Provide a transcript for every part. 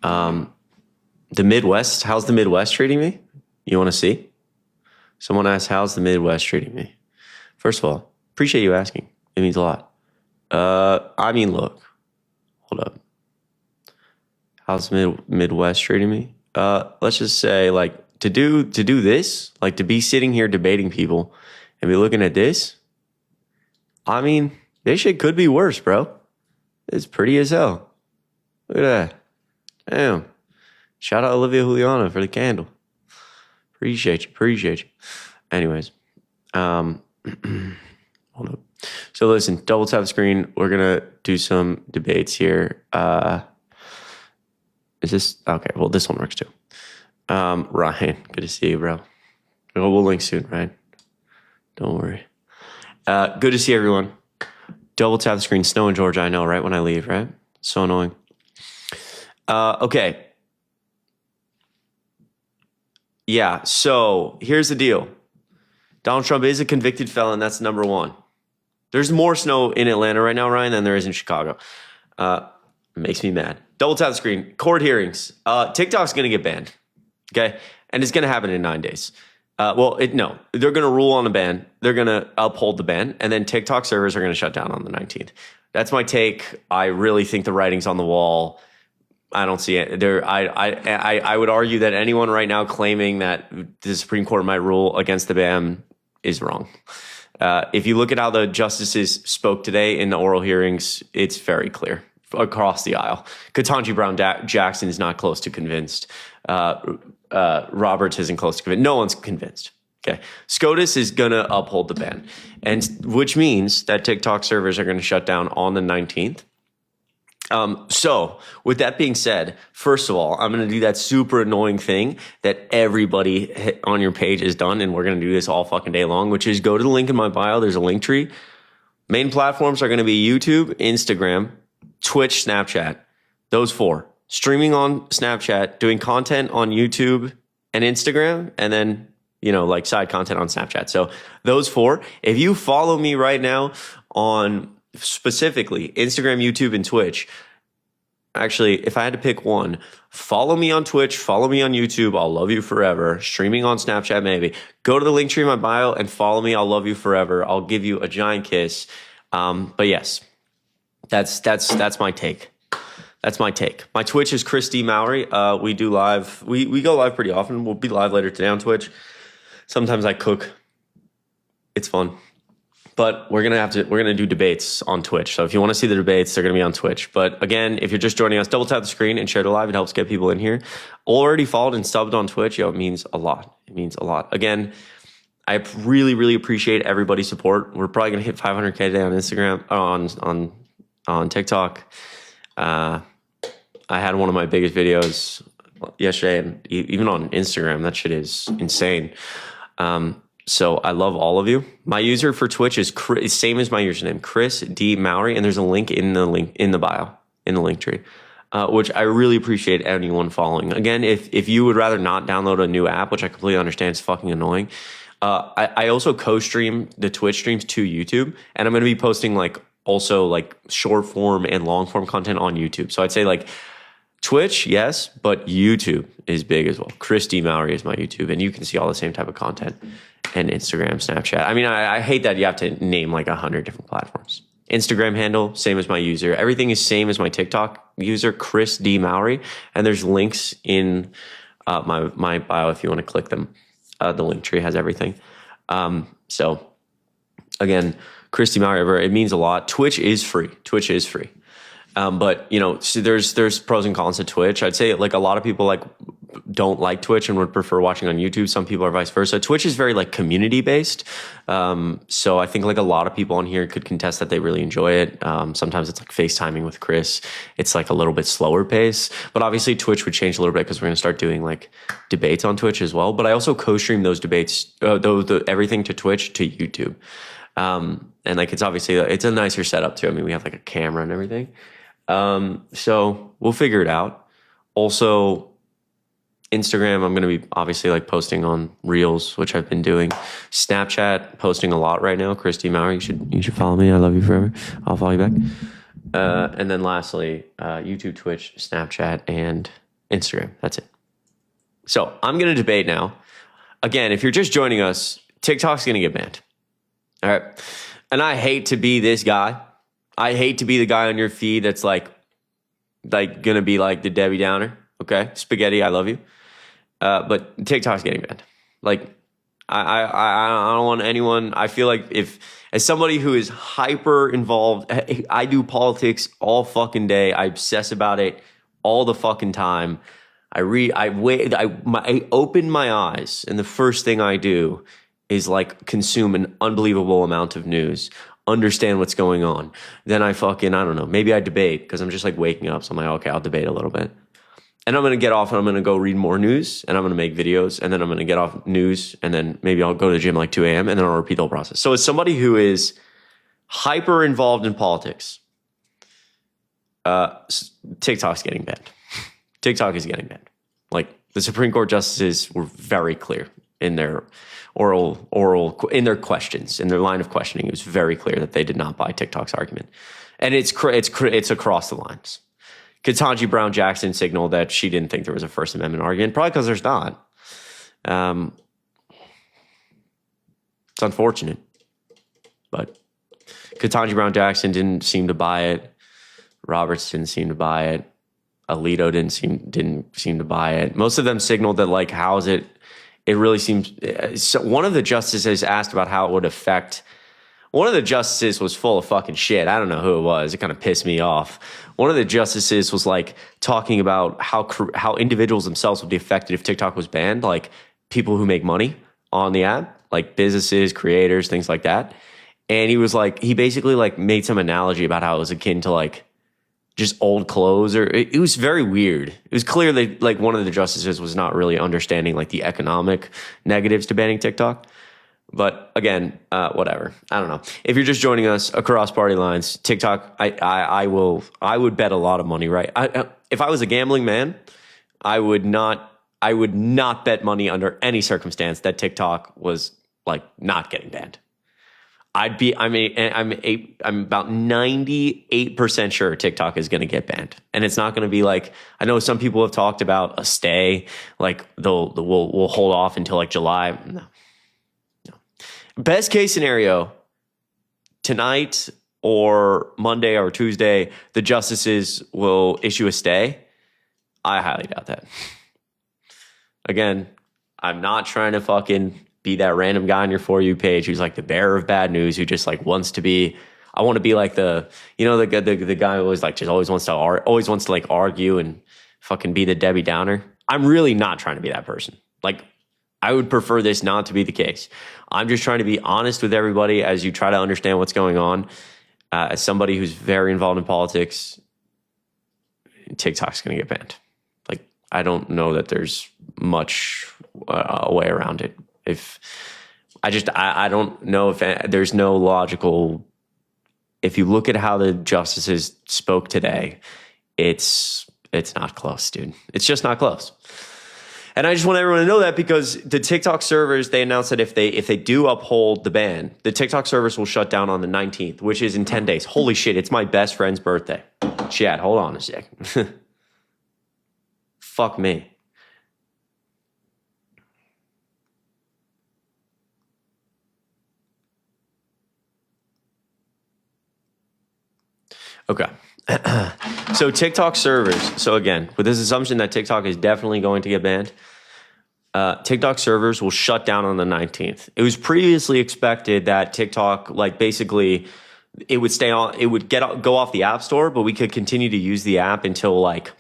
The Midwest, how's the Midwest treating me? You want to see? Someone asked, how's the Midwest treating me? First of all, appreciate you asking. It means a lot. I mean, look, hold up. How's the Midwest treating me? Let's just say, like, to do this, like, to be sitting here debating people and be looking at this, I mean, this shit could be worse, bro. It's pretty as hell. Look at that. Damn. Shout out Olivia Juliana for the candle. Appreciate you. Anyways, hold up. So listen, double tap the screen. We're gonna do some debates here. Is this okay? Well, this one works too. Ryan, good to see you, bro. We'll link soon, right? Don't worry. Good to see everyone. Double tap the screen. Snow in Georgia, I know, right? When I leave, right? So annoying. Okay. Yeah, so here's the deal. Donald Trump is a convicted felon. That's number one. There's more snow in Atlanta right now, Ryan, than there is in Chicago. Makes me mad. Double tap the screen. Court hearings. TikTok's going to get banned. Okay? And it's going to happen in 9 days. No. They're going to rule on a ban. They're going to uphold the ban. And then TikTok servers are going to shut down on the 19th. That's my take. I really think the writing's on the wall. I don't see it there. I would argue that anyone right now claiming that the Supreme Court might rule against the ban is wrong. If you look at how the justices spoke today in the oral hearings, it's very clear across the aisle. Ketanji Brown Jackson is not close to convinced. Roberts isn't close to convinced. No one's convinced. Okay. SCOTUS is going to uphold the ban, and which means that TikTok servers are going to shut down on the 19th. So with that being said, first of all, I'm going to do that super annoying thing that everybody on your page has done. And we're going to do this all fucking day long, which is go to the link in my bio. There's a link tree. Main platforms are going to be YouTube, Instagram, Twitch, Snapchat, those four. Streaming on Snapchat, doing content on YouTube and Instagram, and then, like side content on Snapchat. So those four, if you follow me right now on specifically Instagram, YouTube, and Twitch. Actually, if I had to pick one, follow me on Twitch, follow me on YouTube. I'll love you forever. Streaming on Snapchat, maybe. Go to the link tree in my bio and follow me. I'll love you forever. I'll give you a giant kiss. But yes, that's my take. That's my take. My Twitch is Chris D. Mowry. We do live. We go live pretty often. We'll be live later today on Twitch. Sometimes I cook. It's fun. But we're gonna do debates on Twitch. So if you want to see the debates, they're gonna be on Twitch. But again, if you're just joining us, double tap the screen and share the live. It helps get people in here. Already followed and subbed on Twitch. It means a lot. It means a lot. Again, I really, really appreciate everybody's support. We're probably gonna hit 500K today on Instagram, on TikTok. I had one of my biggest videos yesterday, and even on Instagram. That shit is insane. So I love all of you. My user for Twitch is same as my username, Chris D. Mowry, and there's a link in the bio, in the link tree, which I really appreciate anyone following. Again, if you would rather not download a new app, which I completely understand, it's fucking annoying. I also co-stream the Twitch streams to YouTube, and I'm going to be posting also short form and long form content on YouTube. So I'd say Twitch, yes, but YouTube is big as well. Chris D. Mowry is my YouTube, and you can see all the same type of content. And Instagram, Snapchat. I mean, I hate that you have to name 100 different platforms. Instagram handle, same as my user. Everything is same as my TikTok user, Chris D. Mowry. And there's links in my bio if you want to click them. The link tree has everything. So again, Chris D. Mowry, it means a lot. Twitch is free. But so there's pros and cons to Twitch. I'd say a lot of people don't like Twitch and would prefer watching on YouTube. Some people are vice versa. Twitch is very community based. So I think a lot of people on here could contest that they really enjoy it. Sometimes it's FaceTiming with Chris. It's a little bit slower pace, but obviously Twitch would change a little bit because we're going to start doing debates on Twitch as well. But I also co-stream those debates, everything to Twitch to YouTube. And it's obviously, it's a nicer setup too. I mean, we have a camera and everything. So we'll figure it out. Also, Instagram, I'm going to be obviously posting on Reels, which I've been doing. Snapchat, posting a lot right now. Christy Maurer, you should follow me. I love you forever. I'll follow you back. And then lastly, YouTube, Twitch, Snapchat, and Instagram. That's it. So I'm going to debate now. Again, if you're just joining us, TikTok's going to get banned. All right. And I hate to be this guy. I hate to be the guy on your feed that's like going to be like the Debbie Downer. Okay. Spaghetti, I love you. But TikTok's getting banned. Like, I don't want anyone. I feel like if, as somebody who is hyper involved, I do politics all fucking day. I obsess about it all the fucking time. I open my eyes, and the first thing I do is like consume an unbelievable amount of news, understand what's going on. Then I don't know, maybe I debate because I'm just like waking up. So I'm like, okay, I'll debate a little bit. And I'm going to get off and I'm going to go read more news and I'm going to make videos and then I'm going to get off news and then maybe I'll go to the gym like 2 a.m. and then I'll repeat the whole process. So as somebody who is hyper involved in politics, TikTok's getting banned. TikTok is getting banned. Like the Supreme Court justices were very clear in their in their questions, in their line of questioning. It was very clear that they did not buy TikTok's argument. And it's across the lines. Ketanji Brown Jackson signaled that she didn't think there was a First Amendment argument, probably because there's not. It's unfortunate, but Ketanji Brown Jackson didn't seem to buy it. Roberts didn't seem to buy it. Alito didn't seem to buy it. Most of them signaled that, like, how is it? It really seems. So one of the justices asked about how it would affect. One of the justices was full of fucking shit. I don't know who it was. It kind of pissed me off. One of the justices was like talking about how individuals themselves would be affected if TikTok was banned, like people who make money on the app, like businesses, creators, things like that. And he was like, he basically like made some analogy about how it was akin to like just old clothes, or it was very weird. It was clear that like one of the justices was not really understanding like the economic negatives to banning TikTok. But again, whatever. I don't know. If you're just joining us across party lines, TikTok, I would bet a lot of money, right? If I was a gambling man, I would not bet money under any circumstance that TikTok was like not getting banned. I'm about 98% sure TikTok is going to get banned, and it's not going to be like, I know some people have talked about a stay, like we'll hold off until like July. No. Best case scenario, tonight or Monday or Tuesday, the justices will issue a stay. I highly doubt that. Again, I'm not trying to fucking be that random guy on your For You page who's like the bearer of bad news, who just like wants to be. I want to be like the guy who always like just always wants to like argue and fucking be the Debbie Downer. I'm really not trying to be that person. Like, I would prefer this not to be the case. I'm just trying to be honest with everybody as you try to understand what's going on. As somebody who's very involved in politics, TikTok's going to get banned. Like, I don't know that there's much a way around it. I don't know if there's no logical. If you look at how the justices spoke today, it's not close, dude. It's just not close. And I just want everyone to know that, because the TikTok servers, they announced that if they do uphold the ban, the TikTok servers will shut down on the 19th, which is in 10 days. Holy shit, it's my best friend's birthday. Chad, hold on a second. Fuck me. Okay. So TikTok servers. So again, with this assumption that TikTok is definitely going to get banned, TikTok servers will shut down on the 19th. It was previously expected that TikTok, like basically, it would stay on. It would go off the App Store, but we could continue to use the app until like,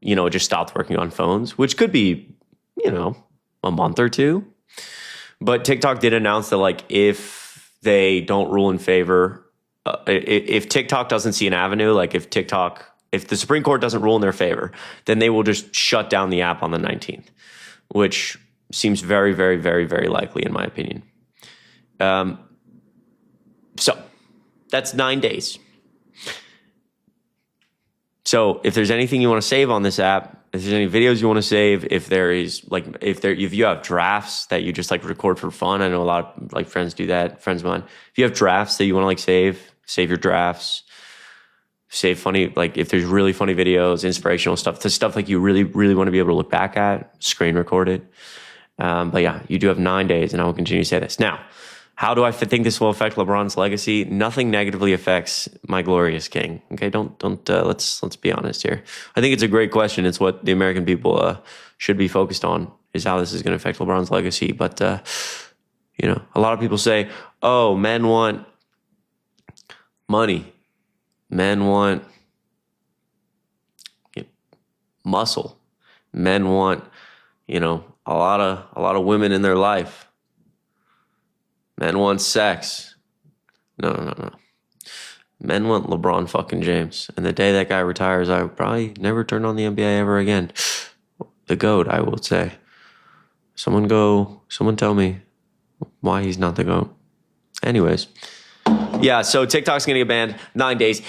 it just stopped working on phones, which could be, a month or two. But TikTok did announce that like if they don't rule in favor. If TikTok doesn't see an avenue, like if the Supreme Court doesn't rule in their favor, then they will just shut down the app on the 19th, which seems very, very, very, very likely in my opinion. So that's 9 days. So if there's anything you want to save on this app, if there's any videos you want to save, if you have drafts that you just like record for fun, I know a lot of like friends do that, friends of mine. If you have drafts that you want to like save your drafts. save funny, like if there's really funny videos, inspirational stuff, the stuff like you really, really want to be able to look back at, screen record it. But yeah, you do have 9 days, and I will continue to say this. Now, how do I think this will affect LeBron's legacy? Nothing negatively affects my glorious king. Okay, let's be honest here. I think it's a great question. It's what the American people should be focused on, is how this is going to affect LeBron's legacy. But you know, a lot of people say, "Oh, men want money. Men want muscle. Men want, you know, a lot of women in their life. Men want sex." No. Men want LeBron fucking James. And the day that guy retires, I would probably never turn on the NBA ever again. The GOAT, I will say. Someone tell me why he's not the GOAT. Anyways. Yeah, so TikTok's going to get banned 9 days,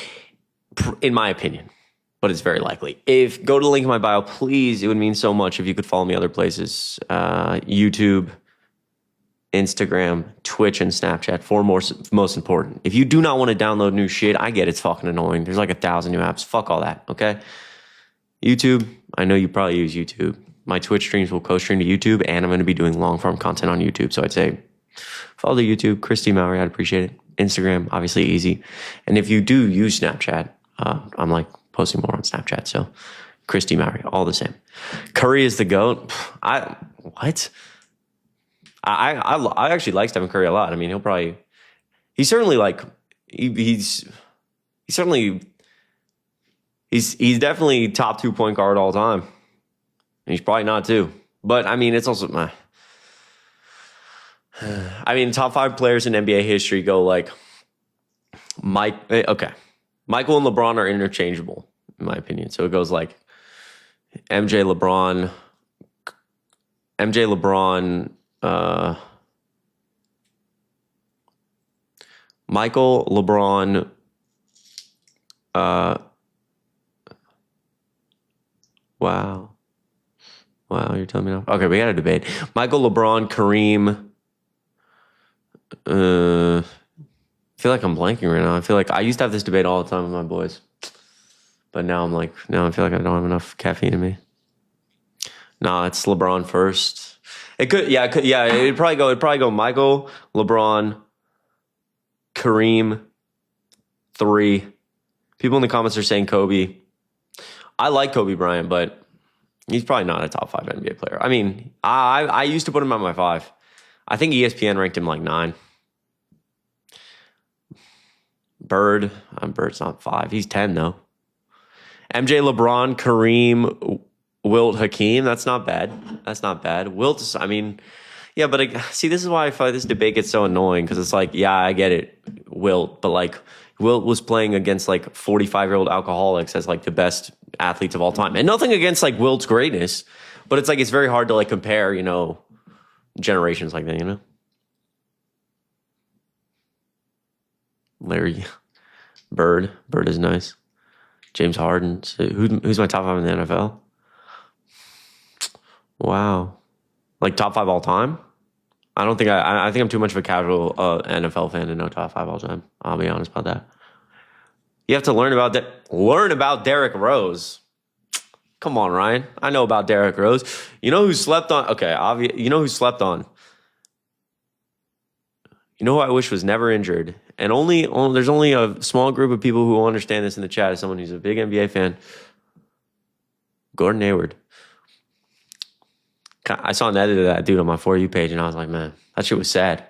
in my opinion. But it's very likely. Go to the link in my bio, please. It would mean so much if you could follow me other places. YouTube, Instagram, Twitch, and Snapchat. 4 most important. If you do not want to download new shit, I get it's fucking annoying. There's like 1,000 new apps. Fuck all that, okay? YouTube, I know you probably use YouTube. My Twitch streams will co-stream to YouTube, and I'm going to be doing long-form content on YouTube. So I'd say follow the YouTube. Christy Mowry, I'd appreciate it. Instagram, obviously easy. And if you do use Snapchat, I'm like posting more on Snapchat. So Christy Mowry, all the same. Curry is the GOAT. I actually like Stephen Curry a lot. I mean, he's definitely top 2 point guard all time. And he's probably not too. But I mean, it's also top 5 players in NBA history go like Michael and LeBron are interchangeable, in my opinion. So it goes like MJ, LeBron, Michael, LeBron, wow, you're telling me now? Okay, we got a debate. Michael, LeBron, Kareem. I feel like I'm blanking right now. I feel like I used to have this debate all the time with my boys. But now I feel like I don't have enough caffeine in me. No, it's LeBron first. It'd probably go Michael, LeBron, Kareem, 3. People in the comments are saying Kobe. I like Kobe Bryant, but he's probably not a top 5 NBA player. I mean, I used to put him at my 5. I think ESPN ranked him like 9. Bird's not 5. He's 10 though. MJ, LeBron, Kareem, Wilt, Hakeem. That's not bad. Wilt, I mean, yeah, but see, this is why I feel like this debate gets so annoying, because it's like, yeah, I get it, Wilt, but like Wilt was playing against like 45-year-old alcoholics as like the best athletes of all time. And nothing against like Wilt's greatness, but it's like it's very hard to like compare, you know, generations like that, you know? Larry Bird is nice. James Harden. So who's my top 5 in the NFL? Wow. Like top 5 all time? I don't think I think I'm too much of a casual NFL fan to know top 5 all time. I'll be honest about that. You have to learn about Derrick Rose. Come on, Ryan. I know about Derrick Rose. You know who slept on? Okay, you know who slept on? You know who I wish was never injured? And there's only a small group of people who will understand this in the chat as someone who's a big NBA fan. Gordon Hayward. I saw an edit of that dude on my For You page, and I was like, man, that shit was sad.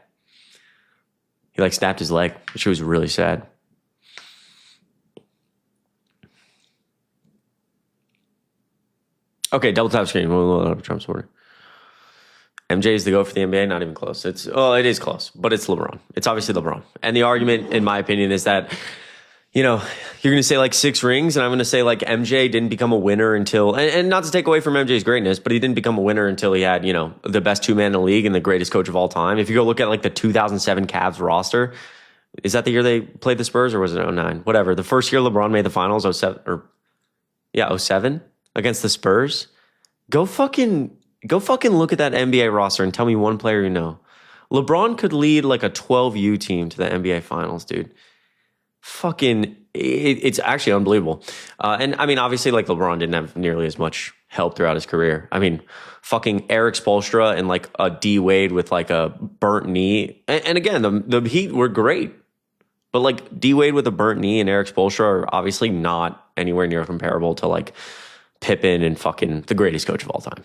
He like snapped his leg. That shit was really sad. Okay, double tap screen. Trump supporter. MJ is the GOAT for the NBA. Not even close. It is close, but it's LeBron. It's obviously LeBron. And the argument, in my opinion, is that, you know, you're going to say like 6 rings, and I'm going to say like MJ didn't become a winner until, and not to take away from MJ's greatness, but he didn't become a winner until he had, you know, the best 2-man in the league and the greatest coach of all time. If you go look at like the 2007 Cavs roster, is that the year they played the Spurs, or was it 09? Whatever. The first year LeBron made the finals, 07 against the Spurs. Go fucking look at that NBA roster and tell me one player you know. LeBron could lead like a 12U team to the NBA finals, dude. Fucking it's actually unbelievable. And I mean, obviously, like LeBron didn't have nearly as much help throughout his career. I mean, fucking Eric Spoelstra and like a D Wade with like a burnt knee. And again, the Heat were great, but like D Wade with a burnt knee and Eric Spoelstra are obviously not anywhere near comparable to like Pippen and fucking the greatest coach of all time.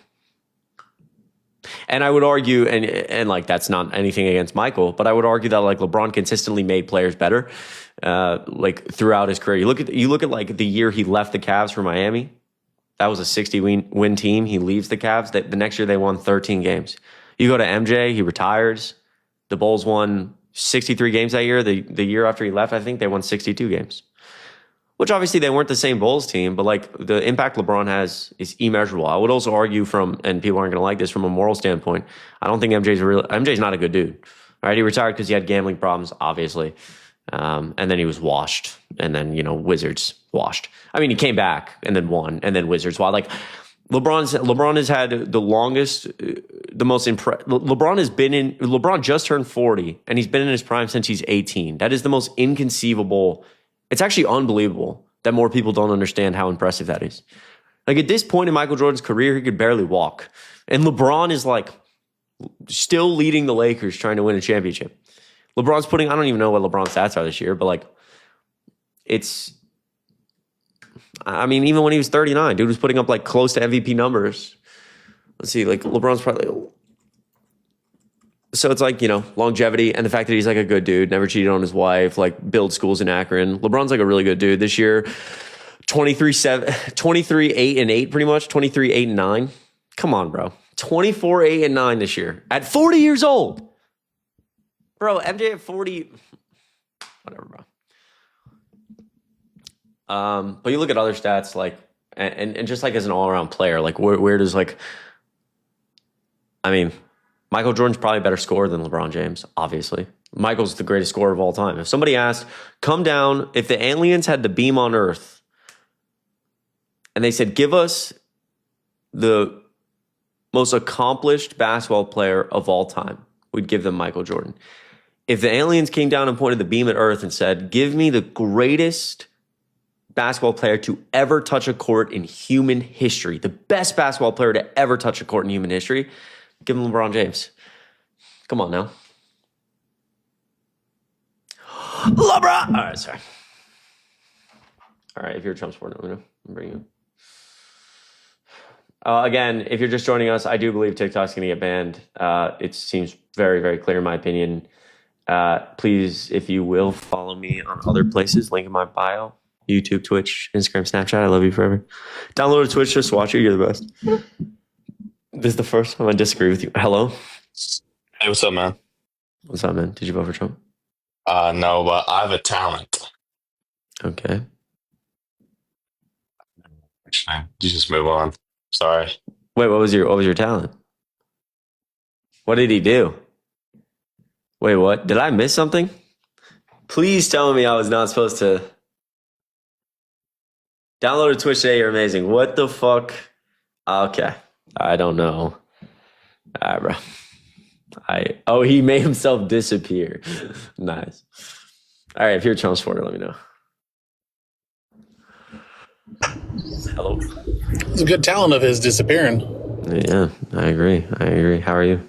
And I would argue, and like that's not anything against Michael, but I would argue that like LeBron consistently made players better, like throughout his career. You look at like the year he left the Cavs for Miami. That was a 60-win team. He leaves the Cavs. The next year they won 13 games. You go to MJ, he retires. The Bulls won 63 games that year. The year after he left, I think they won 62 games. Which obviously they weren't the same Bulls team, but like the impact LeBron has is immeasurable. I would also argue and people aren't going to like this, from a moral standpoint, I don't think MJ's not a good dude. All right, he retired because he had gambling problems, obviously. And then he was washed, and then, Wizards washed. I mean, he came back and then won, and then Wizards. While like LeBron has had the longest, the most LeBron just turned 40, and he's been in his prime since he's 18. That is the most inconceivable. It's actually unbelievable that more people don't understand how impressive that is. Like at this point in Michael Jordan's career, he could barely walk, and LeBron is like still leading the Lakers trying to win a championship. LeBron's I don't even know what LeBron's stats are this year, but like I mean, even when he was 39, dude was putting up like close to MVP numbers. Let's see, like LeBron's probably, so it's like, longevity and the fact that he's like a good dude, never cheated on his wife, like build schools in Akron. LeBron's like a really good dude this year. 23-8-8 pretty much, 23-8-9. Come on, bro. 24-8-9 this year at 40 years old. Bro, MJ at 40, whatever, bro. But you look at other stats, like, and just like as an all-around player, like where does like, I mean, Michael Jordan's probably a better scorer than LeBron James, obviously. Michael's the greatest scorer of all time. If somebody asked, come down, if the aliens had the beam on Earth, and they said, give us the most accomplished basketball player of all time, we'd give them Michael Jordan. If the aliens came down and pointed the beam at Earth and said, give me the greatest basketball player to ever touch a court in human history, the best basketball player to ever touch a court in human history, give him LeBron James. Come on now. LeBron! All right, sorry. All right, if you're a Trump supporter, let me know. I'll bring you. Again, if you're just joining us, I do believe TikTok's going to get banned. It seems very, very clear in my opinion. Please, if you will, follow me on other places. Link in my bio. YouTube, Twitch, Instagram, Snapchat. I love you forever. Download a Twitch, just watch it. You're the best. This is the first time I disagree with you. Hello? Hey, what's up, man? What's up, man? Did you vote for Trump? No, but I have a talent. Okay. Actually, you just move on. Sorry. Wait, what was your talent? What did he do? Wait, what? Did I miss something? Please tell me I was not supposed to. Download a Twitch today. You're amazing. What the fuck? Okay. I don't know. All right, bro. He made himself disappear. Nice. All right, if you're a Trump supporter, let me know. Hello. It's a good talent of his disappearing. Yeah, I agree. How are you?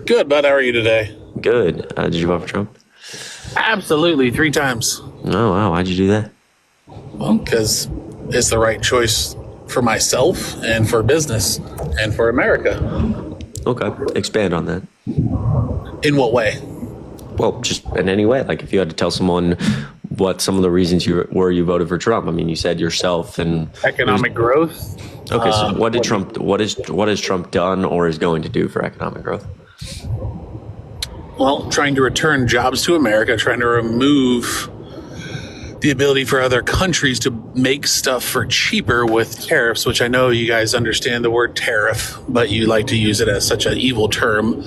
Good, bud. How are you today? Good. Did you vote for Trump? Absolutely, 3 times. Oh, wow. Why'd you do that? Well, because it's the right choice for myself and for business and for America. Okay. Expand on that. In what way? Well, just in any way. Like if you had to tell someone what some of the reasons you voted for Trump. I mean, you said yourself and economic growth. Okay, so what has Trump done or is going to do for economic growth? Well, trying to return jobs to America, trying to remove the ability for other countries to make stuff for cheaper with tariffs, which I know you guys understand the word tariff, but you like to use it as such an evil term.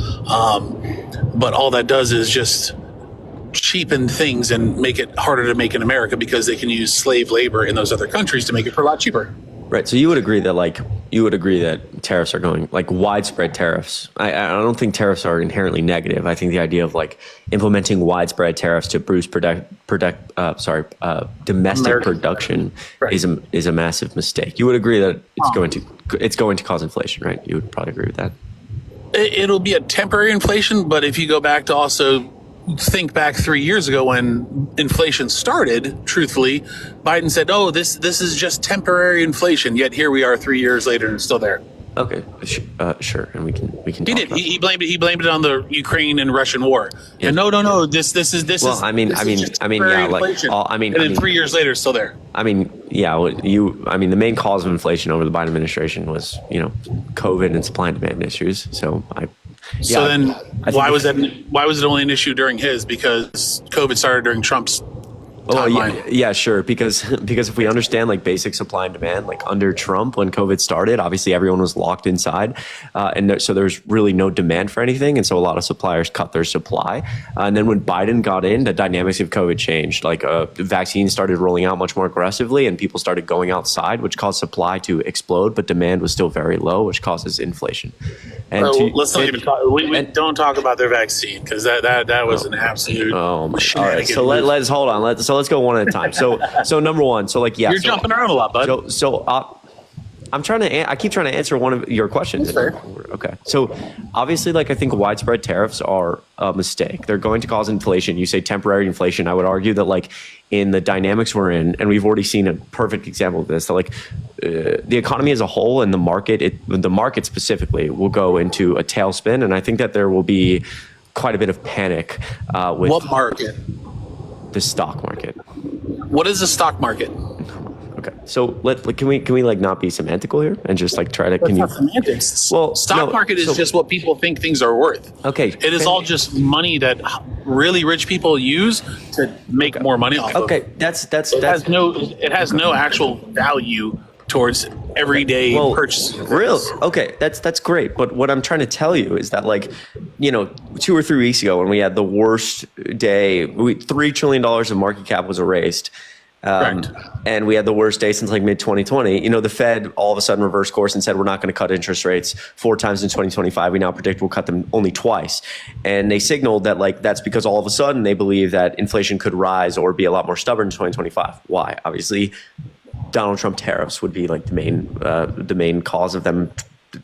But all that does is just cheapen things and make it harder to make in America because they can use slave labor in those other countries to make it for a lot cheaper. Right. So you would agree that like you would agree that tariffs are going, like widespread tariffs. I don't think tariffs are inherently negative. I think the idea of like implementing widespread tariffs to boost domestic production is a massive mistake. You would agree that it's going to cause inflation, right? You would probably agree with that. It'll be a temporary inflation, but if you go back to also think back 3 years ago when inflation started, truthfully, Biden said, "Oh, this is just temporary inflation." Yet here we are 3 years later and it's still there. Okay, sure, and we can. He did. He blamed it on the Ukraine and Russian war. Yeah. And no. This is. Well, I mean, yeah, like, and then 3 years later, it's still there. I mean, yeah, the main cause of inflation over the Biden administration was, COVID and supply and demand issues. So why was it only an issue during his? Because COVID started during Trump's timeline. Yeah, sure. Because if we understand like basic supply and demand, like under Trump, when COVID started, obviously everyone was locked inside, so there's really no demand for anything, and so a lot of suppliers cut their supply. And then when Biden got in, the dynamics of COVID changed. Like vaccines started rolling out much more aggressively, and people started going outside, which caused supply to explode, but demand was still very low, which causes inflation. And let's not even talk. We don't talk about their vaccine because that was an absolute. All right, so let's hold on. Let's go one at a time. So number one. So like, yeah, you're jumping around a lot, bud. I keep trying to answer one of your questions. Fair. Okay. So obviously, like, I think widespread tariffs are a mistake. They're going to cause inflation. You say temporary inflation. I would argue that, like, in the dynamics we're in, and we've already seen a perfect example of this, that like the economy as a whole and the market specifically will go into a tailspin. And I think that there will be quite a bit of panic with what market? The stock market. What is the stock market? Okay, so can we like not be semantical here and just like try to? That's not semantics. Well, stock market is just what people think things are worth. Okay, it is all just money that really rich people use to make more money off of. Okay, it has no actual value towards everyday purchases. Real? Okay, that's great. But what I'm trying to tell you is that, like, 2 or 3 weeks ago when we had the worst day, $3 trillion of market cap was erased. And we had the worst day since like mid 2020. The Fed all of a sudden reversed course and said we're not going to cut interest rates 4 times in 2025. We now predict we'll cut them only twice. And they signaled that like that's because all of a sudden they believe that inflation could rise or be a lot more stubborn in 2025. Why? Obviously, Donald Trump tariffs would be like the main cause of them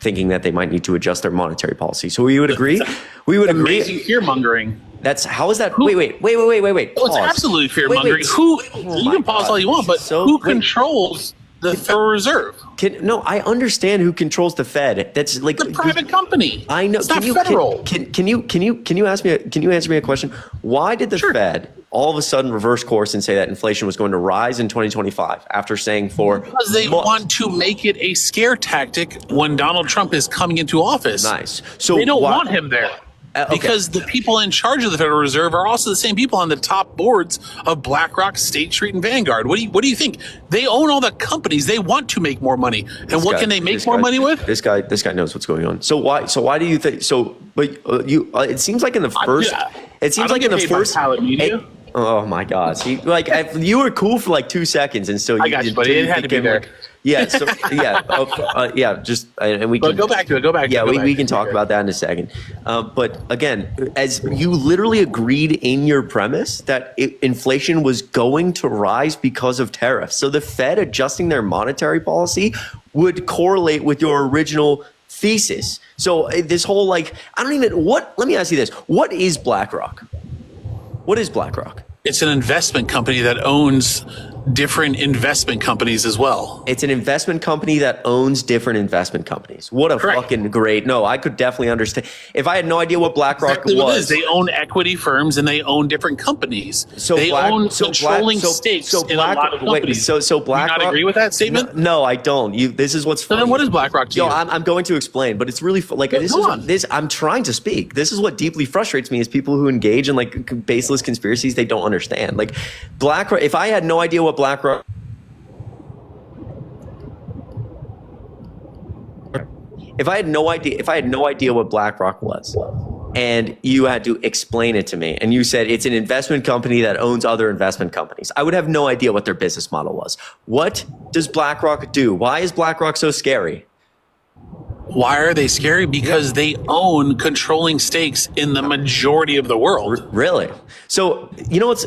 thinking that they might need to adjust their monetary policy. So we would agree. We would agree. Amazing fear mongering. How is that? Wait. Well, it's absolute fear mongering. You can pause all you want, but who controls the Federal Reserve? I understand who controls the Fed. That's like the private company. I know. It's not federal. Can you answer me a question? Why did the Fed all of a sudden reverse course and say that inflation was going to rise in 2025 after saying because they want to make it a scare tactic when Donald Trump is coming into office. Nice. So they don't want him there. Because the people in charge of the Federal Reserve are also the same people on the top boards of BlackRock, State Street, and Vanguard. What do you think? They own all the companies. They want to make more money. And what can they make more money with? This guy knows what's going on. So why do you think so? But it seems like in the first. It seems like in the first. Media. Oh my God! See, like you were cool for like 2 seconds, and still I got you, buddy. It had to be there. Yeah. So yeah. And we can go back to it. Yeah, we can talk about that in a second. But again, as you literally agreed in your premise that inflation was going to rise because of tariffs, so the Fed adjusting their monetary policy would correlate with your original thesis. So this whole let me ask you this: what is BlackRock? What is BlackRock? It's an investment company that owns different investment companies as well. It's an investment company that owns different investment companies. What a fucking great. No, I could definitely understand. If I had no idea what BlackRock was. They own equity firms and they own different companies. So they own controlling stakes in a lot of companies. So BlackRock. Do you not agree with that statement? No, I don't. This is what's funny. So then what is BlackRock to you? I'm going to explain, but it's really I'm trying to speak. This is what deeply frustrates me is people who engage in like baseless conspiracies they don't understand. Like BlackRock, if I had no idea what BlackRock. If I had no idea what BlackRock was, and you had to explain it to me, and you said it's an investment company that owns other investment companies, I would have no idea what their business model was. What does BlackRock do? Why is BlackRock so scary? Why are they scary? Because they own controlling stakes in the majority of the world. Really? So it's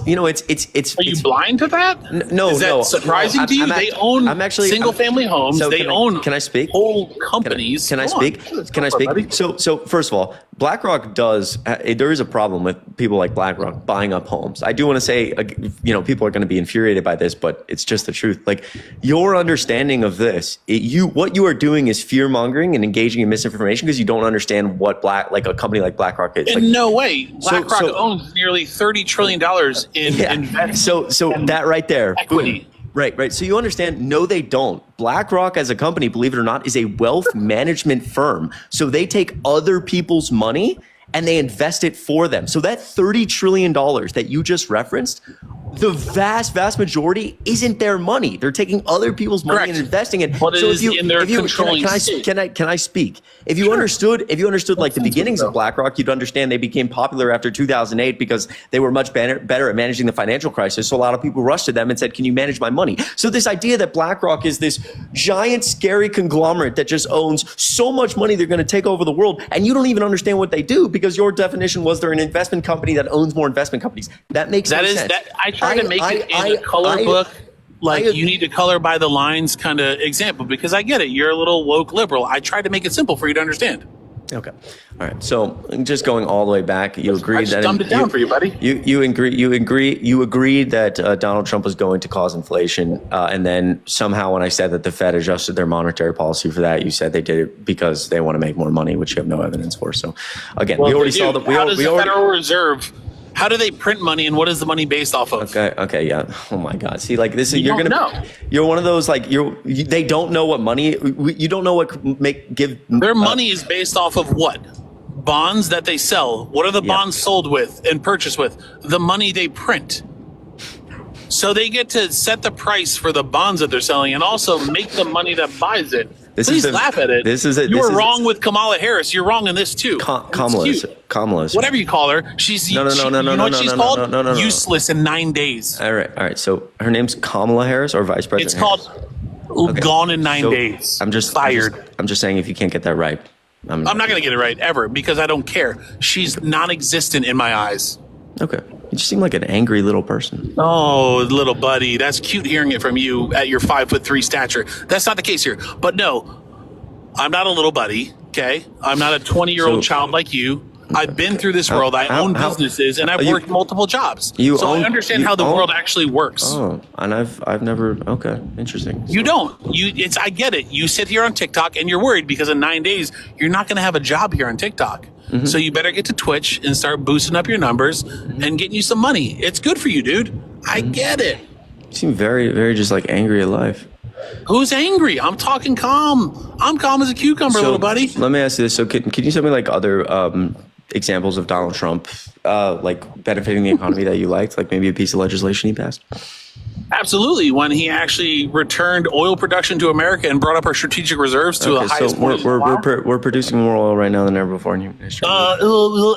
Are you blind to that? No, Is that surprising to you? They own single-family homes. So they own. Can I speak? Whole companies. Can I speak? Can I speak? Buddy. So first of all, BlackRock does. There is a problem with people like BlackRock buying up homes. I do want to say, people are going to be infuriated by this, but it's just the truth. Like your understanding of this, what you are doing is fear mongering and engaging in misinformation because you don't understand what a company like BlackRock is. In no way, BlackRock owns nearly $30 trillion in investment. So that right there, equity. Right. So you understand? No, they don't. BlackRock as a company, believe it or not, is a wealth management firm. So they take other people's money and they invest it for them. So that $30 trillion that you just referenced, the vast majority isn't their money. They're taking other people's money and investing it. But it is in their controlling state. Can I speak? If you understood like the beginnings of BlackRock, you'd understand they became popular after 2008 because they were much better at managing the financial crisis. So a lot of people rushed to them and said, "Can you manage my money?" So this idea that BlackRock is this giant, scary conglomerate that just owns so much money they're going to take over the world, and you don't even understand what they do because your definition was they're an investment company that owns more investment companies. That makes no sense. I try to make it in a color book, you need to color by the lines kind of example, because I get it. You're a little woke liberal. I try to make it simple for you to understand. Okay. All right. So just going all the way back, you agreed that dumbed it down for you, buddy. You agreed that Donald Trump was going to cause inflation, and then somehow when I said that the Fed adjusted their monetary policy for that, you said they did it because they want to make more money, which you have no evidence for. So again, we already saw that. How does the Federal Reserve? How do they print money, and what is the money based off of? Okay, yeah. Oh my God. See, like this is you're one of those they don't know what money. You don't know what their money is based off of what? Bonds that they sell. What are the bonds sold with and purchased with? The money they print. So they get to set the price for the bonds that they're selling and also make the money that buys it. Please laugh at it. You were wrong with Kamala Harris. You're wrong in this too. Kamala's. Whatever you call her, she's You know what she's called? Useless in 9 days. All right. So her name's Kamala Harris or Vice President? It's called Gone in 9 days. I'm just fired. I'm just saying if you can't get that right, I'm not going to get it right ever because I don't care. She's non-existent in my eyes. Okay. You just seem like an angry little person. Oh, little buddy. That's cute hearing it from you at your 5'3" stature. That's not the case here. But no, I'm not a little buddy, okay? I'm not a 20-year-old child like you. I've been through this world. I own businesses, and I've worked multiple jobs. I understand how the world actually works. Oh, and I've never. Okay, interesting. You don't. I get it. You sit here on TikTok, and you're worried because in 9 days you're not going to have a job here on TikTok. Mm-hmm. So you better get to Twitch and start boosting up your numbers and getting you some money. It's good for you, dude. I get it. You seem very, very just like angry at life. Who's angry? I'm talking calm. I'm calm as a cucumber, little buddy. Let me ask you this. So can you tell me like other examples of Donald Trump like benefiting the economy that you liked? Like maybe a piece of legislation he passed? Absolutely. When he actually returned oil production to America and brought up our strategic reserves to the highest point. We're producing more oil right now than ever before in human history.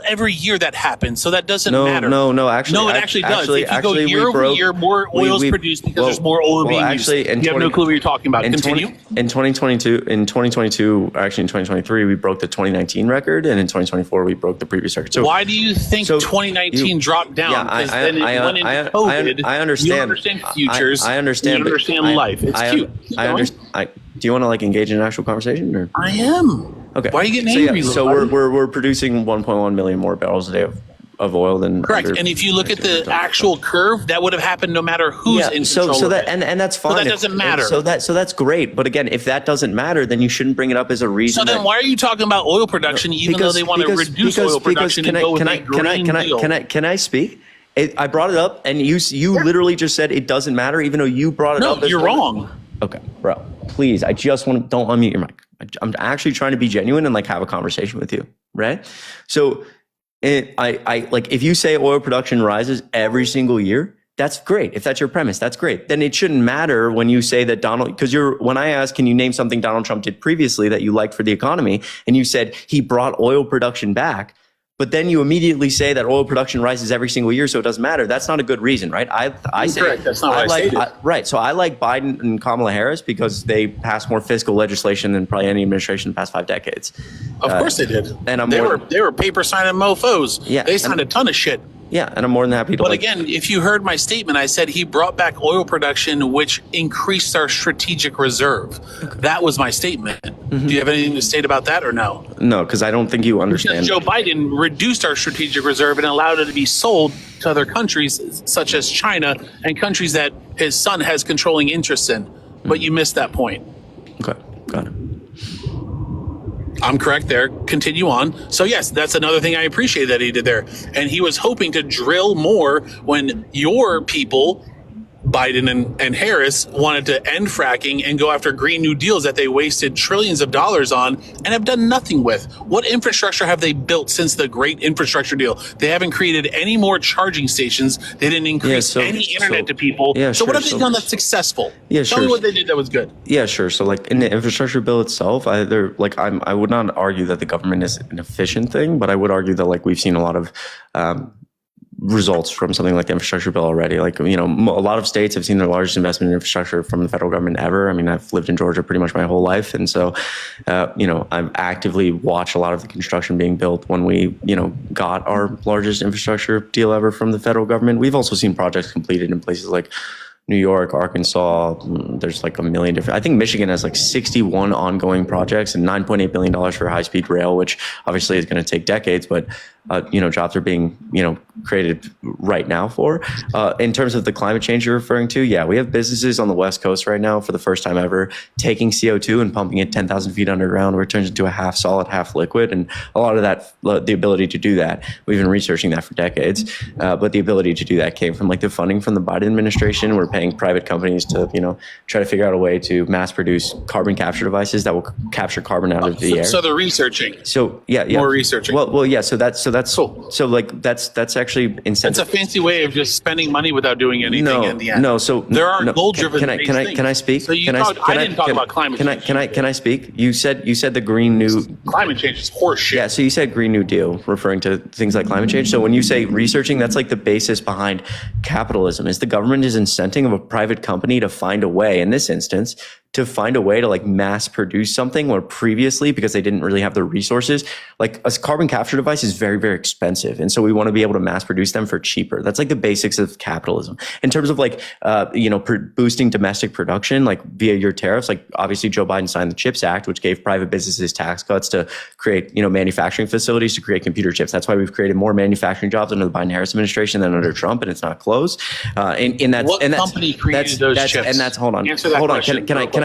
Every year that happens, so that doesn't matter. No, actually. No, it actually does. If you go year over year, more oil is produced because there's more oil being used. You have no clue what you're talking about. Continue. In 2022, actually in 2023, we broke the 2019 record, and in 2024, we broke the previous record. So why do you think 2019 dropped down? Yeah, I understand. You understand futures. I understand. You understand life. It's cute. I understand. Do you want to like engage in an actual conversation? Or? I am. Okay. Why are you getting angry? So we're producing 1.1 million more barrels a day of oil than correct. And if you look at the actual curve, that would have happened no matter who's in control. So that and that's fine. So that doesn't matter. So that's great. But again, if that doesn't matter, then you shouldn't bring it up as a reason. So then why are you talking about oil production even though they want to reduce oil production and go with a green deal? Can I speak? I brought it up, and you literally just said it doesn't matter, even though you brought it up. No, you're wrong. Okay, bro. Please, I just want to don't unmute your mic. I'm actually trying to be genuine and like have a conversation with you, right? So, I like if you say oil production rises every single year, that's great. If that's your premise, that's great. Then it shouldn't matter when you say that when I asked, can you name something Donald Trump did previously that you liked for the economy, and you said he brought oil production back. but then you immediately say that oil production rises every single year, so it doesn't matter. That's not a good reason, right? I say correct. That's not what I stated. Right. So I like Biden and Kamala Harris because they passed more fiscal legislation than probably any administration in the past 5 decades. Of course they did. And they were paper signing mofos. Yeah, they signed a ton of shit. Yeah, and I'm more than happy to. But again, if you heard my statement, I said he brought back oil production, which increased our strategic reserve. Okay. That was my statement. Mm-hmm. Do you have anything to state about that or no? No, because I don't think you understand. Because Joe Biden reduced our strategic reserve and allowed it to be sold to other countries, such as China and countries that his son has controlling interests in. But you missed that point. Okay, got it. I'm correct there. Continue on. So yes, that's another thing I appreciate that he did there. And he was hoping to drill more when your people, Biden and Harris, wanted to end fracking and go after Green New Deals that they wasted trillions of dollars on and have done nothing with. What infrastructure have they built since the great infrastructure deal? They haven't created any more charging stations. They didn't increase any internet to people. So what have they done that's successful? Tell me what they did that was good. Yeah, sure. So like in the infrastructure bill itself, I would not argue that the government is an efficient thing, but I would argue that like we've seen a lot of results from something like the infrastructure bill already. Like, you know, a lot of states have seen their largest investment in infrastructure from the federal government ever. I mean, I've lived in Georgia pretty much my whole life. And so, you know, I've actively watched a lot of the construction being built when we, you know, got our largest infrastructure deal ever from the federal government. We've also seen projects completed in places like New York, Arkansas. There's like a million different. I think Michigan has like 61 ongoing projects and $9.8 billion for high-speed rail, which obviously is going to take decades, but you know, jobs are being, you know, created right now for. In terms of the climate change you're referring to, yeah, we have businesses on the West Coast right now for the first time ever taking CO2 and pumping it 10,000 feet underground, where it turns into a half solid, half liquid. And a lot of that, the ability to do that, we've been researching that for decades, but the ability to do that came from like the funding from the Biden administration. We're paying private companies to, you know, try to figure out a way to mass produce carbon capture devices that will capture carbon out of the air. So they're researching. So yeah. More researching. Well, yeah. So that's cool. So like that's actually incentive. That's a fancy way of just spending money without doing anything in the end. No. So there are goal-driven. Can I speak? So I didn't talk about climate change. Can I speak? You said the Green New climate change is horseshit. Yeah. So you said Green New Deal, referring to things like climate change. So when you say researching, that's like the basis behind capitalism. Is the government is incenting of a private company to find a way, in this instance, to find a way to like mass produce something where previously, because they didn't really have the resources, like a carbon capture device is very, very expensive. And so we want to be able to mass produce them for cheaper. That's like the basics of capitalism. In terms of like, you know, boosting domestic production, like via your tariffs, like obviously Joe Biden signed the CHIPS Act, which gave private businesses tax cuts to create, you know, manufacturing facilities to create computer chips. That's why we've created more manufacturing jobs under the Biden-Harris administration than under Trump, and it's not closed. What company created those chips? And that's, hold on.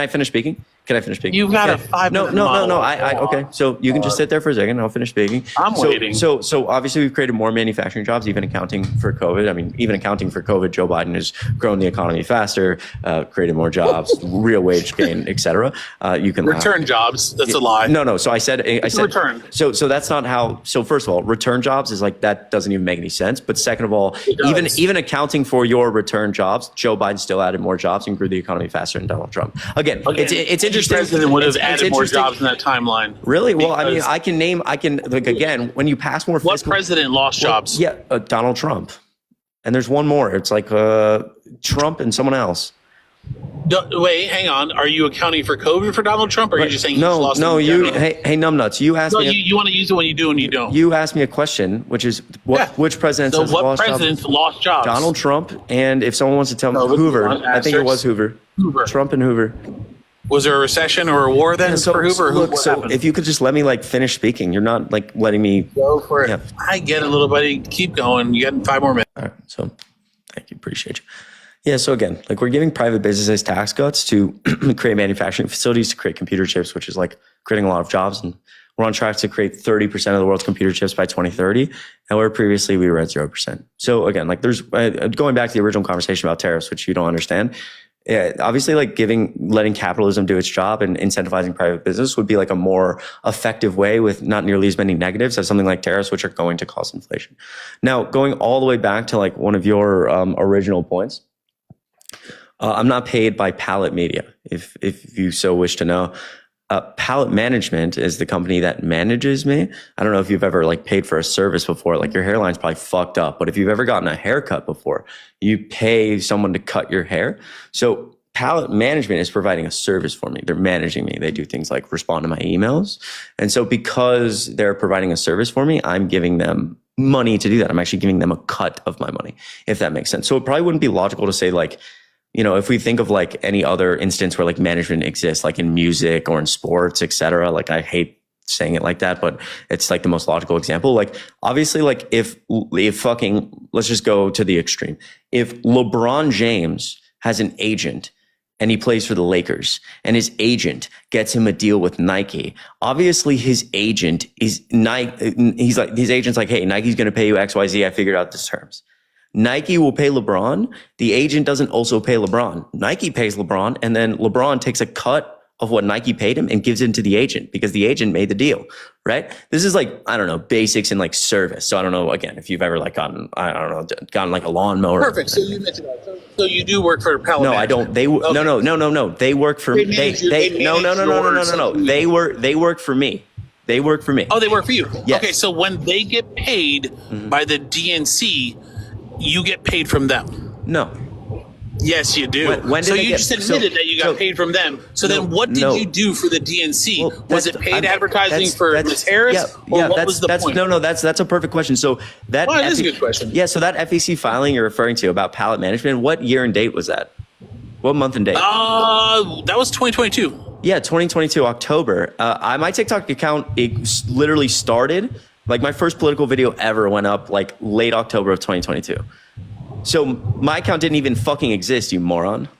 Can I finish speaking? Can I finish speaking? You've got a 5-minute No. Okay. So you can just sit there for a second. I'll finish speaking. I'm waiting. So obviously we've created more manufacturing jobs, even accounting for COVID. I mean, even accounting for COVID, Joe Biden has grown the economy faster, created more jobs, real wage gain, et cetera. You can return jobs. That's a lie. No. So I said return. So that's not how. So first of all, return jobs is like, that doesn't even make any sense. But second of all, even accounting for your return jobs, Joe Biden still added more jobs and grew the economy faster than Donald Trump. Again, it's interesting. President would have added more jobs in that timeline. Really? Well, I mean, I can like, again, when you pass more fiscal, what president lost jobs? Yeah, Donald Trump. And there's one more. It's like Trump and someone else. Wait, hang on. Are you accounting for COVID for Donald Trump, or are you just saying he's lost? No, hey, numbnuts. You asked me. You want to use it when you do and you don't. You asked me a question, which is which presidents lost jobs? Donald Trump, and if someone wants to tell me, Hoover. I think it was Hoover. Trump and Hoover. Was there a recession or a war then for Hoover? Look, if you could just let me like finish speaking, you're not like letting me go for it. Yeah. I get it, little buddy. Keep going. You got 5 more minutes. All right. So, thank you. Appreciate you. Yeah. So again, like we're giving private businesses tax cuts to create manufacturing facilities to create computer chips, which is like creating a lot of jobs, and we're on track to create 30% of the world's computer chips by 2030, and where previously we were at 0%. So again, like there's going back to the original conversation about tariffs, which you don't understand. Yeah, obviously, like letting capitalism do its job and incentivizing private business would be like a more effective way with not nearly as many negatives as something like tariffs, which are going to cause inflation. Now, going all the way back to like one of your original points, I'm not paid by Pallet Media, if you so wish to know. Palette Management is the company that manages me. I don't know if you've ever like paid for a service before. Like your hairline's probably fucked up, but if you've ever gotten a haircut before, you pay someone to cut your hair. So Palette Management is providing a service for me. They're managing me. They do things like respond to my emails. And so because they're providing a service for me, I'm giving them money to do that. I'm actually giving them a cut of my money, if that makes sense. So it probably wouldn't be logical to say like, you know, if we think of like any other instance where like management exists, like in music or in sports, et cetera, like I hate saying it like that, but it's like the most logical example. Like obviously, like if fucking, let's just go to the extreme. If LeBron James has an agent and he plays for the Lakers and his agent gets him a deal with Nike, obviously his agent is Nike. He's like, his agent's like, hey, Nike's going to pay you XYZ. I figured out the terms. Nike will pay LeBron. The agent doesn't also pay LeBron. Nike pays LeBron, and then LeBron takes a cut of what Nike paid him and gives it to the agent because the agent made the deal, right? This is like, I don't know, basics in like service. So I don't know, again, if you've ever like gotten like a lawnmower. Perfect. So you mentioned that. So you do work for Palette No, I don't. They okay. No. They work for me. They work for me. They work for me. Oh, they work for you. Yes. Okay, so when they get paid by the DNC, you get paid from them. No. Yes, you do. When so did you just admitted that you got paid from them. So then what did you do for the DNC? Well, was it paid advertising for Ms. Harris? What was the point? That's a perfect question. So that is a good question. Yeah, so that FEC filing you're referring to about Palette Management, what year and date was that? What month and date? That was 2022. Yeah, 2022 October. My TikTok account, it literally started, like my first political video ever went up like late October of 2022. So my account didn't even fucking exist, you moron.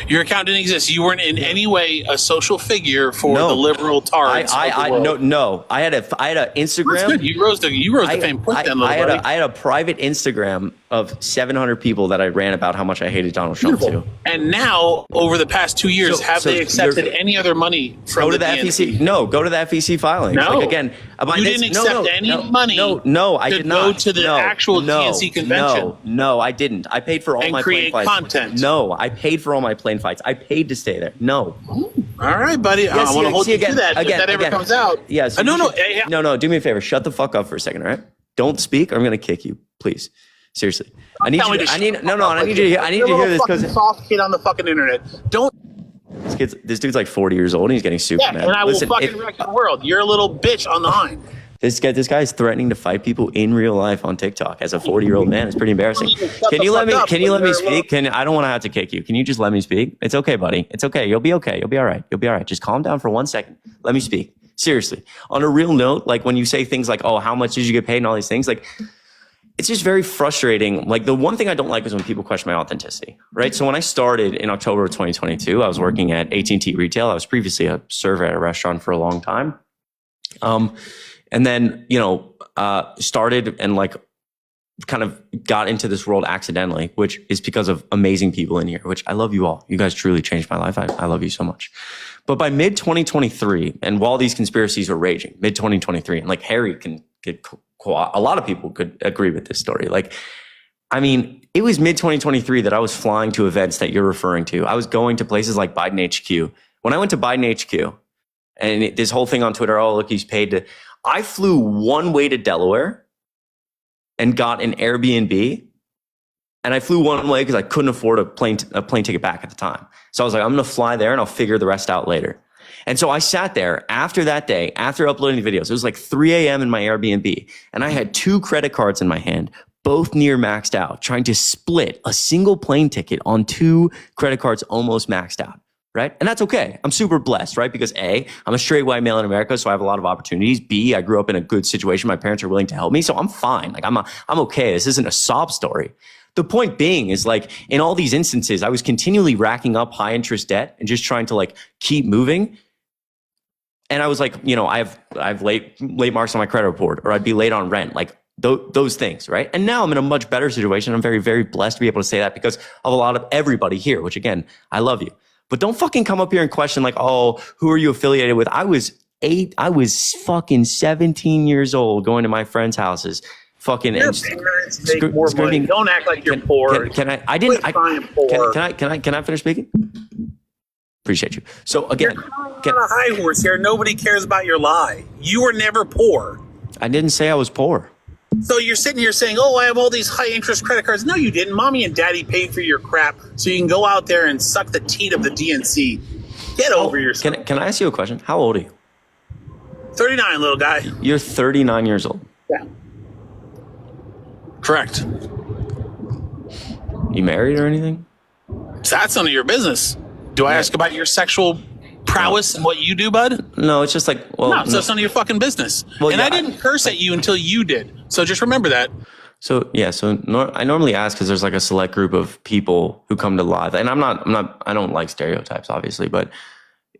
Your account didn't exist. You weren't in any way a social figure for the liberal tards. No. I had an Instagram. That's good. You rose to fame quick then, little buddy. I had a private Instagram of 700 people that I ran about how much I hated Donald Trump too. And now, over the past 2 years, have they accepted any other money from the DNC? No, go to the FEC filing. No. Like, again, you didn't accept any money. No, I did not. Go to the actual DNC convention. No, I didn't. I paid for all my plane flights. And create content. No, I paid for all my plane flights. I paid to stay there. No. All right, buddy. I want to hold you to that. If that ever comes out. Yeah. So no. Do me a favor. Shut the fuck up for a second, all right? Don't speak, or I'm going to kick you, please. Seriously. I need you to hear this because soft kid on the fucking internet. Don't. This dude's like 40 years old and he's getting super mad. And I will fucking wreck the world. You're a little bitch on the line. This guy is threatening to fight people in real life on TikTok as a 40-year-old man. It's pretty embarrassing. Can you let me speak? I don't want to have to kick you. Can you just let me speak? It's okay, buddy. It's okay. You'll be okay. You'll be all right. You'll be all right. Just calm down for 1 second. Let me speak. Seriously. On a real note, like when you say things like, oh, how much did you get paid and all these things, like it's just very frustrating. Like the one thing I don't like is when people question my authenticity, right? So when I started in October of 2022, I was working at AT&T retail. I was previously a server at a restaurant for a long time. And then, started and like kind of got into this world accidentally, which is because of amazing people in here, which I love you all. You guys truly changed my life. I love you so much. But by mid 2023, and while these conspiracies were raging, mid 2023, and like Harry a lot of people could agree with this story. Like, I mean, it was mid 2023 that I was flying to events that you're referring to. I was going to places like Biden HQ. When I went to Biden HQ and this whole thing on Twitter, oh, look, he's paid to, I flew one way to Delaware and got an Airbnb. And I flew one way because I couldn't afford a plane ticket back at the time. So I was like, I'm going to fly there and I'll figure the rest out later. And so I sat there after that day, after uploading the videos. It was like 3 a.m. in my Airbnb. And I had 2 credit cards in my hand, both near maxed out, trying to split a single plane ticket on 2 credit cards almost maxed out. Right? And that's okay. I'm super blessed, right? Because A, I'm a straight white male in America, so I have a lot of opportunities. B, I grew up in a good situation. My parents are willing to help me. So I'm fine. Like I'm okay. This isn't a sob story. The point being is like in all these instances, I was continually racking up high interest debt and just trying to like keep moving. And I was like, I have late marks on my credit report, or I'd be late on rent, like those things, right? And now I'm in a much better situation. I'm very, very blessed to be able to say that because of a lot of everybody here, which again, I love you. But don't fucking come up here and question like, oh, who are you affiliated with? I was fucking 17 years old going to my friends' houses. Fucking your parents make more money. Don't act like you're poor. Can I finish speaking? Appreciate you. So again, You're on a high horse here. Nobody cares about your lie. You were never poor. I didn't say I was poor. So you're sitting here saying, oh, I have all these high interest credit cards. No, you didn't. Mommy and daddy paid for your crap so you can go out there and suck the teat of the DNC. Get over yourself. Can I ask you a question? How old are you? 39, little guy. You're 39 years old. Yeah. Correct. You married or anything? So that's none of your business. Do I ask about your sexual prowess and what you do, bud? No, it's just like, well, No, so it's none of your fucking business. Well, and yeah, I didn't curse at you until you did. So just remember that. So yeah, I normally ask because there's like a select group of people who come to live, and I don't like stereotypes, obviously, but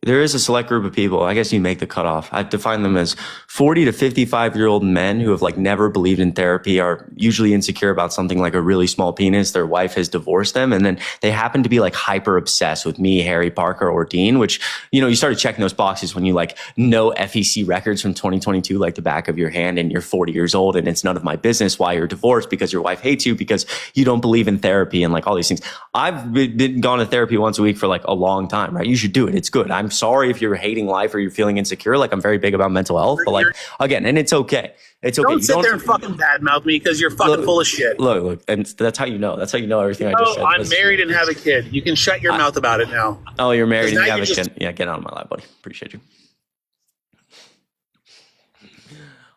there is a select group of people. I guess you make the cutoff. I define them as 40 to 55-year-old men who have like never believed in therapy, are usually insecure about something like a really small penis. Their wife has divorced them. And then they happen to be like hyper obsessed with me, Harry, Parker, or Dean, which, you started checking those boxes when you like know FEC records from 2022, like the back of your hand, and you're 40 years old and it's none of my business why you're divorced, because your wife hates you, because you don't believe in therapy and like all these things. I've been gone to therapy once a week for like a long time, right? You should do it. It's good. I'm sorry if you're hating life or you're feeling insecure. Like, I'm very big about mental health, but like, again, and it's okay. It's okay. Don't sit there and fucking badmouth me because you're fucking full of shit. Look, and that's how you know. That's how you know everything I just said. I'm married and have a kid. You can shut your mouth about it now. Oh, you're married and you have a just- kid. Yeah, get out of my lap, buddy. Appreciate you.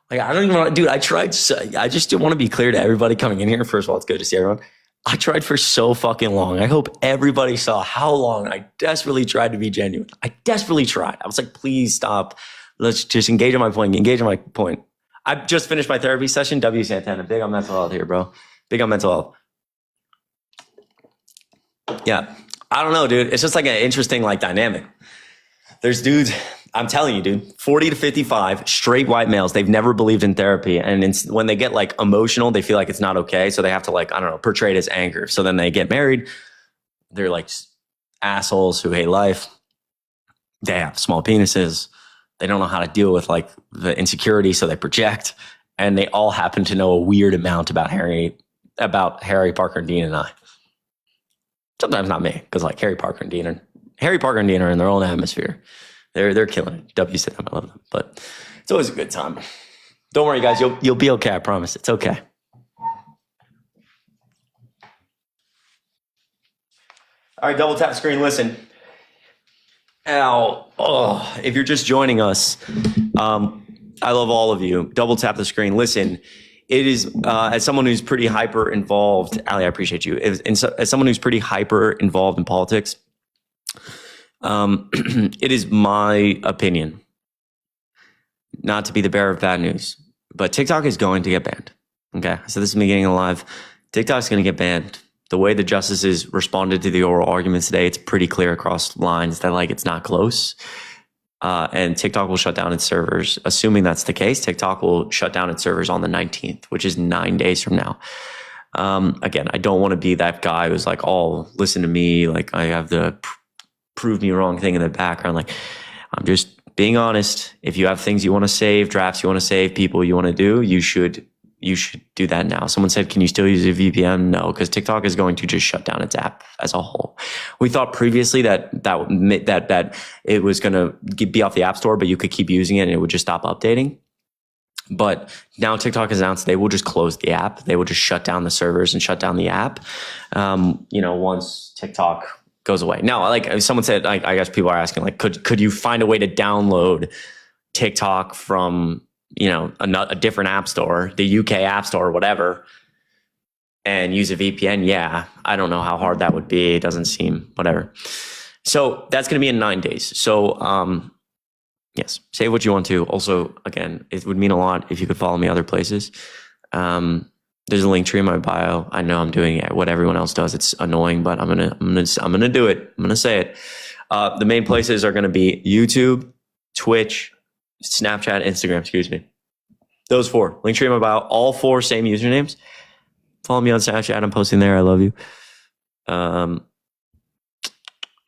Like, I don't even want to, dude, I just want to be clear to everybody coming in here. First of all, it's good to see everyone. I tried for so fucking long. I hope everybody saw how long I desperately tried to be genuine. I desperately tried. I was like, please stop. Let's just engage on my point. I just finished my therapy session. W. Santana, big on mental health here, bro. Big on mental health. Yeah. I don't know, dude. It's just like an interesting like dynamic. There's dudes, I'm telling you, dude, 40 to 55, straight white males. They've never believed in therapy. And when they get like emotional, they feel like it's not okay. So they have to like, I don't know, portray it as anger. So then they get married. They're like assholes who hate life. They have small penises. They don't know how to deal with like the insecurity. So they project, and they all happen to know a weird amount about Harry, Parker, and Dean and I. Sometimes not me, because like Harry, Parker, and Dean are in their own atmosphere. They're killing it. W said I love them, but it's always a good time. Don't worry, guys. You'll be okay. I promise. It's okay. All right, double tap the screen. Listen. Ow. Oh, if you're just joining us, I love all of you. Double tap the screen. Listen. It is, as someone who's pretty hyper involved, Ali, I appreciate you. As someone who's pretty hyper involved in politics, it is my opinion, not to be the bearer of bad news, but TikTok is going to get banned. Okay. So this is me getting alive. TikTok's going to get banned. The way the justices responded to the oral arguments today, it's pretty clear across lines that like it's not close. And TikTok will shut down its servers. Assuming that's the case, TikTok will shut down its servers on the 19th, which is 9 days from now. Again, I don't want to be that guy who's like, oh, listen to me. Like, I have the prove me wrong thing in the background. Like, I'm just being honest. If you have things you want to save, drafts you want to save, people you want to do, you should do that now. Someone said, can you still use a VPN? No, because TikTok is going to just shut down its app as a whole. We thought previously that it was going to be off the App Store, but you could keep using it and it would just stop updating. But now TikTok has announced they will just close the app. They will just shut down the servers and shut down the app. Once TikTok goes away. Now, like someone said, I guess people are asking, like, could you find a way to download TikTok from a different app store, the UK app store or whatever, and use a VPN? Yeah. I don't know how hard that would be. It doesn't seem whatever. So that's going to be in 9 days. So, yes, say what you want to. Also, again, it would mean a lot if you could follow me other places. There's a link tree in my bio. I know I'm doing what everyone else does. It's annoying, but I'm gonna do it. I'm gonna say it. The main places are gonna be YouTube, Twitch, Snapchat, Instagram. Excuse me. Those four. Link tree in my bio. All four same usernames. Follow me on Snapchat. I'm posting there. I love you.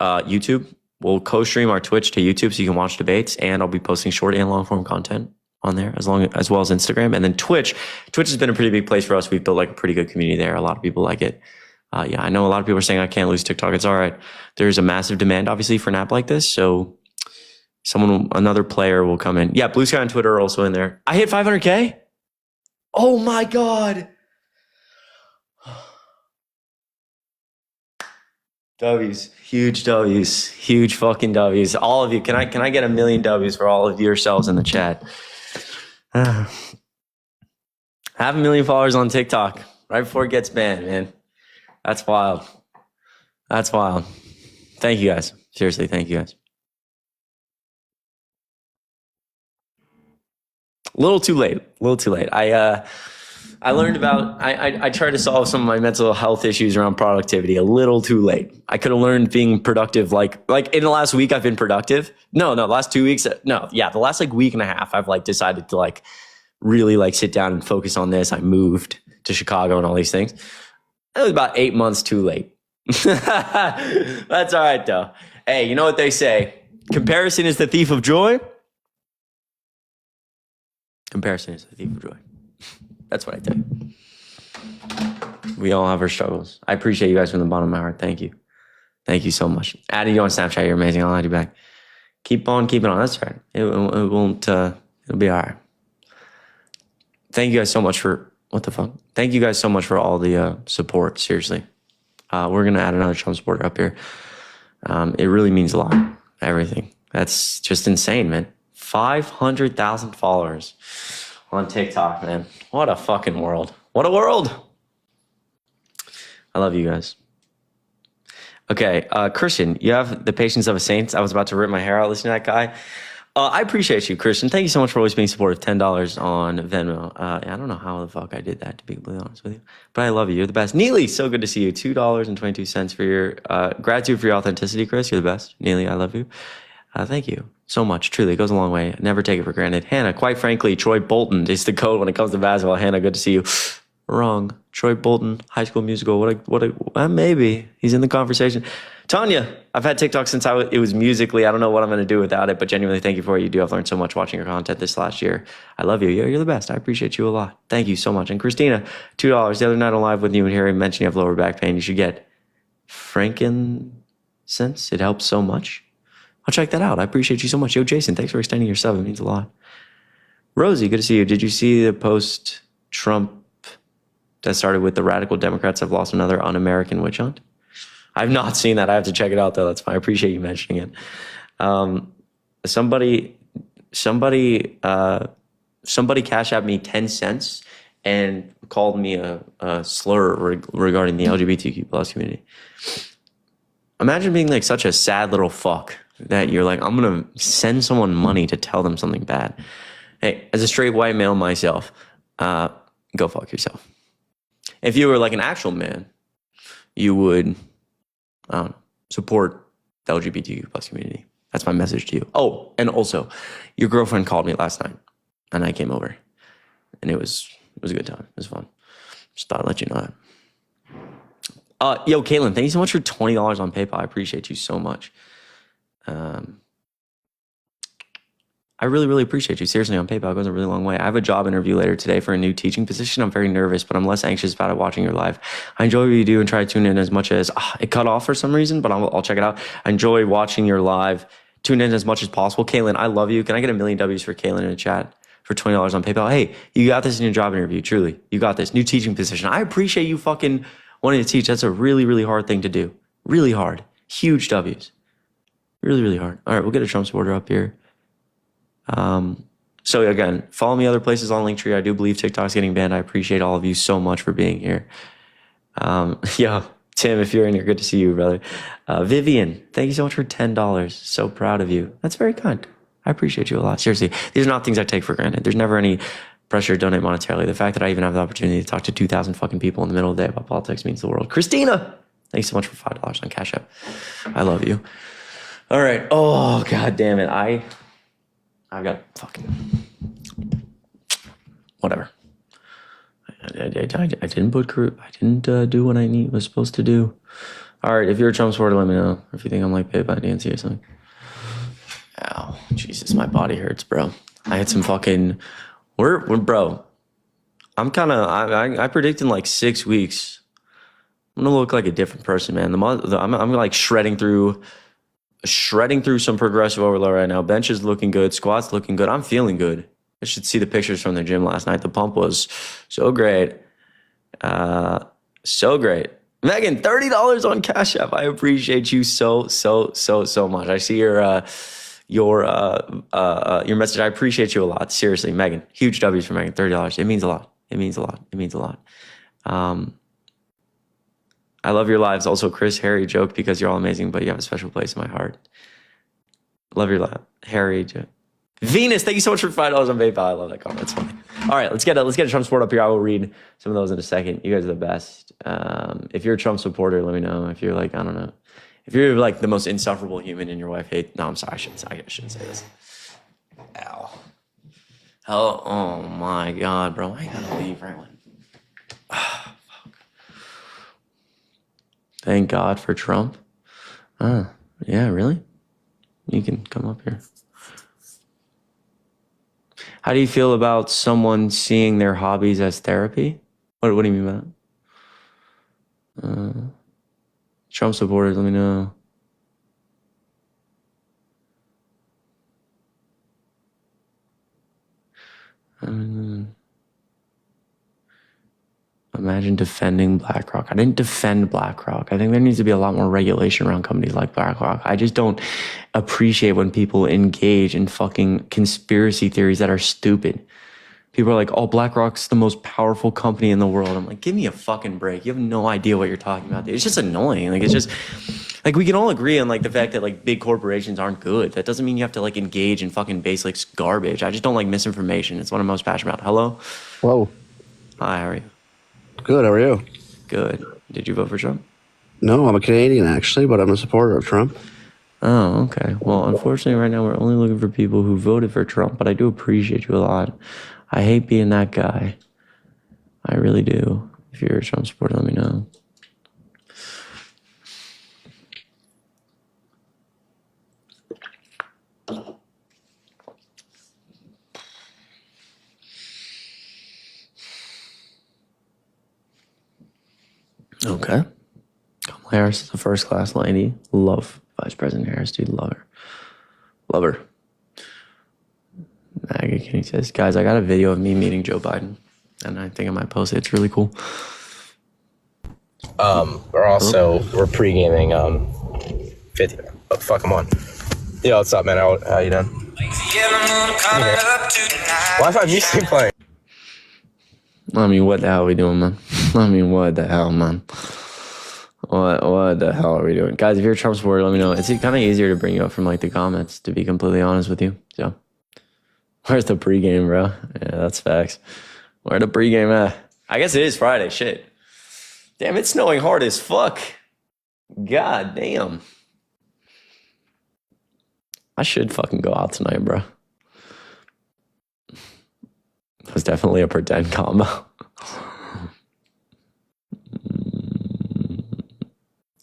YouTube. We'll co-stream our Twitch to YouTube so you can watch debates, and I'll be posting short and long form content on there as well as Instagram. And then Twitch has been a pretty big place for us. We've built like a pretty good community there. A lot of people like it. Yeah, I know a lot of people are saying I can't lose TikTok. It's all right. There's a massive demand, obviously, for an app like this. So another player will come in. Yeah, Blue Sky and Twitter are also in there. I hit 500K. Oh my God. W's, huge W's, huge fucking W's. All of you, can I get 1 million W's for all of yourselves in the chat? Have 1 million followers on TikTok right before it gets banned, man. That's wild. That's wild. Thank you guys. Seriously, thank you guys. A little too late. I learned about, I tried to solve some of my mental health issues around productivity a little too late. I could have learned being productive, like in the last week I've been productive. No, the last 2 weeks. No, yeah, the last like week and a half, I've like decided to like really like sit down and focus on this. I moved to Chicago and all these things. It was about 8 months too late. That's all right though. Hey, you know what they say? Comparison is the thief of joy. Comparison is the thief of joy. That's what I tell you. We all have our struggles. I appreciate you guys from the bottom of my heart. Thank you. Thank you so much. Adding you on Snapchat, you're amazing. I'll add you back. Keep on keeping on. That's right. It won't, it'll be all right. Thank you guys so much for, what the fuck? Thank you guys so much for all the support. Seriously. We're going to add another Trump supporter up here. It really means a lot. Everything. That's just insane, man. 500,000 followers on TikTok, man. What a fucking world. What a world. I love you guys. Okay, Christian, you have the patience of a saint. I was about to rip my hair out listening to that guy. I appreciate you, Christian. Thank you so much for always being supportive. $10 on Venmo. I don't know how the fuck I did that, to be completely honest with you. But I love you. You're the best. Neely, so good to see you. $2.22 for your gratitude for your authenticity, Chris. You're the best. Neely, I love you. Thank you so much. Truly, it goes a long way. Never take it for granted. Hannah, quite frankly, Troy Bolton is the code when it comes to basketball. Hannah, good to see you. Wrong. Troy Bolton, High School Musical. Maybe he's in the conversation. Tanya, I've had TikTok since it was Musically. I don't know what I'm going to do without it, but genuinely thank you for what you do. I've learned so much watching your content this last year. I love you. You're the best. I appreciate you a lot. Thank you so much. And Christina, $2. The other night on live with you and Harry mentioned you have lower back pain. You should get frankincense. It helps so much. I'll check that out. I appreciate you so much. Yo, Jason, thanks for extending your sub. It means a lot. Rosie, good to see you. Did you see the post-Trump that started with the radical Democrats have lost another un-American witch hunt? I've not seen that. I have to check it out, though. That's fine. I appreciate you mentioning it. Somebody cashed out me 10 cents and called me a slur regarding the LGBTQ plus community. Imagine being like such a sad little fuck that you're like, I'm going to send someone money to tell them something bad. Hey, as a straight white male myself, go fuck yourself. If you were like an actual man, you would support the LGBTQ plus community. That's my message to you. Oh, and also, your girlfriend called me last night, and I came over, and it was a good time. It was fun. Just thought I'd let you know that. Yo, Caitlin, thank you so much for $20 on PayPal. I appreciate you so much. I really, really appreciate you. Seriously, on PayPal, it goes a really long way. I have a job interview later today for a new teaching position. I'm very nervous, but I'm less anxious about it watching your live. I enjoy what you do and try to tune in as much as it cut off for some reason, but I'll check it out. I enjoy watching your live. Tune in as much as possible. Caitlin, I love you. Can I get 1 million W's for Caitlin in the chat for $20 on PayPal? Hey, you got this in your job interview. Truly, you got this. New teaching position. I appreciate you fucking wanting to teach. That's a really, really hard thing to do. Really hard. Huge W's. Really, really hard. All right, we'll get a Trump supporter up here. So again, follow me other places on Linktree. I do believe TikTok's getting banned. I appreciate all of you so much for being here. Yo, Tim, if you're in here, good to see you, brother. Vivian, thank you so much for $10. So proud of you. That's very kind. I appreciate you a lot. Seriously, these are not things I take for granted. There's never any pressure to donate monetarily. The fact that I even have the opportunity to talk to 2,000 fucking people in the middle of the day about politics means the world. Christina, thanks so much for $5 on Cash App. I love you. All right. Oh, God damn it. I've got fucking whatever. I didn't do what I was supposed to do. All right, if you're a Trump supporter, let me know. Or if you think I'm like paid by DNC or something. Ow, Jesus, my body hurts, bro. I had some fucking. Bro. I'm kind of. I predict in like 6 weeks. I'm gonna look like a different person, man. I'm like shredding through some progressive overload right now. Bench is looking good, squats looking good. I'm feeling good. I should see the pictures from the gym last night. The pump was so great. So great. Megan, $30 on Cash App. I appreciate you so much. I see your message. I appreciate you a lot. Seriously, Megan. Huge W's for Megan. $30. It means a lot. It means a lot. It means a lot. I love your lives. Also, Chris, Harry, joke because you're all amazing, but you have a special place in my heart. Love your life. Harry, joke. Venus, thank you so much for $5 on PayPal. I love that comment. It's funny. All right, let's get a Trump support up here. I will read some of those in a second. You guys are the best. If you're a Trump supporter, let me know. If you're like, I don't know. If you're like the most insufferable human and your wife hates, no, I'm sorry. I shouldn't say this. Ow. Oh my God, bro. I gotta leave right when. Fuck. Thank God for Trump. Yeah, really? You can come up here. How do you feel about someone seeing their hobbies as therapy? What do you mean by that? Trump supporters, let me know. Imagine defending BlackRock. I didn't defend BlackRock. I think there needs to be a lot more regulation around companies like BlackRock. I just don't appreciate when people engage in fucking conspiracy theories that are stupid. People are like, oh, BlackRock's the most powerful company in the world. I'm like, give me a fucking break. You have no idea what you're talking about. It's just annoying. Like, it's just, like, we can all agree on, like, the fact that, like, big corporations aren't good. That doesn't mean you have to, like, engage in fucking basic garbage. I just don't like misinformation. It's what I'm most passionate about. Hello? Whoa. Hi, how are you? Good, how are you? Good. Did you vote for Trump? No, I'm a Canadian, actually, but I'm a supporter of Trump. Oh, okay. Well, unfortunately, right now, we're only looking for people who voted for Trump, but I do appreciate you a lot. I hate being that guy. I really do. If you're a Trump supporter, let me know. Okay. Kamala Harris is a first-class lady. Love Vice President Harris, dude. Love her. Love her. Maggie Kenny says, guys, I got a video of me meeting Joe Biden, and I think I might post it. It's really cool. We're pre-gaming 50. Oh, fuck, I'm on. Yo, what's up, man? How you doing? Wi-Fi music playing. I mean, what the hell are we doing, man? What the hell, man? What the hell are we doing? Guys, if you're a Trump supporter, let me know. It's kind of easier to bring you up from, like, the comments, to be completely honest with you. So, where's the pregame, bro? Yeah, that's facts. Where the pregame at? I guess it is Friday. Shit. Damn, it's snowing hard as fuck. God damn. I should fucking go out tonight, bro. It was definitely a pretend combo.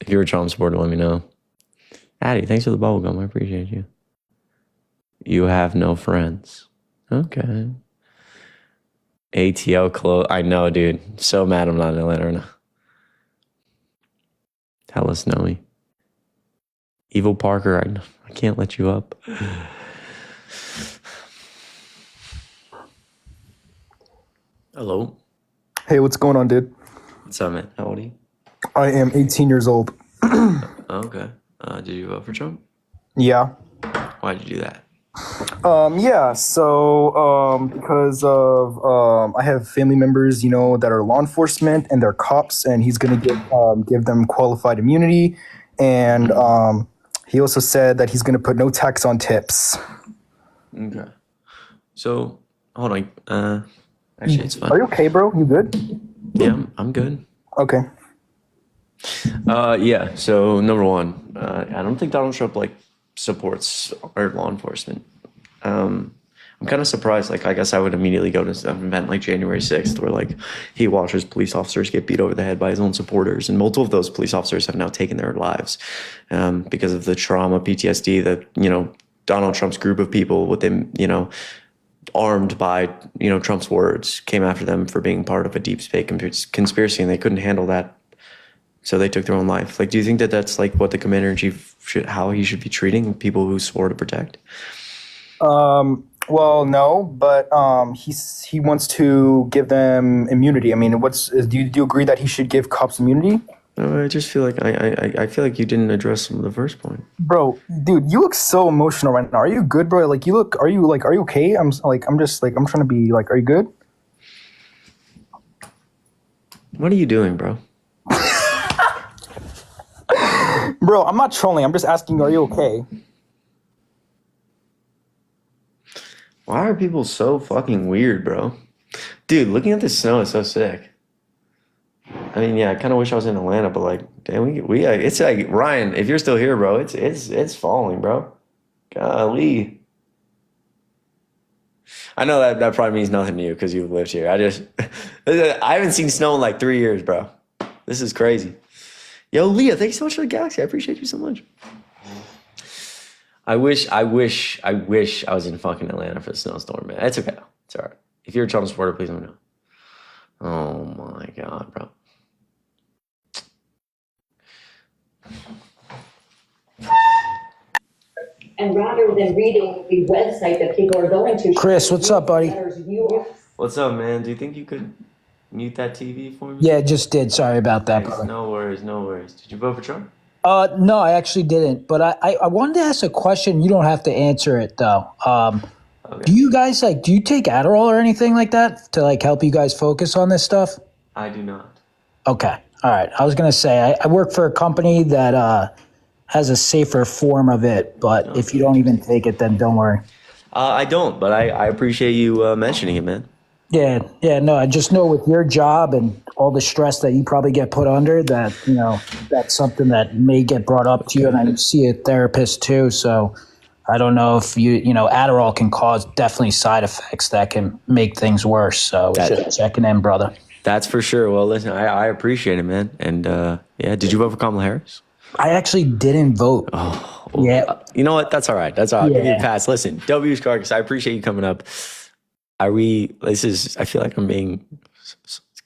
If you're a Trump supporter, let me know. Addie, thanks for the bubblegum. I appreciate you. You have no friends. Okay. ATL close. I know, dude. So mad I'm not in Atlanta right now. Hella snowy. Evil Parker, I can't let you up. Hello. Hey, what's going on, dude? What's up, man? How old are you? I am 18 years old. Okay. Did you vote for Trump? Yeah. Why'd you do that? Because of I have family members, that are law enforcement and they're cops, and he's gonna give them qualified immunity, and he also said that he's gonna put no tax on tips. Okay. So hold on. Actually, it's fine. Are you okay, bro? You good? Yeah, I'm good. Okay. Yeah. So number one, I don't think Donald Trump supports our law enforcement. I'm kind of surprised. I guess I would immediately go to an event like January 6th where he watches police officers get beat over the head by his own supporters. And multiple of those police officers have now taken their lives because of the trauma, PTSD that, Donald Trump's group of people with them, armed by, Trump's words came after them for being part of a deep state conspiracy. And they couldn't handle that so they took their own life. Like, do you think that that's like what the commander in chief should, how he should be treating people who swore to protect? Well, no, but he wants to give them immunity. I mean, do you agree that he should give cops immunity? I just feel like I feel like you didn't address the first point. Bro, dude, you look so emotional right now. Are you good, bro? Like, are you okay? I'm trying to be like, are you good? What are you doing, bro? Bro, I'm not trolling. I'm just asking, are you okay? Why are people so fucking weird, bro? Dude, looking at the snow is so sick. I mean, yeah, I kind of wish I was in Atlanta, but like, damn, we it's like, Ryan, if you're still here, bro, it's falling, bro. Golly. I know that probably means nothing to you because you've lived here. I haven't seen snow in like 3 years, bro. This is crazy. Yo, Leah, thank you so much for the galaxy. I appreciate you so much. I wish I was in fucking Atlanta for the snowstorm, man. It's okay. It's all right. If you're a Trump supporter, please let me know. Oh my God, bro. And rather than reading the website that people are going to, Chris, what's up, buddy? What's up, man? Do you think you could mute that TV for me? Yeah, just did. Sorry about that, Thanks. brother. No worries. Did you vote for Trump? No, I actually didn't. But I wanted to ask a question. You don't have to answer it though. Okay. Do you guys do you take Adderall or anything like that to like help you guys focus on this stuff? I do not. Okay. All right. I was gonna say I work for a company that has a safer form of it, but if you don't even take it, then don't worry. I don't, but I appreciate you mentioning it, man. Yeah, no, I just know with your job and all the stress that you probably get put under that, that's something that may get brought up to you. And I see a therapist too. So I don't know if Adderall can cause definitely side effects that can make things worse. So just checking in, brother. That's for sure. Well, listen, I appreciate it, man. And yeah, did you vote for Kamala Harris? I actually didn't vote. Oh, yeah. You know what? That's all right. Yeah. Give me a pass. Listen, W. Scargus, I appreciate you coming up. I feel like I'm being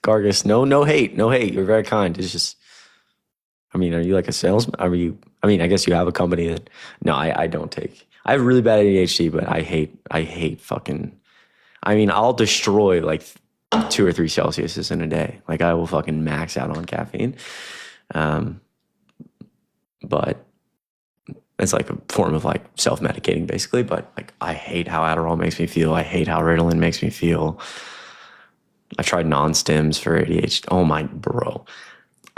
Gargus. No hate. You're very kind. It's just, I mean, are you like a salesman? I guess you have a company that, no, I don't take. I have really bad ADHD, but I hate fucking, I'll destroy like 2 or 3 Celsius in a day. Like I will fucking max out on caffeine. But it's like a form of like self-medicating basically, but like I hate how Adderall makes me feel. I hate how Ritalin makes me feel. I tried non-stims for ADHD. Oh my bro.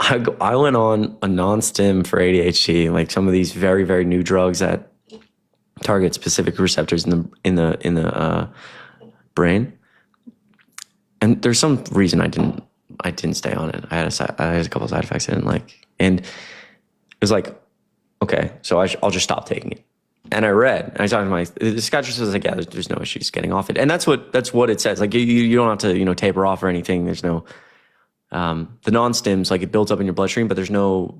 I went on a non-stim for ADHD, like some of these very, very new drugs that target specific receptors in the brain. And there's some reason I didn't stay on it. I had a couple of side effects I didn't like. And it was like, okay, so I'll just stop taking it. And I talked to the psychiatrist was like, yeah, there's no issues getting off it. And that's what it says. Like you don't have to, taper off or anything. There's no, the non-stims, like it builds up in your bloodstream, but there's no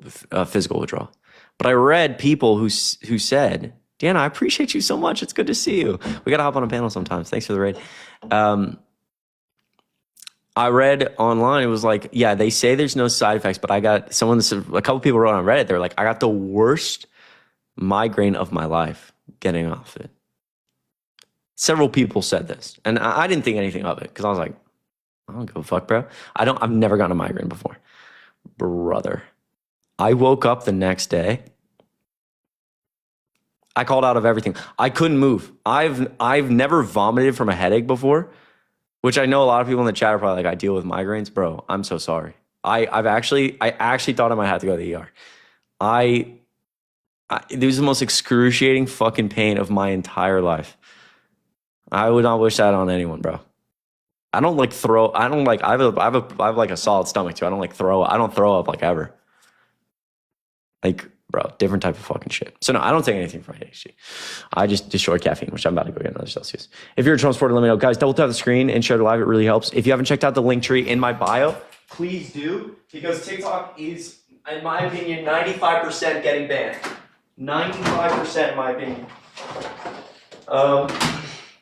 physical withdrawal. But I read people who said, Deanna, I appreciate you so much. It's good to see you. We got to hop on a panel sometimes. Thanks for the raid. I read online, it was like, yeah, they say there's no side effects, but I got a couple people wrote on Reddit, they were like, I got the worst migraine of my life getting off it. Several people said this, and I didn't think anything of it, because I was like, I don't give a fuck, bro. I've never gotten a migraine before. Brother. I woke up the next day, I called out of everything. I couldn't move. I've never vomited from a headache before. Which I know a lot of people in the chat are probably like, I deal with migraines. Bro, I'm so sorry. I actually thought I might have to go to the ER. It was the most excruciating fucking pain of my entire life. I would not wish that on anyone, bro. I have like a solid stomach too. I don't throw up like ever. Like, bro, different type of fucking shit. So no, I don't take anything for ADHD. I just destroy caffeine, which I'm about to go get another Celsius. If you're a Trump supporter, let me know. Guys, double tap the screen and share the live. It really helps. If you haven't checked out the link tree in my bio, please do, because TikTok is, in my opinion, 95% getting banned. 95% in my opinion.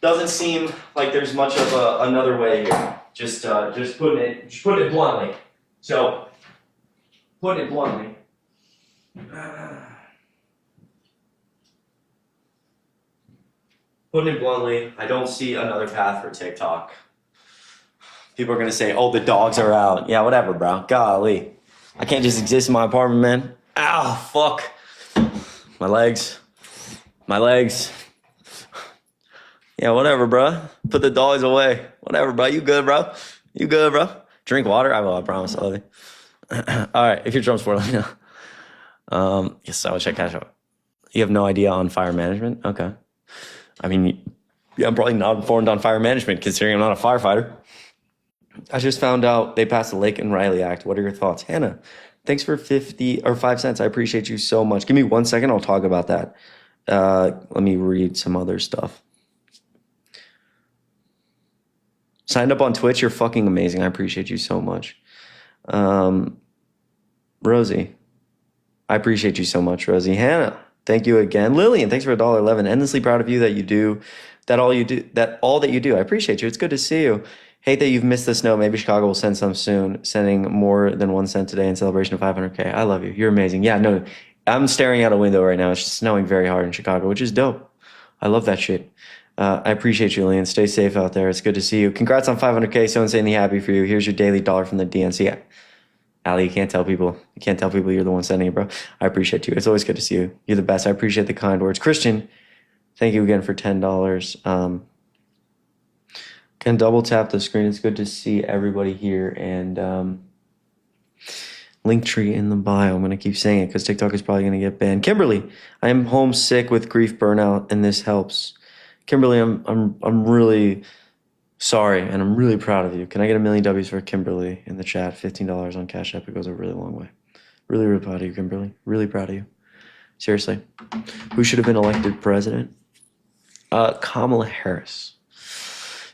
Doesn't seem like there's much of another way here. Just putting it bluntly. So put it bluntly, I don't see another path for TikTok. People are going to say, oh, the dogs are out. Yeah, whatever, bro. Golly. I can't just exist in my apartment, man. Ow, fuck. My legs. Yeah, whatever, bro. Put the dogs away. Whatever, bro. You good, bro? Drink water? I will, I promise. I love you. All right, if you're Trump supporter, let me know. Yes, I will check cash out. You have no idea on fire management? Okay. I mean, yeah, I'm probably not informed on fire management considering I'm not a firefighter. I just found out they passed the Lake and Riley Act. What are your thoughts? Hannah, thanks for 50 or 5 cents. I appreciate you so much. Give me 1 second. I'll talk about that. Let me read some other stuff. Signed up on Twitch. You're fucking amazing. I appreciate you so much. Rosie, I appreciate you so much, Rosie. Hannah, thank you again. Lillian, thanks for $1.11. Endlessly proud of you that you do, that all that you do. I appreciate you. It's good to see you. Hate that you've missed the snow. Maybe Chicago will send some soon. Sending more than 1 cent today in celebration of 500K. I love you. You're amazing. Yeah, no, I'm staring out a window right now. It's just snowing very hard in Chicago, which is dope. I love that shit. I appreciate you, Lillian. Stay safe out there. It's good to see you. Congrats on 500K. So insanely happy for you. Here's your daily dollar from the DNC. Ali, you can't tell people. You can't tell people you're the one sending it, bro. I appreciate you. It's always good to see you. You're the best. I appreciate the kind words. Christian, thank you again for $10. Can double tap the screen. It's good to see everybody here. And Linktree in the bio. I'm going to keep saying it because TikTok is probably going to get banned. Kimberly, I am homesick with grief burnout, and this helps. Kimberly, I'm really sorry, and I'm really proud of you. Can I get 1,000,000 W's for Kimberly in the chat? $15 on Cash App. It goes a really long way. Really, really proud of you, Kimberly. Really proud of you. Seriously. Who should have been elected president? Kamala Harris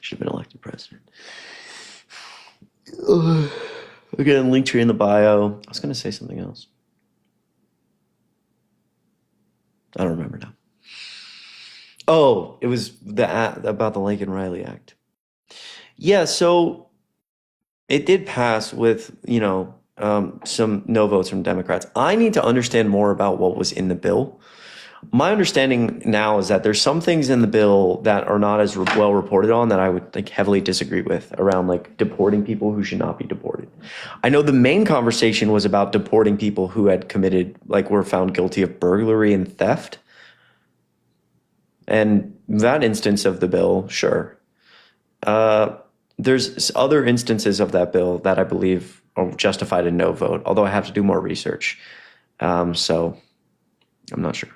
should have been elected president. Again, Linktree in the bio. I was going to say something else. I don't remember now. Oh, it was about the Lake and Riley Act. Yeah, so it did pass with, some no votes from Democrats. I need to understand more about what was in the bill. My understanding now is that there's some things in the bill that are not as well reported on that I would heavily disagree with around deporting people who should not be deported. I know the main conversation was about deporting people who had committed, were found guilty of burglary and theft. And that instance of the bill, sure. There's other instances of that bill that I believe are justified a no vote, although I have to do more research. So I'm not sure.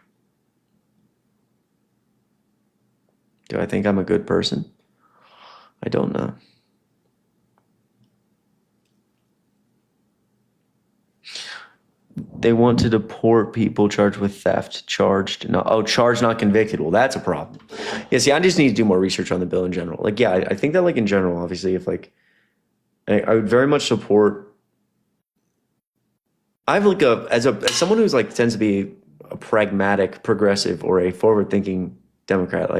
Do I think I'm a good person? I don't know. They want to deport people charged with theft, charged not convicted. Well, that's a problem. Yeah, see, I just need to do more research on the bill in general. I think that in general, obviously, if I would very much support. I've as someone who's tends to be a pragmatic progressive or a forward-thinking Democrat,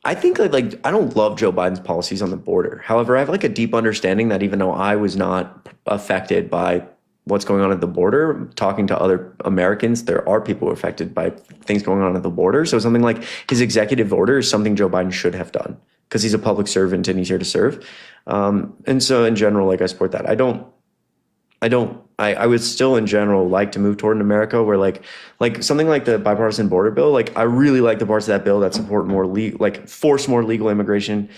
I think I don't love Joe Biden's policies on the border. However, I have a deep understanding that even though I was not affected by what's going on at the border, talking to other Americans, there are people affected by things going on at the border. So something like his executive order is something Joe Biden should have done because he's a public servant and he's here to serve. And so in general, I support that. I would still in general like to move toward an America where something like the bipartisan border bill, I really like the parts of that bill that support more force more legal immigration.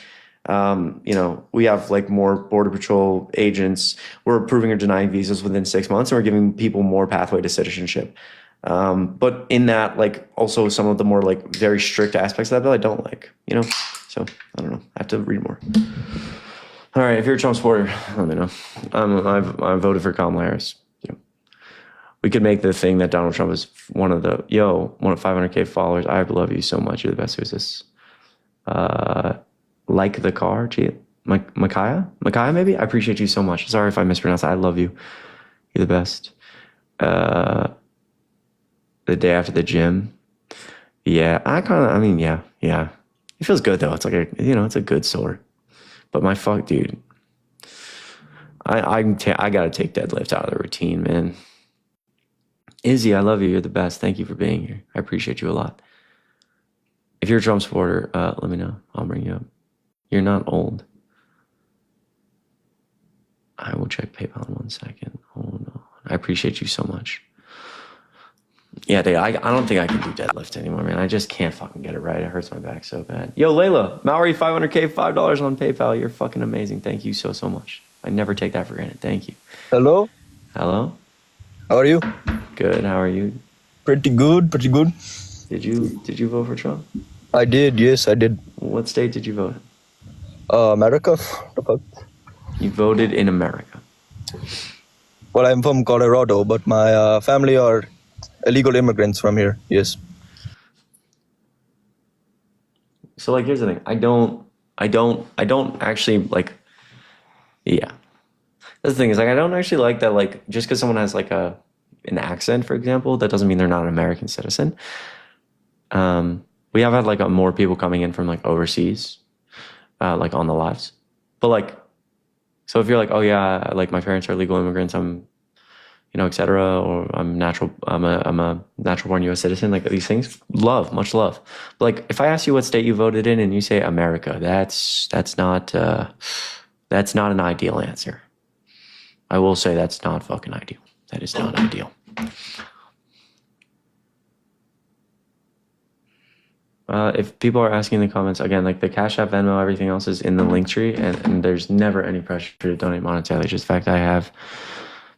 We have more border patrol agents. We're approving or denying visas within 6 months, and we're giving people more pathway to citizenship. But in that, also some of the more very strict aspects of that bill, I don't like, so I don't know. I have to read more. All right, if you're a Trump supporter, let me know. I voted for Kamala Harris. We could make the thing that Donald Trump is one of 500K followers. I love you so much. You're the best. Who's this? Like the car? Gee, Micaiah, maybe? I appreciate you so much. Sorry if I mispronounced that. I love you. You're the best. The day after the gym. Yeah, yeah. It feels good though. It's it's a good sore. But dude, I gotta take deadlift out of the routine, man. Izzy, I love you. You're the best. Thank you for being here. I appreciate you a lot. If you're a Trump supporter, let me know. I'll bring you up. You're not old. I will check PayPal in 1 second. Hold on. I appreciate you so much. Yeah, dude, I don't think I can do deadlift anymore, man. I just can't fucking get it right. It hurts my back so bad. Yo, Layla, Maori 500K, $5 on PayPal. You're fucking amazing. Thank you so much. I never take that for granted. Thank you. Hello. Hello. How are you? Good. How are you? Pretty good. Pretty good. Did you vote for Trump? I did. Yes, I did. What state did you vote in? America. The fuck? You voted in America. Well, I'm from Colorado, but my family are illegal immigrants from here. Yes. So like, here's the thing. I don't actually like. Yeah. That's the thing is like, I don't actually like that. Like, just because someone has like an accent, for example, that doesn't mean they're not an American citizen. We have had like more people coming in from like overseas, like on the lives, but like, so if you're like, oh yeah, like my parents are legal immigrants, I'm, et cetera, or I'm a natural born U.S. citizen, like these things, much love. But like, if I ask you what state you voted in and you say America, that's not an ideal answer. I will say that's not fucking ideal. That is not ideal. If people are asking in the comments, again, like the Cash App, Venmo, everything else is in the link tree, and there's never any pressure to donate monetarily. Just the fact I have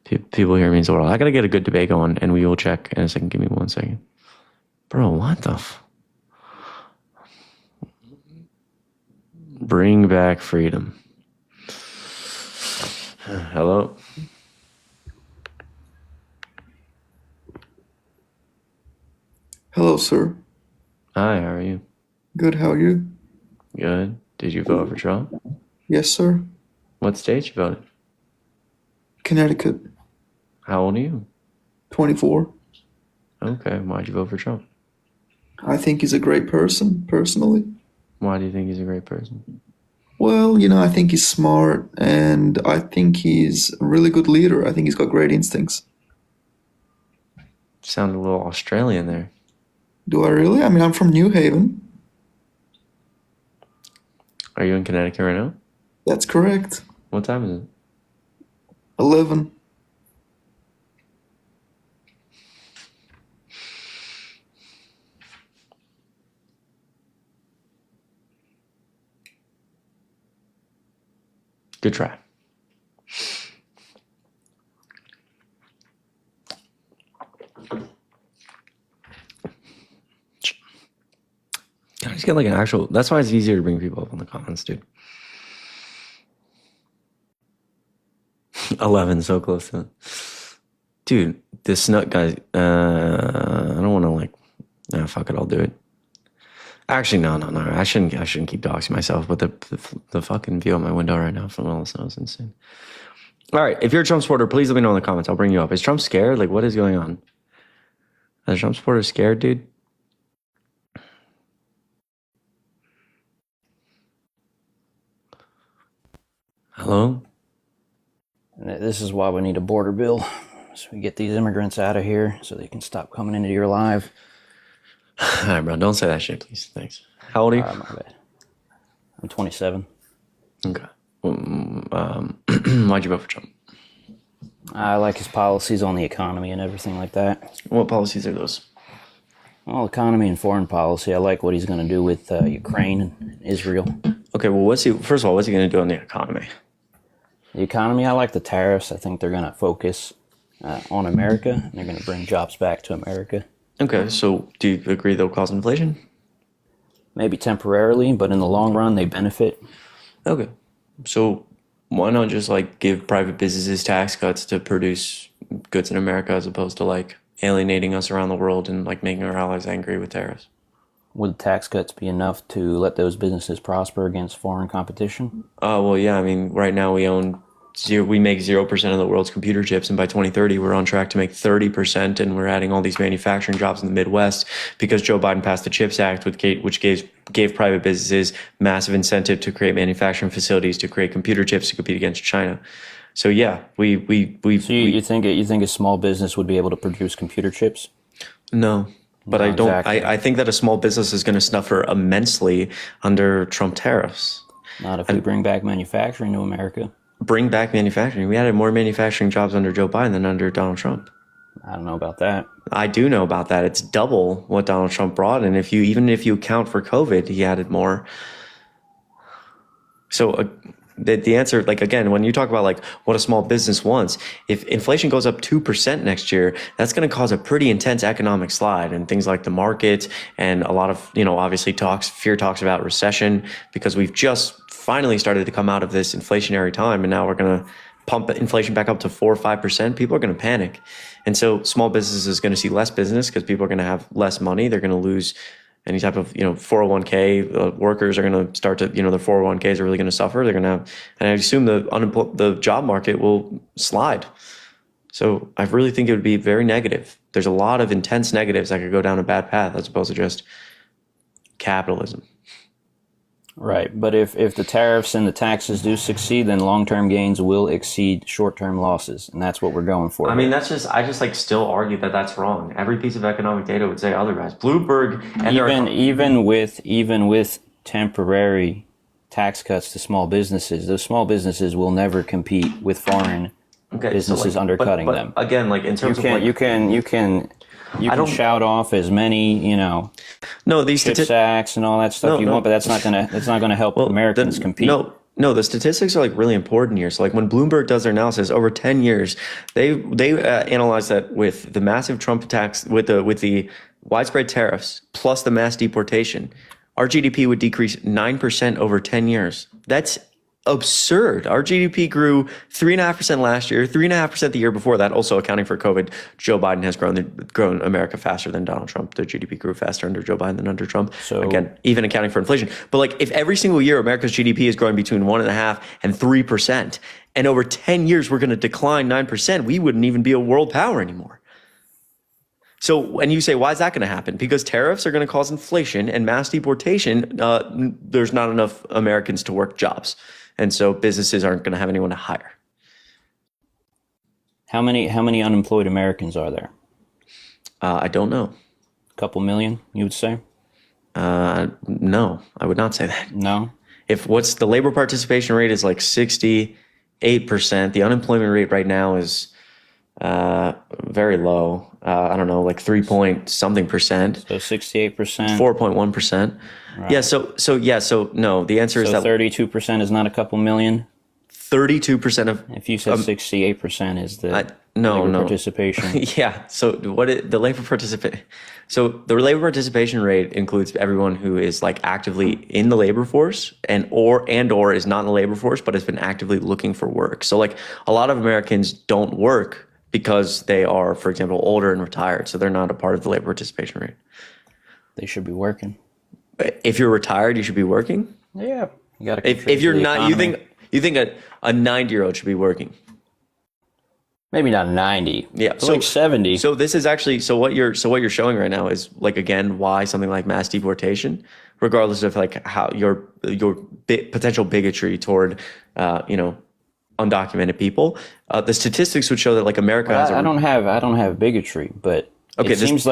people here means the world. I gotta get a good debate going, and we will check in a second. Give me 1 second. Bro, what the Bring back freedom. Hello? Hello, sir. Hi, how are you? Good, how are you? Good. Did you vote for Trump? Yes, sir. What state you voted? Connecticut, How old are you? 24. Okay, why'd you vote for Trump? I think he's a great person, personally. Why do you think he's a great person? Well, I think he's smart, and I think he's a really good leader. I think he's got great instincts. Sounded a little Australian there. Do I really? I mean, I'm from New Haven. Are you in Connecticut right now? That's correct. What time is it? 11. Good try. Can I just get like an actual... That's why it's easier to bring people up on the comments, dude. 11, so close to it. Dude, this nut guy... I don't want to like... Nah, fuck it, I'll do it. Actually, no. I shouldn't keep doxing myself, but the fucking view out my window right now from all the snow is insane. All right, if you're a Trump supporter, please let me know in the comments. I'll bring you up. Is Trump scared? Like, what is going on? Is Trump supporter scared, dude? Hello? This is why we need a border bill, so we get these immigrants out of here so they can stop coming into your life. All right, bro. Don't say that shit, please. Thanks. How old are you? My bad. I'm 27. Okay. Why'd you vote for Trump? I like his policies on the economy and everything like that. What policies are those? Well, economy and foreign policy. I like what he's going to do with Ukraine and Israel. Okay, well, first of all, what's he going to do on the economy? The economy, I like the tariffs. I think they're going to focus on America, and they're going to bring jobs back to America. Okay, so do you agree they'll cause inflation? Maybe temporarily, but in the long run, they benefit. Okay, so why not just like give private businesses tax cuts to produce goods in America as opposed to like alienating us around the world and like making our allies angry with tariffs? Would tax cuts be enough to let those businesses prosper against foreign competition? Well, yeah. I mean, right now we make 0% of the world's computer chips, and by 2030 we're on track to make 30%, and we're adding all these manufacturing jobs in the Midwest because Joe Biden passed the CHIPS Act, which gave private businesses massive incentive to create manufacturing facilities to create computer chips to compete against China. So yeah, So you think a small business would be able to produce computer chips? No, but No, I don't. exactly. I think that a small business is going to suffer immensely under Trump tariffs. Not if we bring back manufacturing to America. Bring back manufacturing. We added more manufacturing jobs under Joe Biden than under Donald Trump. I don't know about that. I do know about that. It's double what Donald Trump brought, and even if you account for COVID, he added more. So the answer, like, again, when you talk about like what a small business wants, if inflation goes up 2% next year, that's going to cause a pretty intense economic slide and things like the market and a lot of, obviously fear talks about recession, because we've just finally started to come out of this inflationary time, and now we're going to pump inflation back up to 4 or 5%. People are going to panic. And so small business is going to see less business because people are going to have less money. They're going to lose any type of 401k. Workers are going to start to, their 401ks are really going to suffer. They're going to have, and I assume the job market will slide. So I really think it would be very negative. There's a lot of intense negatives that could go down a bad path as opposed to just capitalism. Right, but if the tariffs and the taxes do succeed, then long-term gains will exceed short-term losses, and that's what we're going for. I mean, I just like still argue that that's wrong. Every piece of economic data would say otherwise. Bloomberg and even with temporary tax cuts to small businesses, those small businesses will never compete with foreign businesses undercutting them. Again, like in terms of you can shout off as many, these CHIPS Acts and all that stuff want, but that's not gonna help Americans compete. No, the statistics are like really important here. So like when Bloomberg does their analysis over 10 years, they analyze that with the massive Trump attacks, with the widespread tariffs plus the mass deportation, our GDP would decrease 9% over 10 years. That's absurd. Our GDP grew 3.5% last year, 3.5% the year before that, also accounting for COVID. Joe Biden has grown America faster than Donald Trump. The GDP grew faster under Joe Biden than under Trump. So again, even accounting for inflation. But like if every single year America's GDP is growing between 1.5% and 3%, and over 10 years we're going to decline 9%, we wouldn't even be a world power anymore. So when you say, why is that going to happen? Because tariffs are going to cause inflation and mass deportation. There's not enough Americans to work jobs. And so businesses aren't going to have anyone to hire. How many unemployed Americans are there? I don't know. A couple million, you would say? No, I would not say that. No. What's the labor participation rate is like 68%. The unemployment rate right now is very low. I don't know, like 3-point-something%. So 68%. 4.1%. Right. Yeah. So no. The answer is that 32% is not a couple million. 32% of. If you said 68% is the labor participation. Yeah. So the labor participation? So the labor participation rate includes everyone who is like actively in the labor force or is not in the labor force but has been actively looking for work. So like a lot of Americans don't work because they are, for example, older and retired. So they're not a part of the labor participation rate. They should be working. If you're retired, you should be working. Yeah, you got to. If you're not, you think a 90-year-old should be working. Maybe not 90. Yeah, so like 70. So this is actually what you're showing right now is like again why something like mass deportation, regardless of like how your potential bigotry toward undocumented people, the statistics would show that like America has. I don't have bigotry, but it seems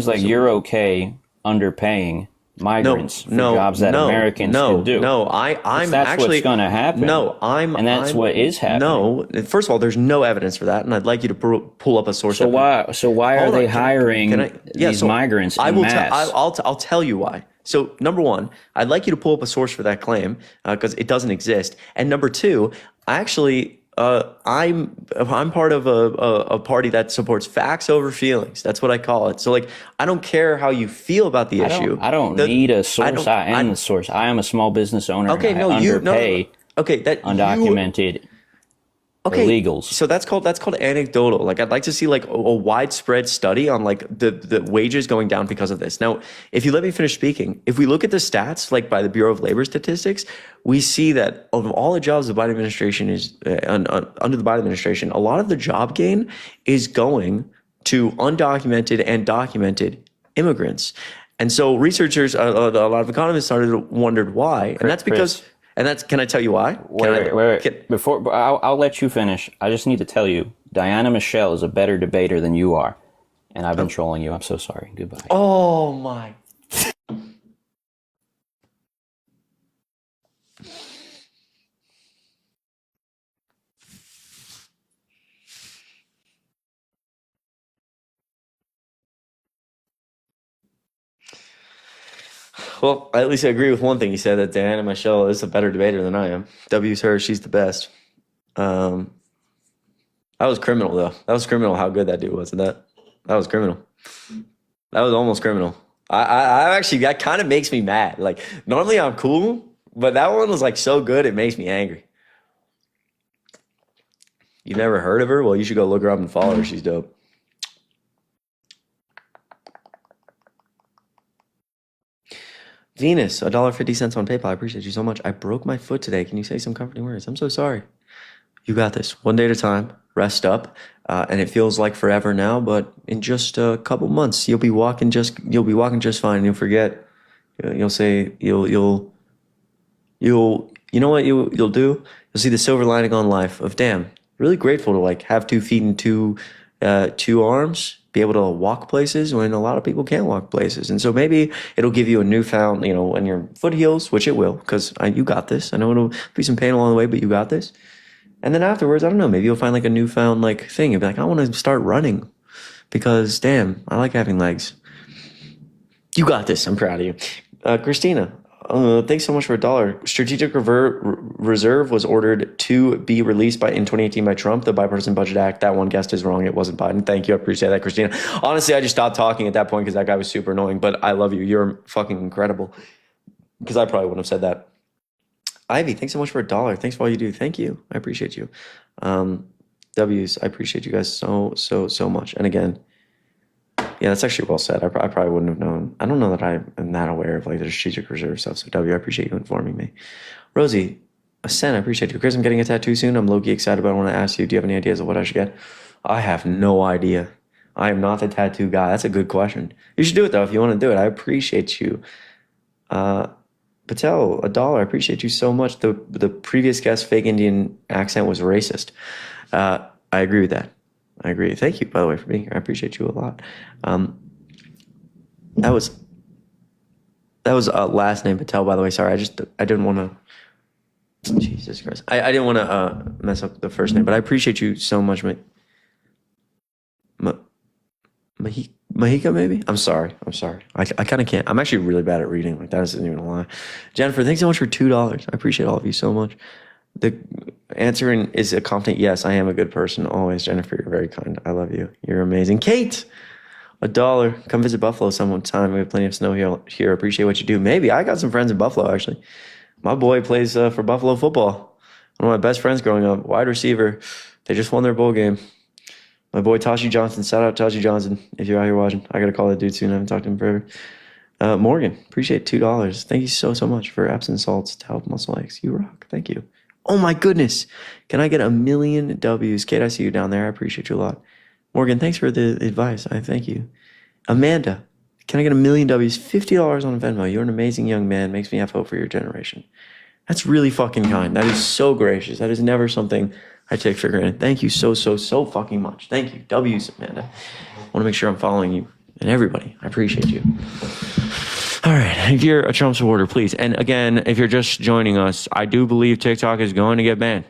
like you're okay underpaying migrants for jobs that Americans can do. I'm that's actually what's going to happen. That's what is happening. No, first of all, there's no evidence for that, and I'd like you to pull up a source. So why are they hiring these migrants in mass? I'll tell you why. So number one, I'd like you to pull up a source for that claim because it doesn't exist, and number two, I'm part of a party that supports facts over feelings. That's what I call it. So like, I don't care how you feel about the issue. I don't need a source. I am the source. I am a small business owner. Okay, and I underpay undocumented illegals. So that's called anecdotal. Like I'd like to see like a widespread study on like the wages going down because of this. Now, if you let me finish speaking, if we look at the stats like by the Bureau of Labor Statistics, we see that of all the jobs the Biden administration is under the Biden administration, a lot of the job gain is going to undocumented and documented immigrants. And so researchers, a lot of economists wondered why, and that's because. And that's, can I tell you why? Wait. Before I'll let you finish. I just need to tell you, Diana Michelle is a better debater than you are. And I've been trolling you. I'm so sorry. Goodbye. Oh my. Well, at least I agree with one thing. You said that Diana Michelle is a better debater than I am. W's her. She's the best. That was criminal, though. That was criminal how good that dude was. That was criminal. That was almost criminal. I actually, that kind of makes me mad. Like, normally I'm cool, but that one was like so good, it makes me angry. You never heard of her? Well, you should go look her up and follow her. She's dope. Venus, $1.50 on PayPal. I appreciate you so much. I broke my foot today. Can you say some comforting words? I'm so sorry. You got this. One day at a time. Rest up. And it feels like forever now, but in just a couple months, you'll be walking just fine. You'll forget. You'll say you know what you'll do? You'll see the silver lining on life of, damn, really grateful to like have 2 feet and two arms, be able to walk places when a lot of people can't walk places. And so maybe it'll give you a newfound, when your foot heals, which it will, because you got this. I know it'll be some pain along the way, but you got this. And then afterwards, I don't know, maybe you'll find like a newfound like thing. You'll be like, I want to start running because damn, I like having legs. You got this. I'm proud of you. Christina, thanks so much for $1. Strategic Reserve was ordered to be released in 2018 by Trump, the Bipartisan Budget Act. That one guest is wrong. It wasn't Biden. Thank you. I appreciate that, Christina. Honestly, I just stopped talking at that point because that guy was super annoying, but I love you. You're fucking incredible because I probably wouldn't have said that. Ivy, thanks so much for $1. Thanks for all you do. Thank you. I appreciate you. W's, I appreciate you guys so much. And again, yeah, that's actually well said. I probably wouldn't have known. I don't know that I am that aware of like the strategic reserve stuff. So W, I appreciate you informing me. Rosie, Sen, I appreciate you. Chris, I'm getting a tattoo soon. I'm low-key excited, but I want to ask you, do you have any ideas of what I should get? I have no idea. I am not the tattoo guy. That's a good question. You should do it though if you want to do it. I appreciate you. Patel, $1. I appreciate you so much. The previous guest fake Indian accent was racist. I agree with that. I agree. Thank you, by the way, for being here. I appreciate you a lot. That was last name Patel, by the way. Sorry, I didn't want to. Jesus Christ, I didn't want to mess up the first name, but I appreciate you so much, Mahika, maybe? I'm sorry. I kind of can't. I'm actually really bad at reading. Like, that isn't even a lie. Jennifer, thanks so much for $2. I appreciate all of you so much. The answering is a confident yes, I am a good person. Always, Jennifer, you're very kind. I love you. You're amazing. Kate, $1. Come visit Buffalo sometime. We have plenty of snow here. Appreciate what you do. Maybe. I got some friends in Buffalo, actually. My boy plays for Buffalo football. One of my best friends growing up, wide receiver. They just won their bowl game. My boy Tashi Johnson, shout out Tashi Johnson if you're out here watching. I gotta call that dude soon. I haven't talked to him forever. Morgan, appreciate $2. Thank you so much for Epsom salts to help muscle legs. You rock. Thank you. Oh my goodness. Can I get 1,000,000 W's? Kate, I see you down there. I appreciate you a lot. Morgan, thanks for the advice. I thank you. Amanda, can I get 1,000,000 W's? $50 on Venmo. You're an amazing young man. Makes me have hope for your generation. That's really fucking kind. That is so gracious. That is never something I take for granted. Thank you so fucking much. Thank you. W's, Amanda. I want to make sure I'm following you and everybody. I appreciate you. All right. If you're a Trump supporter, please. And again, if you're just joining us, I do believe TikTok is going to get banned.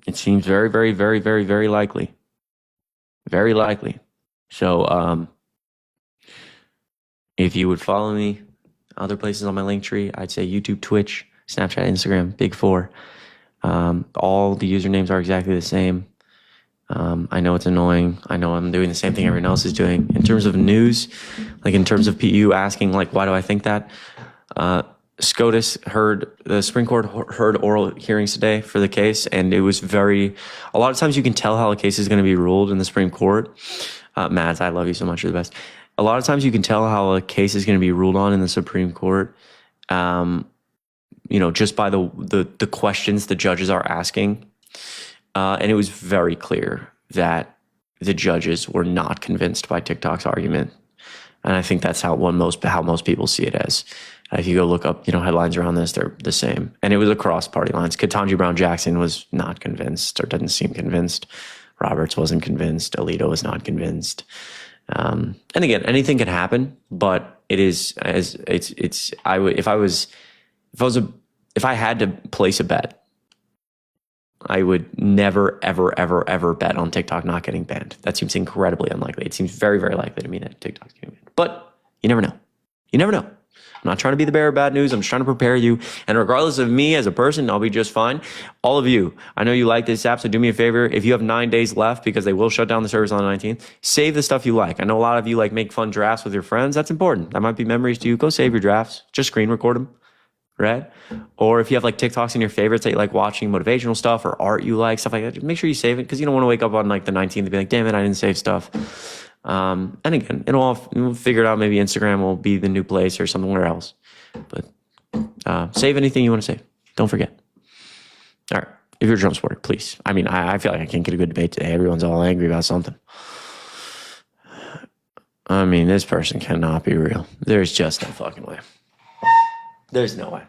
It seems very, very, very, very, very likely. Very likely. So if you would follow me other places on my link tree, I'd say YouTube, Twitch, Snapchat, Instagram, Big Four. All the usernames are exactly the same. I know it's annoying. I know I'm doing the same thing everyone else is doing. In terms of news, like in terms of PU asking, like, why do I think that? SCOTUS the Supreme Court heard oral hearings today for the case, and it was a lot of times you can tell how a case is going to be ruled in the Supreme Court. Mads, I love you so much. You're the best. A lot of times you can tell how a case is going to be ruled on in the Supreme Court. Just by the questions the judges are asking. And it was very clear that the judges were not convinced by TikTok's argument. And I think that's how most people see it as. If you go look up, headlines around this, they're the same. And it was across party lines. Ketanji Brown Jackson was not convinced, or didn't seem convinced. Roberts wasn't convinced. Alito was not convinced. And again, anything can happen, but it is as it's. If I had to place a bet, I would never, ever, ever, ever bet on TikTok not getting banned. That seems incredibly unlikely. It seems very, very likely to me that TikTok's getting banned. But you never know. You never know. I'm not trying to be the bearer of bad news. I'm just trying to prepare you. And regardless of me as a person, I'll be just fine. All of you, I know you like this app, so do me a favor. If you have 9 days left, because they will shut down the service on the 19th, save the stuff you like. I know a lot of you make fun drafts with your friends. That's important. That might be memories to you. Go save your drafts. Just screen record them. Right? Or if you have TikToks in your favorites that you like watching, motivational stuff or art you like, stuff like that, make sure you save it, because you don't want to wake up on the 19th and be like, damn it, I didn't save stuff. And again, we'll figure it out. Maybe Instagram will be the new place or somewhere else. But save anything you want to save. Don't forget. All right. If you're a Trump supporter, please. I mean, I feel like I can't get a good debate today. Everyone's all angry about something. I mean, this person cannot be real. There's just no fucking way. There's no way.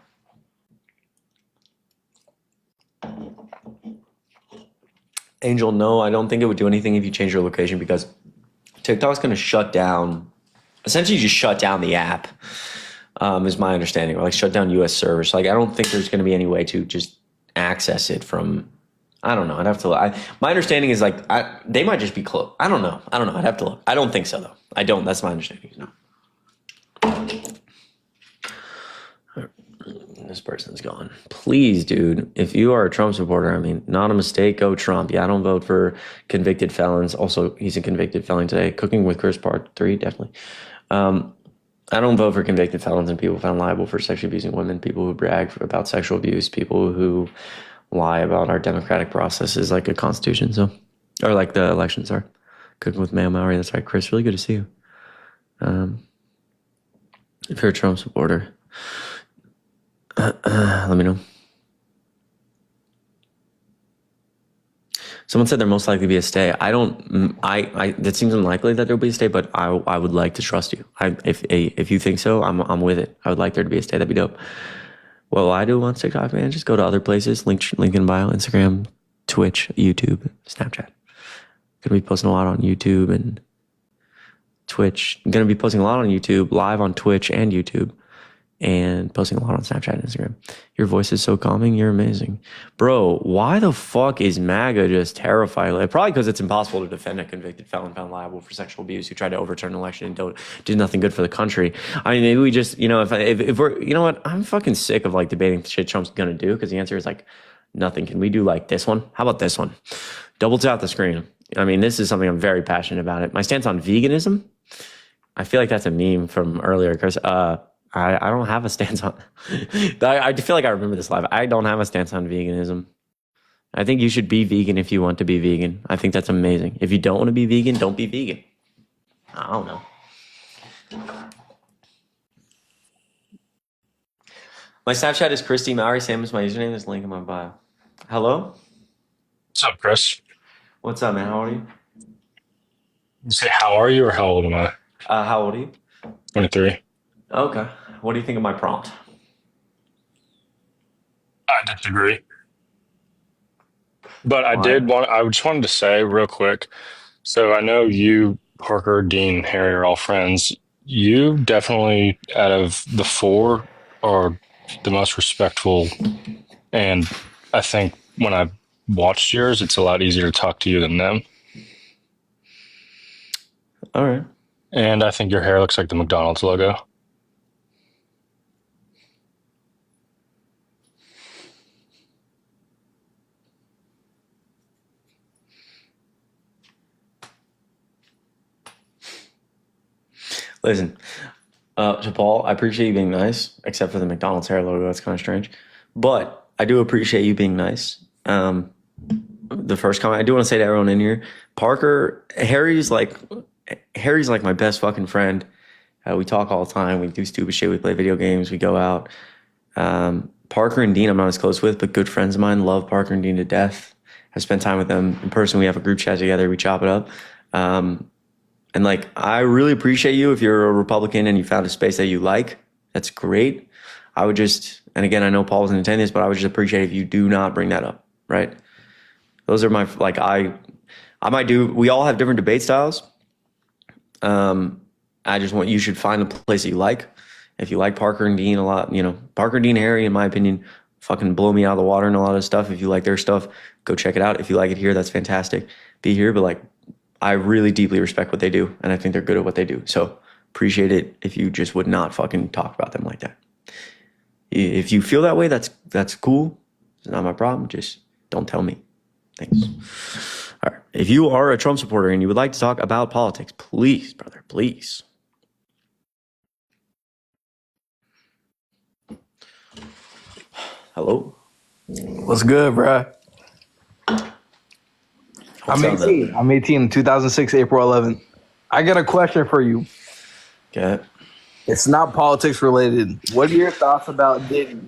Angel, no, I don't think it would do anything if you change your location, because TikTok's going to shut down, essentially just shut down the app, is my understanding, or shut down US servers. I don't think there's going to be any way to just access it from, I don't know. I'd have to look. My understanding is they might just be closed. I don't know. I'd have to look. I don't think so, though. I don't. That's my understanding. No. This person's gone. Please, dude, if you are a Trump supporter, not a mistake, go Trump. Yeah, I don't vote for convicted felons. Also, he's a convicted felon today. Cooking with Chris Part 3, definitely. I don't vote for convicted felons and people found liable for sexually abusing women, people who brag about sexual abuse, people who lie about our democratic processes like a constitution, or the elections are. Cooking with Mayo Maori, that's right. Chris, really good to see you. If you're a Trump supporter, let me know. Someone said there most likely be a stay. That seems unlikely that there'll be a stay, but I would like to trust you. If you think so, I'm with it. I would like there to be a stay. That'd be dope. Well, I do on TikTok, man. Just go to other places. Link in bio, Instagram, Twitch, YouTube, Snapchat. Gonna be posting a lot on YouTube and Twitch. I'm gonna be posting a lot on YouTube, live on Twitch and YouTube, and posting a lot on Snapchat and Instagram. Your voice is so calming. You're amazing. Bro, why the fuck is MAGA just terrified? Probably because it's impossible to defend a convicted felon found liable for sexual abuse who tried to overturn an election and did nothing good for the country. Maybe we just, if we're, I'm fucking sick of debating shit Trump's gonna do, because the answer is nothing. Can we do this one? How about this one? Double tap the screen. This is something I'm very passionate about. My stance on veganism, I feel like that's a meme from earlier, Chris. I don't have a stance on. I feel like I remember this live. I don't have a stance on veganism. I think you should be vegan if you want to be vegan. I think that's amazing. If you don't want to be vegan, don't be vegan. I don't know. My Snapchat is Christy Maori. Same as my username. There's a link in my bio. Hello? What's up, Chris? What's up, man? How old are you? You say how are you or how old am I? How old are you? 23. Okay. What do you think of my prompt? I disagree. But I just wanted to say real quick. So I know you, Parker, Dean, Harry are all friends. You definitely, out of the four, are the most respectful. And I think when I watched yours, it's a lot easier to talk to you than them. All right. And I think your hair looks like the McDonald's logo. Listen, to Paul, I appreciate you being nice, except for the McDonald's hair logo. That's kind of strange. But I do appreciate you being nice. The first comment, I do want to say to everyone in here, Parker, Harry's like my best fucking friend. We talk all the time. We do stupid shit. We play video games. We go out. Parker and Dean I'm not as close with, but good friends of mine. Love Parker and Dean to death. I spent time with them in person. We have a group chat together. We chop it up. And I really appreciate you if you're a Republican and you found a space that you like. That's great. I would just, and again, I know Paul wasn't intending this, but I would just appreciate if you do not bring that up, right? Those are my, like, I might do, we all have different debate styles. I just want, you should find a place that you like. If you like Parker and Dean a lot, Parker, Dean, Harry, in my opinion, fucking blow me out of the water and a lot of stuff. If you like their stuff, go check it out. If you like it here, that's fantastic. Be here, but like, I really deeply respect what they do, and I think they're good at what they do. So appreciate it if you just would not fucking talk about them like that. If you feel that way, that's cool. It's not my problem. Just don't tell me. Thanks. All right. If you are a Trump supporter and you would like to talk about politics, please, brother, please. Hello? What's good, bro? I'm 18. I'm 18, 2006, April 11th. I got a question for you. Okay. It's not politics related. What are your thoughts about Diddy?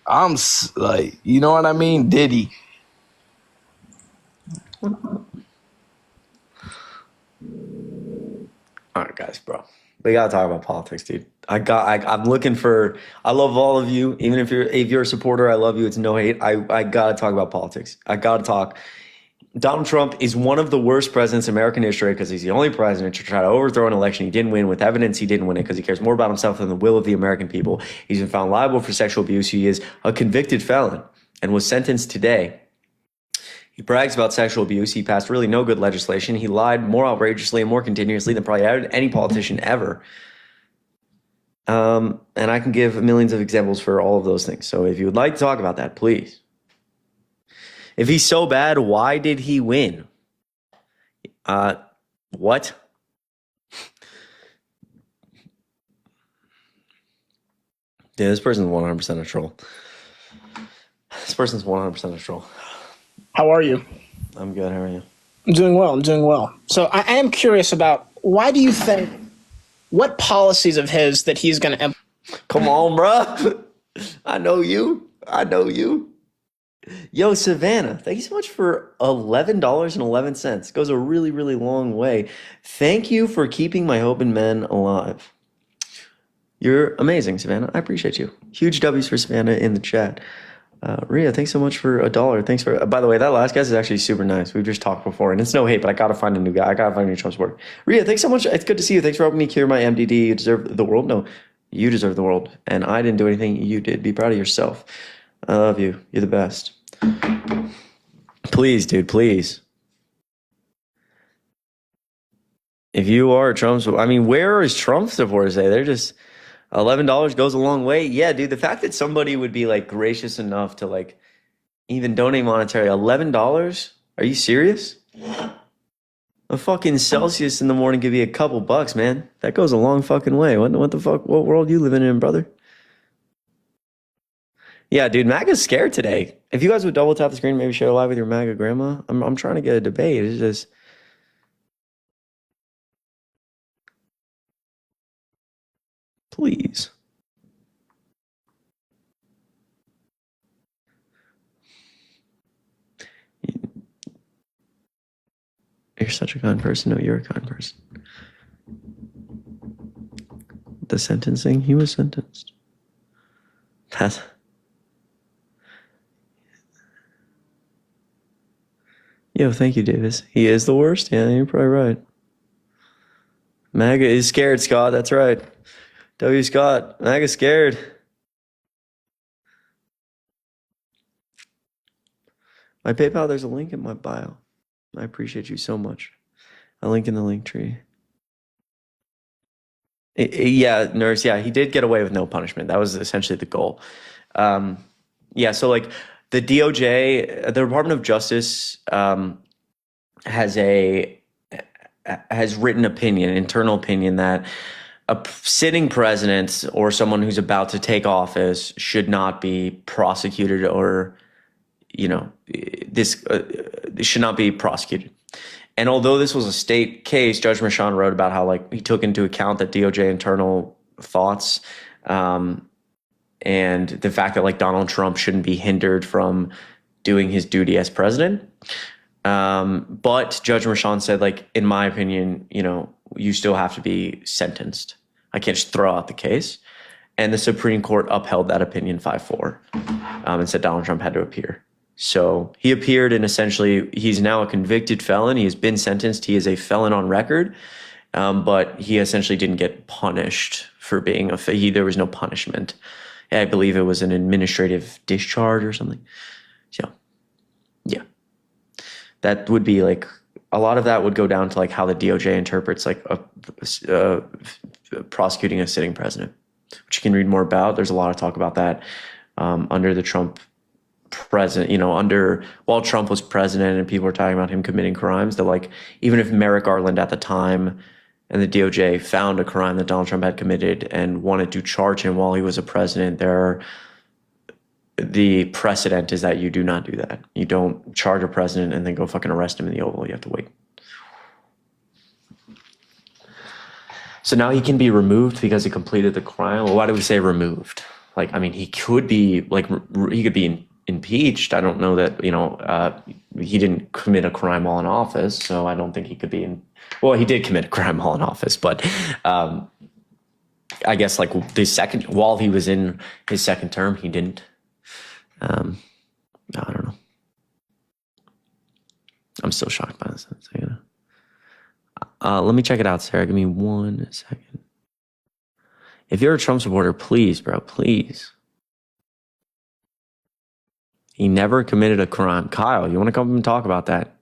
I'm like, you know what I mean? Diddy. All right, guys, bro. We gotta talk about politics, dude. I'm looking for. I love all of you. Even if you're a supporter, I love you. It's no hate. I gotta talk about politics. I gotta talk. Donald Trump is one of the worst presidents in American history because he's the only president to try to overthrow an election he didn't win. With evidence, he didn't win it because he cares more about himself than the will of the American people. He's been found liable for sexual abuse. He is a convicted felon and was sentenced today. He brags about sexual abuse. He passed really no good legislation. He lied more outrageously and more continuously than probably any politician ever. And I can give millions of examples for all of those things. So if you would like to talk about that, please. If he's so bad, why did he win? What? Yeah, this person's 100% a troll. This person's 100% a troll. How are you? I'm good. How are you? I'm doing well. So I am curious about, why do you think, what policies of his that he's going to... Come on, bro. I know you. Yo, Savannah, thank you so much for $11.11. Goes a really, really long way. Thank you for keeping my hope in men alive. You're amazing, Savannah. I appreciate you. Huge W's for Savannah in the chat. Rhea, thanks so much for $1. Thanks for, by the way, that last guy is actually super nice. We've just talked before, and it's no hate, but I got to find a new guy. I got to find a new Trump supporter. Rhea, thanks so much. It's good to see you. Thanks for helping me cure my MDD. You deserve the world. No, you deserve the world. And I didn't do anything. You did. Be proud of yourself. I love you. You're the best. Please, dude, please. If you are Trump's, I mean, where is Trump supporters today? They're just, $11 goes a long way. Yeah, dude, the fact that somebody would be like gracious enough to like even donate monetary, $11? Are you serious? A fucking Celsius in the morning could be a couple bucks, man. That goes a long fucking way. What the fuck? What world you living in, brother? Yeah, dude, MAGA's scared today. If you guys would double tap the screen, maybe share live with your MAGA grandma. I'm trying to get a debate. It's just, please. You're such a kind person. No, you're a kind person. The sentencing, he was sentenced. That's... Yo, thank you, Davis. He is the worst? Yeah, you're probably right. MAGA is scared, Scott. That's right. W. Scott, MAGA's scared. My PayPal, there's a link in my bio. I appreciate you so much. A link in the link tree. Yeah, nurse. Yeah, he did get away with no punishment. That was essentially the goal. Yeah, so like the DOJ, the Department of Justice, has written opinion, internal opinion, that a sitting president or someone who's about to take office should not be prosecuted, or, this should not be prosecuted. And although this was a state case, Judge Merchan wrote about how like he took into account that DOJ internal thoughts, and the fact that like Donald Trump shouldn't be hindered from doing his duty as president. But Judge Merchan said, like, in my opinion, you still have to be sentenced. I can't just throw out the case. And the Supreme Court upheld that opinion 5-4 and said Donald Trump had to appear. So he appeared, and essentially he's now a convicted felon. He has been sentenced. He is a felon on record, but he essentially didn't get punished for being there was no punishment. I believe it was an administrative discharge or something. So, yeah. That would be like, a lot of that would go down to like how the DOJ interprets like prosecuting a sitting president, which you can read more about. There's a lot of talk about that under the Trump president, while Trump was president and people were talking about him committing crimes, that like, even if Merrick Garland at the time and the DOJ found a crime that Donald Trump had committed and wanted to charge him while he was a president, the precedent is that you do not do that. You don't charge a president and then go fucking arrest him in the Oval. You have to wait. So now he can be removed because he completed the crime. Well, why do we say removed? Like, I mean, he could be impeached. I don't know that, he didn't commit a crime while in office, so I don't think he could be he did commit a crime while in office, but I guess like while he was in his second term, he didn't. I don't know. I'm still shocked by this. Let me check it out, Sarah. Give me 1 second. If you're a Trump supporter, please, bro, please. He never committed a crime. Kyle, you want to come and talk about that?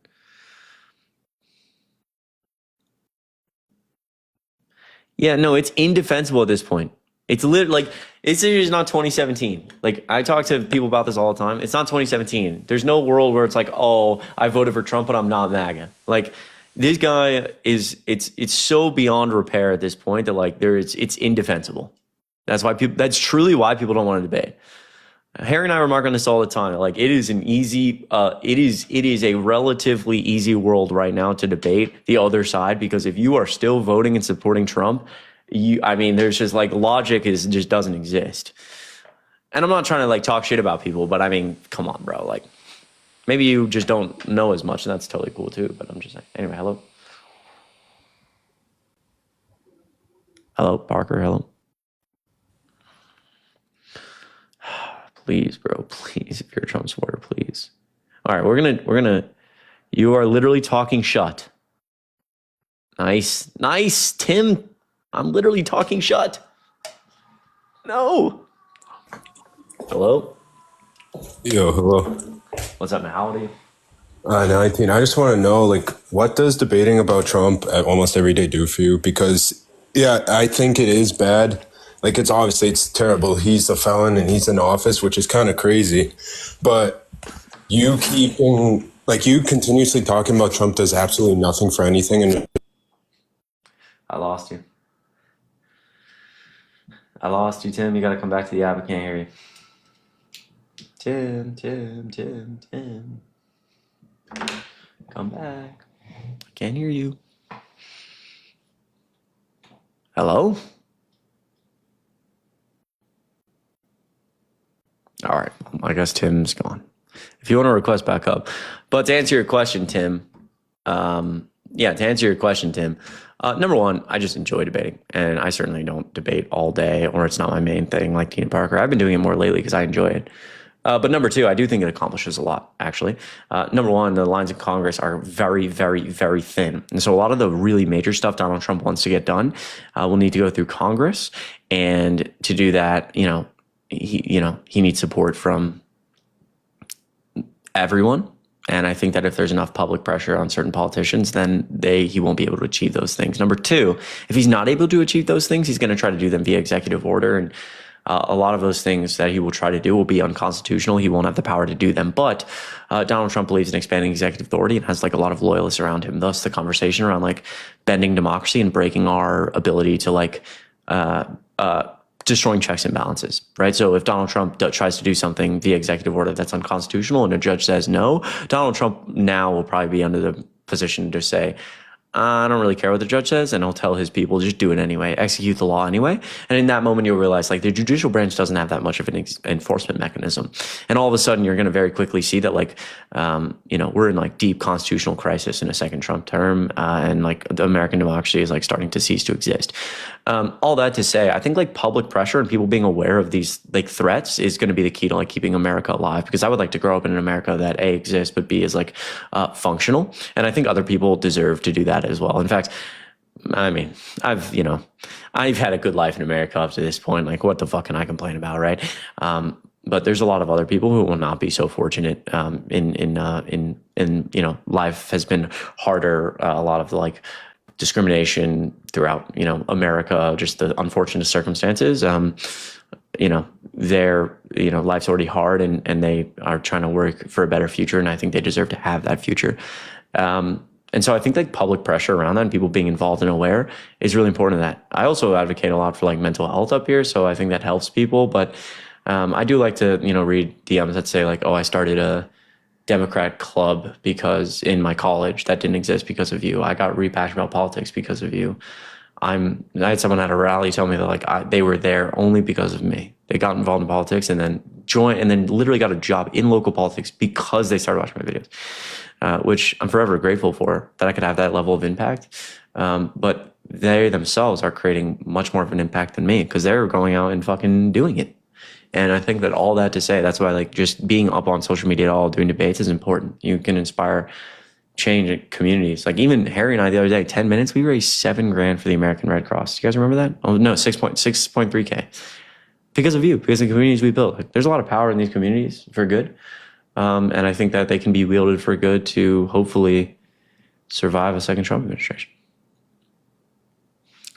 Yeah, no, it's indefensible at this point. It's literally like, it's not 2017. Like, I talk to people about this all the time. It's not 2017. There's no world where it's like, oh, I voted for Trump, but I'm not MAGA. Like, this guy it's so beyond repair at this point that like it's indefensible. That's truly why people don't want to debate. Harry and I remark on this all the time. Like, it is it is a relatively easy world right now to debate the other side, because if you are still voting and supporting Trump, there's just like logic just doesn't exist. And I'm not trying to like talk shit about people, but I mean, come on, bro. Like, maybe you just don't know as much, and that's totally cool too. But I'm just saying. Anyway, hello. Hello, Parker. Hello. Please, bro. Please, if you're a Trump supporter, please. All right, we're gonna. You are literally talking shut. Nice, Tim. I'm literally talking shut. No. Hello. Yo, hello. What's up, man? How old are you? 19. I just want to know, like, what does debating about Trump almost every day do for you? Because, yeah, I think it is bad. Like, it's terrible. He's a felon and he's in office, which is kind of crazy. But you continuously talking about Trump does absolutely nothing for anything. And I lost you. Tim. You got to come back to the app. I can't hear you. Tim. Come back. I can't hear you. Hello? All right. I guess Tim's gone. If you want to request back up. But to answer your question, Tim, number one, I just enjoy debating, and I certainly don't debate all day, or it's not my main thing like Tina Parker. I've been doing it more lately because I enjoy it. But number two, I do think it accomplishes a lot, actually. Number one, the lines in Congress are very, very, very thin. And so a lot of the really major stuff Donald Trump wants to get done will need to go through Congress. And to do that, he needs support from everyone. And I think that if there's enough public pressure on certain politicians, then he won't be able to achieve those things. Number two, if he's not able to achieve those things, he's going to try to do them via executive order. And a lot of those things that he will try to do will be unconstitutional. He won't have the power to do them. But Donald Trump believes in expanding executive authority and has like a lot of loyalists around him. Thus, the conversation around like bending democracy and breaking our ability to like destroying checks and balances, right? So if Donald Trump tries to do something via executive order that's unconstitutional and a judge says no, Donald Trump now will probably be under the position to say, I don't really care what the judge says, and he'll tell his people, just do it anyway, execute the law anyway. And in that moment, you'll realize like the judicial branch doesn't have that much of an enforcement mechanism. And all of a sudden, you're going to very quickly see that like, we're in like deep constitutional crisis in a second Trump term, and like the American democracy is like starting to cease to exist. All that to say, I think like public pressure and people being aware of these like threats is going to be the key to like keeping America alive, because I would like to grow up in an America that A, exists, but B, is like functional. And I think other people deserve to do that as well. In fact, I mean, I've had a good life in America up to this point. Like, what the fuck can I complain about, right? But there's a lot of other people who will not be so fortunate. Life has been harder. A lot of like discrimination throughout, America, just the unfortunate circumstances. Life's already hard, and they are trying to work for a better future, and I think they deserve to have that future. And so I think like public pressure around that and people being involved and aware is really important. That I also advocate a lot for like mental health up here, so I think that helps people. But I do like to read DMs that say like, oh, I started a Democrat club because in my college that didn't exist because of you. I got really passionate about politics because of you. I had someone at a rally tell me that like they were there only because of me. They got involved in politics and then joined, and then literally got a job in local politics because they started watching my videos. Which I'm forever grateful for, that I could have that level of impact. But they themselves are creating much more of an impact than me, because they're going out and fucking doing it. And I think that all that to say, that's why like just being up on social media at all, doing debates is important. You can inspire change in communities. Like even Harry and I the other day, 10 minutes, we raised $7,000 for the American Red Cross. You guys remember that? Oh no, 6.3K. Because of you, because of the communities we built. Like, there's a lot of power in these communities for good. And I think that they can be wielded for good to hopefully survive a second Trump administration.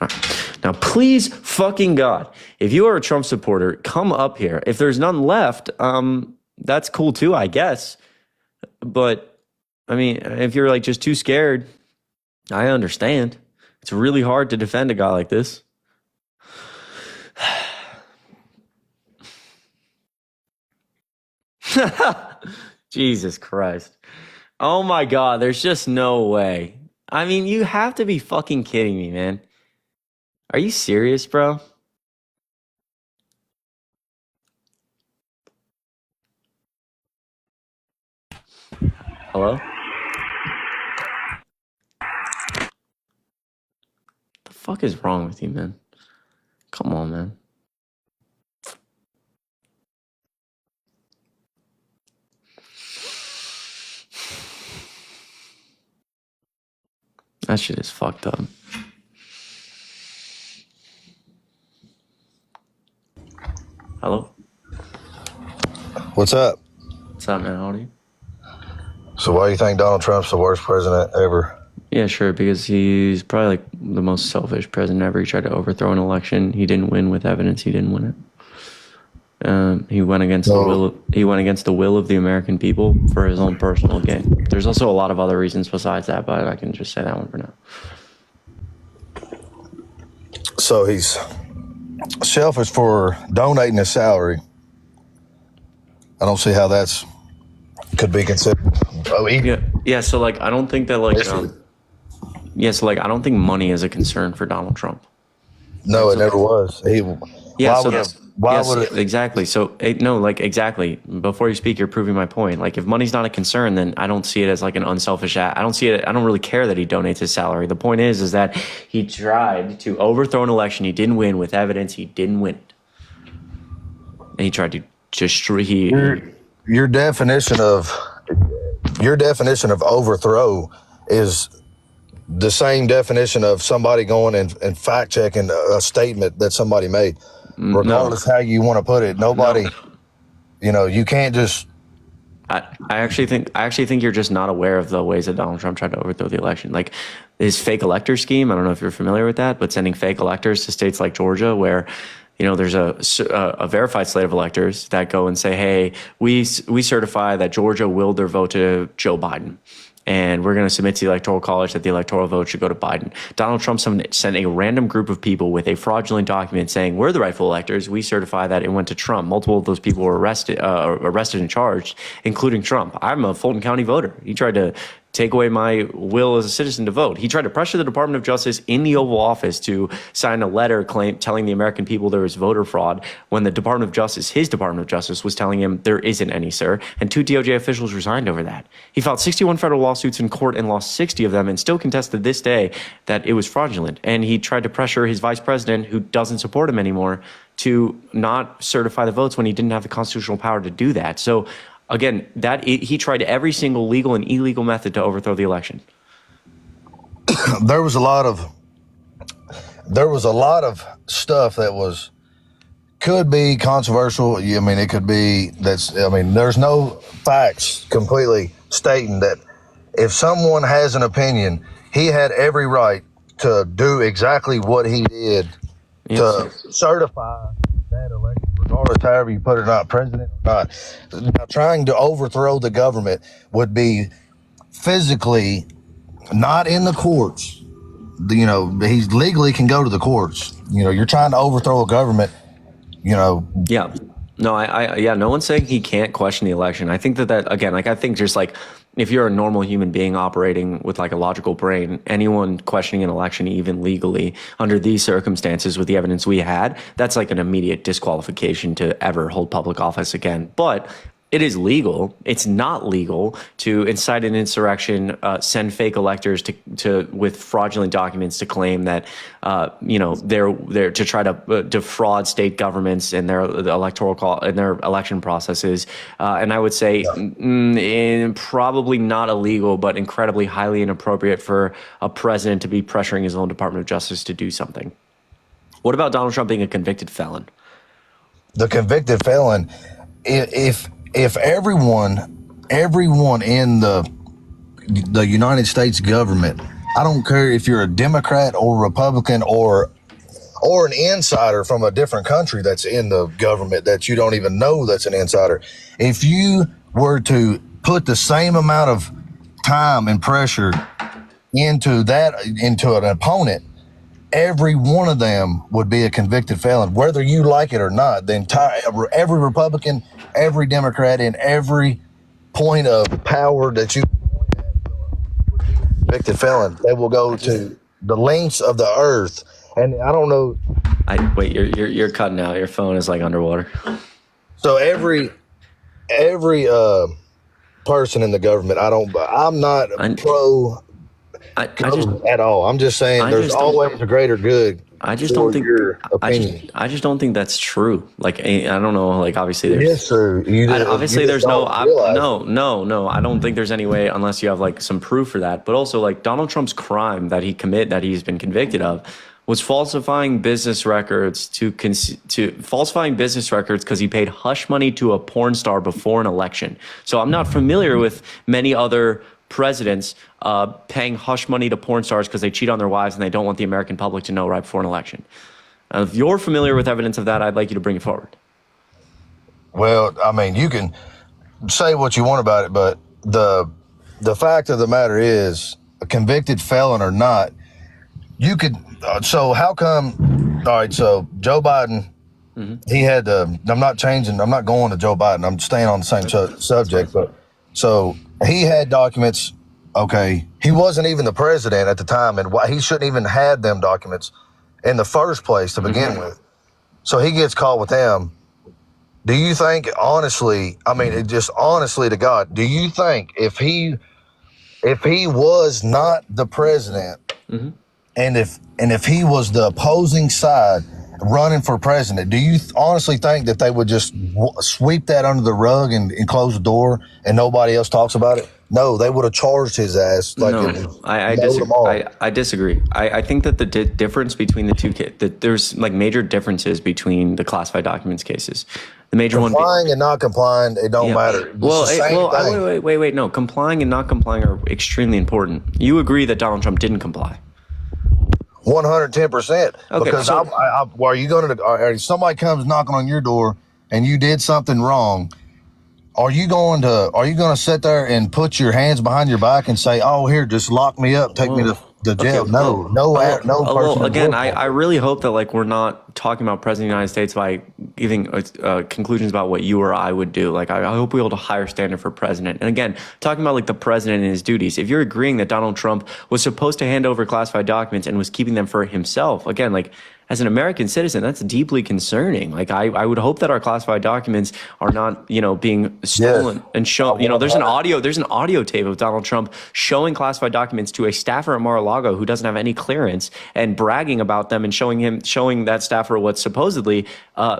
All right. Now, please fucking God, if you are a Trump supporter, come up here. If there's none left, that's cool too, I guess. But I mean, if you're like just too scared, I understand. It's really hard to defend a guy like this. Jesus Christ. Oh my God, there's just no way. I mean, you have to be fucking kidding me, man. Are you serious, bro? Hello? The fuck is wrong with you, man? Come on, man. That shit is fucked up. Hello? What's up? What's up, man? How old are you? So why do you think Donald Trump's the worst president ever? Yeah, sure, because he's probably like the most selfish president ever. He tried to overthrow an election. He didn't win with evidence. He didn't win it. He went against the will. He went against the will of the American people for his own personal gain. There's also a lot of other reasons besides that, but I can just say that one for now. So he's selfish for donating his salary. I don't see how that's could be considered. Yeah. So like, I don't think that like, so like, I don't think money is a concern for Donald Trump. No, it never was. Exactly. So no, like exactly. Before you speak, you're proving my point. Like if money's not a concern, then I don't see it as like an unselfish act. I don't see it. I don't really care that he donates his salary. The point is that he tried to overthrow an election. He didn't win with evidence. He didn't win it. And he tried to destroy. Your definition of overthrow is the same definition of somebody going and fact checking a statement that somebody made. Regardless how you want to put it, nobody, you can't just. I actually think you're just not aware of the ways that Donald Trump tried to overthrow the election. Like his fake elector scheme. I don't know if you're familiar with that, but sending fake electors to states like Georgia, where there's a verified slate of electors that go and say, hey, we certify that Georgia willed their vote to Joe Biden. And we're going to submit to the Electoral College that the electoral vote should go to Biden. Donald Trump sent a random group of people with a fraudulent document saying, we're the rightful electors. We certify that it went to Trump. Multiple of those people were arrested and charged, including Trump. I'm a Fulton County voter. He tried to take away my will as a citizen to vote. He tried to pressure the Department of Justice in the Oval Office to sign a letter telling the American people there was voter fraud when the Department of Justice, his Department of Justice, was telling him there isn't any, sir. And 2 DOJ officials resigned over that. He filed 61 federal lawsuits in court and lost 60 of them and still contests to this day that it was fraudulent. And he tried to pressure his vice president, who doesn't support him anymore, to not certify the votes when he didn't have the constitutional power to do that. So again, he tried every single legal and illegal method to overthrow the election. There was a lot of stuff that could be controversial. I mean, it could be there's no facts completely stating that if someone has an opinion, he had every right to do exactly what he did to certify that election, regardless however you put it or not, president or not. Now, trying to overthrow the government would be physically not in the courts. He legally can go to the courts. You're trying to overthrow a government, Yeah. No, no one's saying he can't question the election. I think that again, I think just if you're a normal human being operating with a logical brain, anyone questioning an election, even legally, under these circumstances with the evidence we had, that's an immediate disqualification to ever hold public office again. But it is legal. It's not legal to incite an insurrection, send fake electors to with fraudulent documents to claim that they're to try to defraud state governments and their electoral and their election processes. And I would say probably not illegal, but incredibly highly inappropriate for a president to be pressuring his own Department of Justice to do something. What about Donald Trump being a convicted felon? The convicted felon, if everyone in the United States government, I don't care if you're a Democrat or Republican or an insider from a different country that's in the government that you don't even know that's an insider, if you were to put the same amount of time and pressure into an opponent, every one of them would be a convicted felon, whether you like it or not. Every Republican, every Democrat, in every point of power that you point at would be a convicted felon. They will go to the lengths of the earth, and I don't know. Wait, you're cutting out. Your phone is underwater. So every person in the government, I'm not pro. At all. I'm just saying there's always a greater good. I just don't think your opinion. I just don't think that's true. I don't know. Obviously there's. Yes, sir. Obviously there's no. I don't think there's any way unless you have some proof for that. But also Donald Trump's crime that he's been convicted of was falsifying business records falsifying business records because he paid hush money to a porn star before an election. So I'm not familiar with many other presidents paying hush money to porn stars because they cheat on their wives and they don't want the American public to know right before an election. If you're familiar with evidence of that, I'd like you to bring it forward. Well, you can say what you want about it, but the fact of the matter is, a convicted felon or not, you could. So how come? All right, so Joe Biden, he had. I'm not changing. I'm not going to Joe Biden. I'm staying on the same subject, but so. He had documents, okay. He wasn't even the president at the time, and he shouldn't even had them documents in the first place to begin with. So he gets caught with them. Do you think, honestly, just honestly to God, do you think if he was not the president, and if he was the opposing side running for president, do you honestly think that they would just sweep that under the rug and close the door and nobody else talks about it? No, they would have charged his ass. I disagree. I disagree. I think that the difference between the two that there's major differences between the classified documents cases. The major complying and not complying, it don't matter. Wait. No, complying and not complying are extremely important. You agree that Donald Trump didn't comply? 110%. Okay, because are you going to? Somebody comes knocking on your door and you did something wrong. Are you going to sit there and put your hands behind your back and say, "Oh, here, just lock me up, take me to the jail. Okay, No person. Again, I really hope that like we're not talking about President of the United States by giving conclusions about what you or I would do. Like I hope we hold a higher standard for president. And again, talking about like the president and his duties. If you're agreeing that Donald Trump was supposed to hand over classified documents and was keeping them for himself, again, like as an American citizen, that's deeply concerning. Like I would hope that our classified documents are not, being stolen and shown. There's an audio tape of Donald Trump showing classified documents to a staffer at Mar-a-Lago who doesn't have any clearance and bragging about them and showing that staffer what's supposedly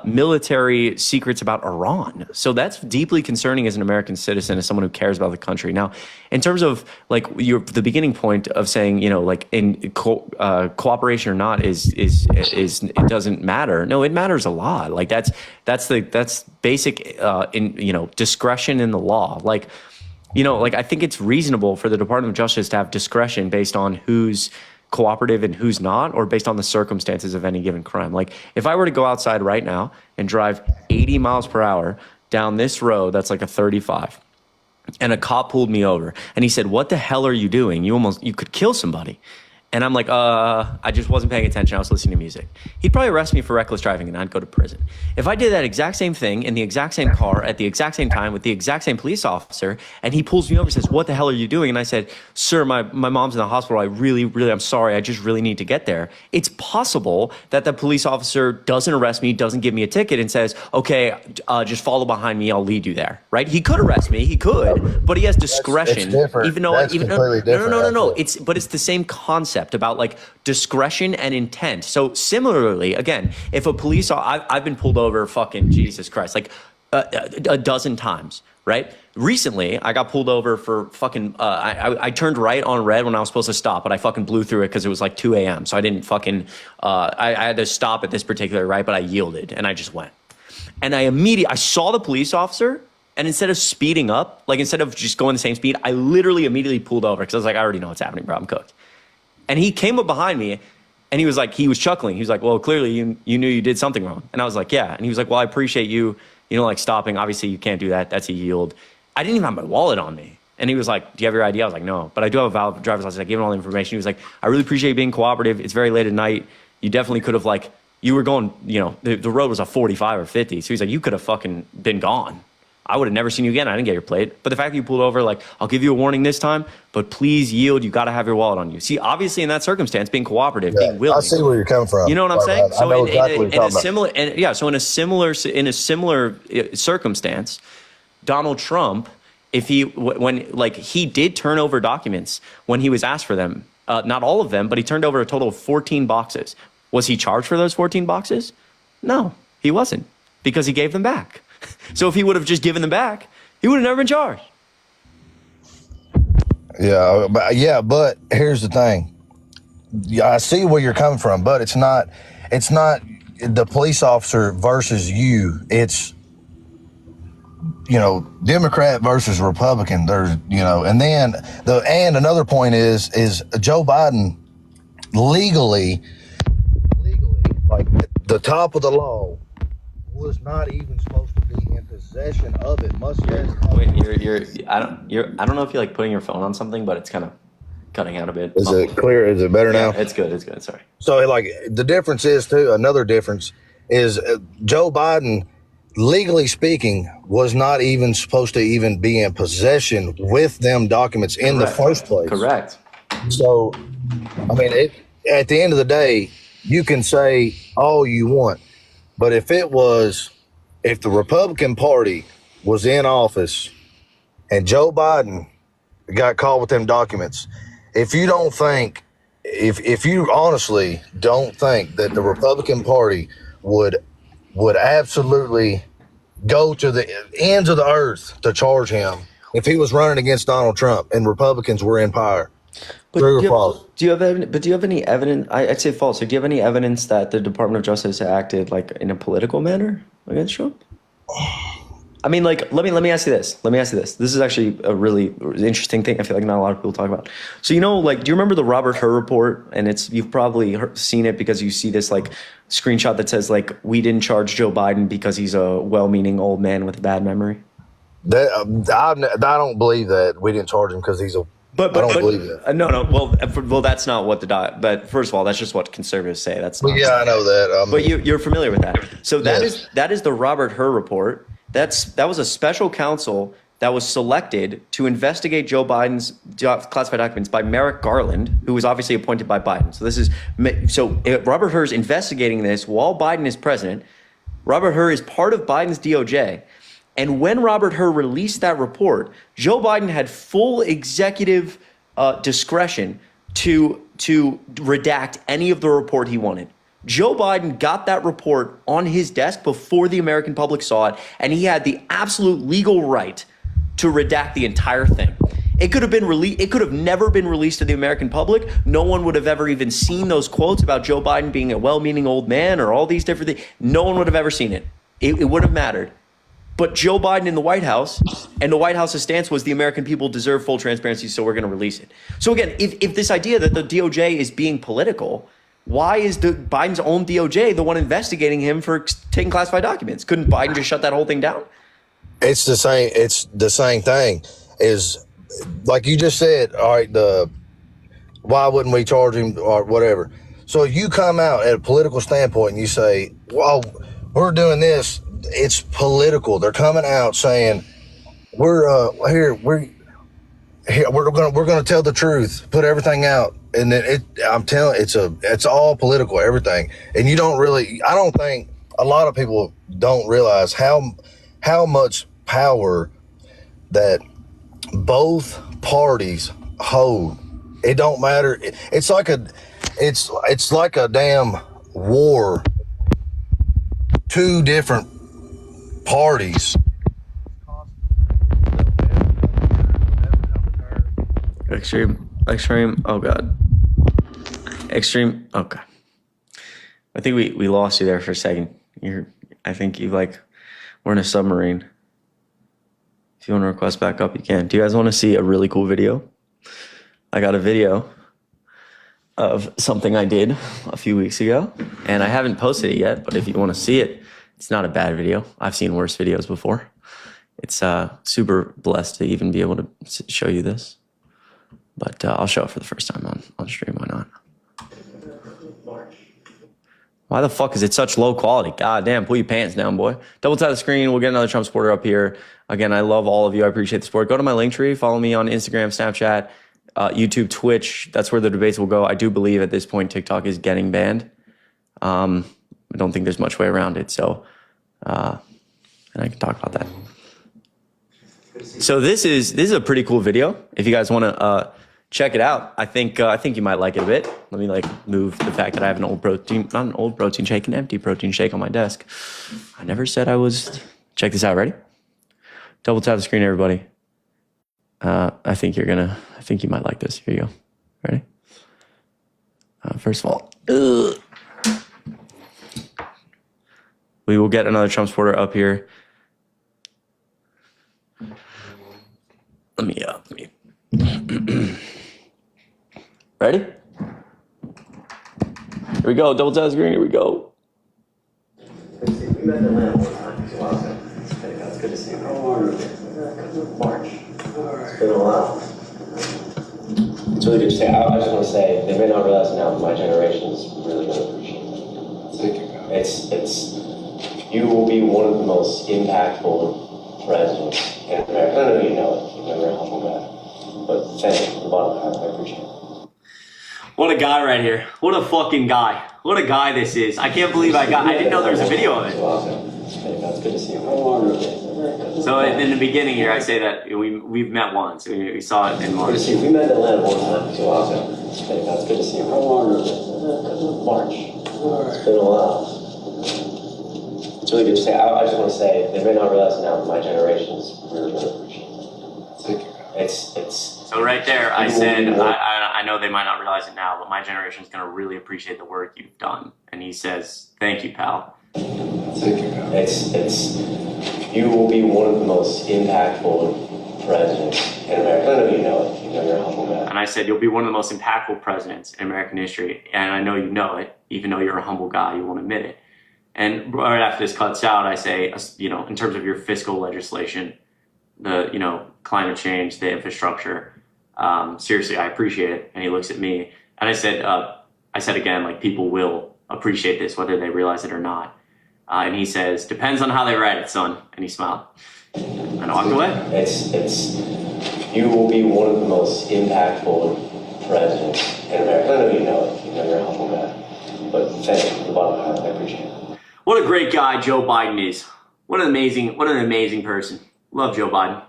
military secrets about Iran. So that's deeply concerning as an American citizen, as someone who cares about the country. Now, in terms of like the beginning point of saying, like in cooperation or not is it doesn't matter. No, it matters a lot. Like that's basic discretion in the law. Like I think it's reasonable for the Department of Justice to have discretion based on who's cooperative and who's not, or based on the circumstances of any given crime. Like if I were to go outside right now and drive 80 miles per hour down this road that's like a 35, and a cop pulled me over and he said, "What the hell are you doing? You could kill somebody." And I'm like, I just wasn't paying attention. I was listening to music. He'd probably arrest me for reckless driving and I'd go to prison. If I did that exact same thing in the exact same car at the exact same time with the exact same police officer, and he pulls me over and says, "What the hell are you doing?" And I said, "Sir, my mom's in the hospital. I'm sorry. I just really need to get there." It's possible that the police officer doesn't arrest me, doesn't give me a ticket, and says, "Okay, just follow behind me. I'll lead you there." Right? He could arrest me. He could, but he has discretion. It's different. Even though, That's completely different. No. It's the same concept about like discretion and intent. So similarly, again, if a police, I've been pulled over fucking Jesus Christ, like a dozen times, right? Recently, I got pulled over for fucking, I turned right on red when I was supposed to stop, but I fucking blew through it because it was like 2 a.m. So I didn't fucking, I had to stop at this particular right, but I yielded and I just went. And I saw the police officer, and instead of speeding up, like instead of just going the same speed, I literally immediately pulled over because I was like, I already know what's happening, bro. I'm cooked. And he came up behind me and he was chuckling. He was like, "Well, clearly you knew you did something wrong." And I was like, "Yeah." And he was like, "Well, I appreciate you, like stopping. Obviously you can't do that. That's a yield." I didn't even have my wallet on me. And he was like, "Do you have your ID?" I was like, "No, but I do have a valid driver's license." I gave him all the information. He was like, "I really appreciate you being cooperative. It's very late at night. You definitely could have you were going, the road was a 45 or 50. So he's like, you could have fucking been gone. I would have never seen you again. I didn't get your plate. But the fact that you pulled over, I'll give you a warning this time, but please yield. You got to have your wallet on you." See, obviously in that circumstance, being cooperative, being willing. I see where you're coming from. You know what I'm saying? I know exactly what you're talking about. So in a similar circumstance, Donald Trump, if he did turn over documents when he was asked for them, not all of them, but he turned over a total of 14 boxes. Was he charged for those 14 boxes? No, he wasn't, because he gave them back. So if he would have just given them back, he would have never been charged. But here's the thing. I see where you're coming from, but it's not the police officer versus you. It's Democrat versus Republican. There's and then another point is Joe Biden legally like the top of the law was not even supposed to be in possession of it. I don't know if you like putting your phone on something, but it's kind of cutting out a bit. Is it clear? Is it better now? It's good. It's good. Sorry. So the difference is too, another difference is Joe Biden, legally speaking, was not even supposed to even be in possession with them documents in the first place. Correct. So, at the end of the day, you can say all you want, but if the Republican Party was in office and Joe Biden got caught with them documents, if you honestly don't think that the Republican Party would absolutely go to the ends of the earth to charge him if he was running against Donald Trump and Republicans were in power. True or false? Do you have any evidence? I'd say false. Do you have any evidence that the Department of Justice acted in a political manner against Trump? Let me ask you this. This is actually a really interesting thing. I feel like not a lot of people talk about. So, do you remember the Robert Hur report? And you've probably seen it because you see this screenshot that says we didn't charge Joe Biden because he's a well-meaning old man with a bad memory. I don't believe that we didn't charge him because he's a I don't believe that. No. Well, that's not what but first of all, that's just what conservatives say. That's not. Yeah, I know that. But you're familiar with that. So that is the Robert Hur report. That was a special counsel that was selected to investigate Joe Biden's classified documents by Merrick Garland, who was obviously appointed by Biden. Robert Hur is investigating this while Biden is president. Robert Hur is part of Biden's DOJ. And when Robert Hur released that report, Joe Biden had full executive discretion to redact any of the report he wanted. Joe Biden got that report on his desk before the American public saw it, and he had the absolute legal right to redact the entire thing. It could have been released. It could have never been released to the American public. No one would have ever even seen those quotes about Joe Biden being a well-meaning old man or all these different things. No one would have ever seen it. It wouldn't have mattered. But Joe Biden in the White House, and the White House's stance was the American people deserve full transparency, so we're going to release it. So again, if this idea that the DOJ is being political, why is Biden's own DOJ the one investigating him for taking classified documents? Couldn't Biden just shut that whole thing down? It's the same thing. Is like you just said. All right, why wouldn't we charge him or whatever? So you come out at a political standpoint and you say, "Well, we're doing this." It's political. They're coming out saying, we're gonna tell the truth, put everything out, and then I'm telling it's all political, everything. And I don't think a lot of people don't realize how much power that both parties hold. It don't matter. It's like a damn war. Two different parties. Extreme. Oh God. Extreme. Okay. I think we lost you there for a second. I think we're in a submarine. If you want to request back up, you can. Do you guys want to see a really cool video? I got a video of something I did a few weeks ago, and I haven't posted it yet, but if you want to see it, it's not a bad video. I've seen worse videos before. It's super blessed to even be able to show you this. But I'll show it for the first time on stream. Why not? Why the fuck is it such low quality? God damn, pull your pants down, boy. Double tap the screen. We'll get another Trump supporter up here. Again, I love all of you. I appreciate the support. Go to my link tree. Follow me on Instagram, Snapchat, YouTube, Twitch. That's where the debates will go. I do believe at this point TikTok is getting banned. I don't think there's much way around it. So, and I can talk about that. So this is a pretty cool video. If you guys want to check it out, I think you might like it a bit. Let me move the fact that I have not an old protein shake, an empty protein shake on my desk. I never said I was. Check this out. Ready? Double tap the screen, everybody. I think you might like this. Here you go. Ready? First of all, we will get another Trump supporter up here. Let me ready? Here we go. Double tap screen. Here we go. We met in Atlanta one time. It's good to see you. March. It's been a while. It's really good to say. I just want to say, they may not realize now, but my generation is really going to appreciate it. Thank you. It's you will be one of the most impactful presidents in America. I know you know it. You're never a humble guy. But thank you from the bottom of my heart. I appreciate it. What a guy right here. What a fucking guy. What a guy this is. I can't believe I didn't know there was a video of it. That's good to see you. So in the beginning here, I say that we've met once. We saw it in March. We met in Atlanta one time. That's good to see you. How long was it? March. It's been a while. It's really good to say. I just want to say, they may not realize now, but my generation is really going to appreciate it. Thank you. It's so right there. I said I know they might not realize it now, but my generation is going to really appreciate the work you've done. And he says, "Thank you, pal." Thank you, pal. It's you will be one of the most impactful presidents in America. I know you know it. You know you're a humble guy. And I said, you'll be one of the most impactful presidents in American history. And I know you know it, even though you're a humble guy. You won't admit it. And right after this cuts out, I say, in terms of your fiscal legislation, the, climate change, the infrastructure, Seriously, I appreciate it. And he looks at me, and I said again, like, people will appreciate this whether they realize it or not. And he says, depends on how they write it, son. And he smiled and walked away. You will be one of the most impactful presidents in America. I know you know it. You're a humble guy. But thank you from the bottom of my heart. I appreciate it. What a great guy Joe Biden is. What an amazing person. Love Joe Biden.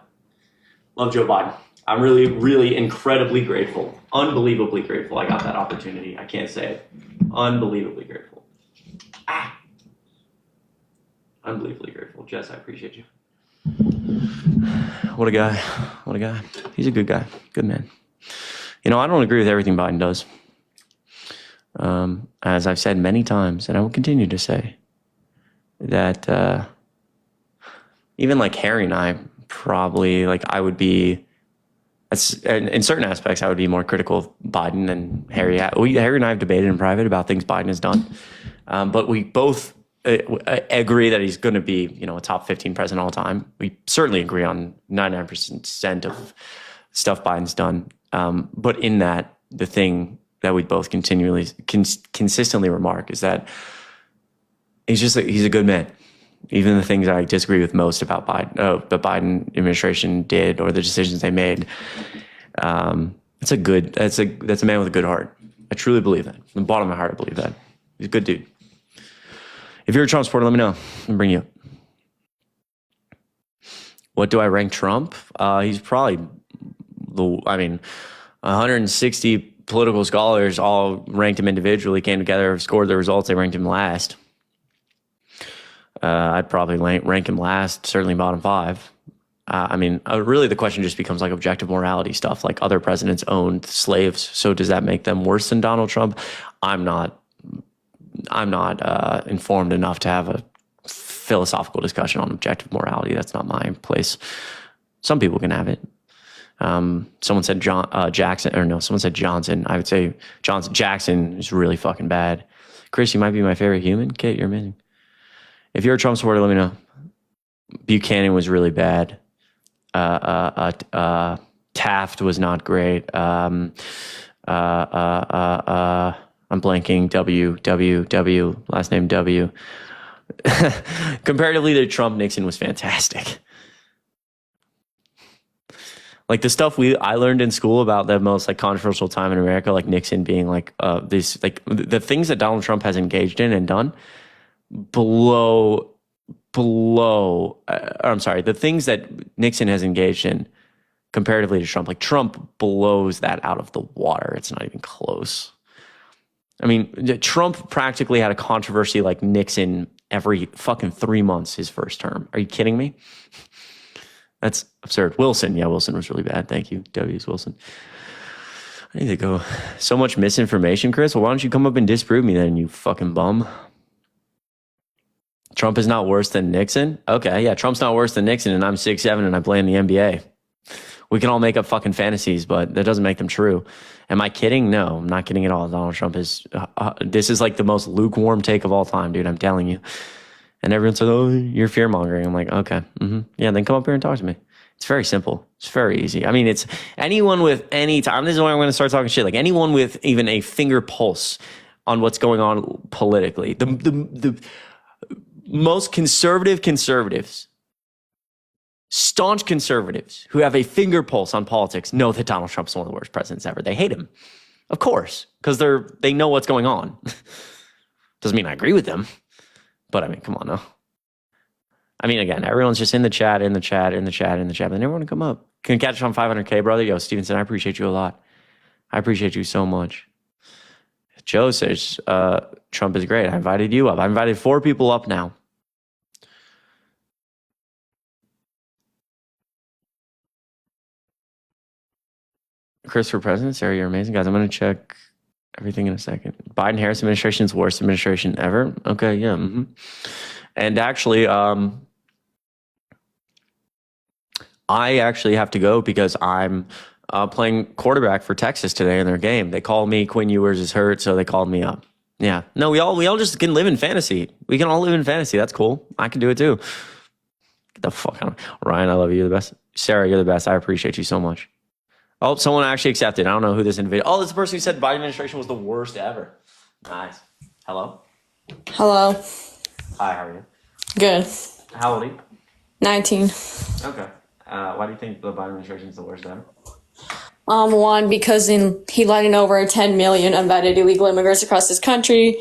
Love Joe Biden. I'm really, really incredibly grateful. Unbelievably grateful I got that opportunity. I can't say it. Unbelievably grateful. Unbelievably grateful. Jess, I appreciate you. What a guy. What a guy. He's a good guy. Good man. You know, I don't agree with everything Biden does. As I've said many times, and I will continue to say, that even like Harry and I probably, like, I would be, in certain aspects, I would be more critical of Biden than Harry. Harry and I have debated in private about things Biden has done. But we both agree that he's going to be, you know, a top 15 president all time. We certainly agree on 99% of stuff Biden's done. But in that, the thing that we both consistently remark is that he's a good man. Even the things I disagree with most about the Biden administration did, or the decisions they made, that's a man with a good heart. I truly believe that. From the bottom of my heart, I believe that. He's a good dude. If you're a Trump supporter, let me know. I'll bring you up. What do I rank Trump? He's probably 160 political scholars all ranked him individually, came together, scored the results. They ranked him last. I'd probably rank him last, certainly bottom 5. Really the question just becomes like objective morality stuff, like other presidents owned slaves. So does that make them worse than Donald Trump? I'm not informed enough to have a philosophical discussion on objective morality. That's not my place. Some people can have it. Someone said someone said Johnson. I would say Jackson is really fucking bad. Chris, you might be my favorite human. Kate, you're amazing. If you're a Trump supporter, let me know. Buchanan was really bad. Taft was not great. I'm blanking. W, last name W. Comparatively to Trump, Nixon was fantastic. Like the stuff I learned in school about the most like controversial time in America, like Nixon being like these, like the things that Donald Trump has engaged in and done, the things that Nixon has engaged in comparatively to Trump, like Trump blows that out of the water. It's not even close. I mean, Trump practically had a controversy like Nixon every fucking 3 months his first term. Are you kidding me? That's absurd. Wilson. Yeah, Wilson was really bad. Thank you. W's Wilson. I need to go. So much misinformation, Chris. Well, why don't you come up and disprove me then, you fucking bum? Trump is not worse than Nixon? Okay, yeah, Trump's not worse than Nixon, and I'm 6'7", and I play in the NBA. We can all make up fucking fantasies, but that doesn't make them true. Am I kidding? No, I'm not kidding at all. Donald Trump is... this is like the most lukewarm take of all time, dude. I'm telling you. And everyone says, oh, you're fear-mongering. I'm like, okay. Yeah, then come up here and talk to me. It's very simple. It's very easy. I mean, it's anyone with any time. This is why I'm going to start talking shit. Like anyone with even a finger pulse on what's going on politically. The most conservatives, staunch conservatives who have a finger pulse on politics know that Donald Trump's one of the worst presidents ever. They hate him, of course, because they know what's going on. Doesn't mean I agree with them, but I mean, come on now. I mean, again, everyone's just in the chat, but they never want to come up. Can catch us on 500K, brother. Yo, Stevenson, I appreciate you a lot. I appreciate you so much. Joe says Trump is great. I invited you up. I invited 4 people up now. Chris for president, Sarah, you're amazing. Guys, I'm going to check everything in a second. Biden-Harris administration is the worst administration ever. Okay, yeah. And actually, I actually have to go because I'm playing quarterback for Texas today in their game. They called me, Quinn Ewers is hurt, so they called me up. Yeah. No, we all just can live in fantasy. We can all live in fantasy. That's cool. I can do it too. Get the fuck out. Ryan, I love you. You're the best. Sarah, you're the best. I appreciate you so much. Oh, someone actually accepted. I don't know who this individual. Oh, this is the person who said the Biden administration was the worst ever. Nice. Hello. Hello. Hi. How are you? Good. How old are you? 19. Okay. Why do you think the Biden administration is the worst ever? One, because he let in over 10 million unvetted illegal immigrants across this country.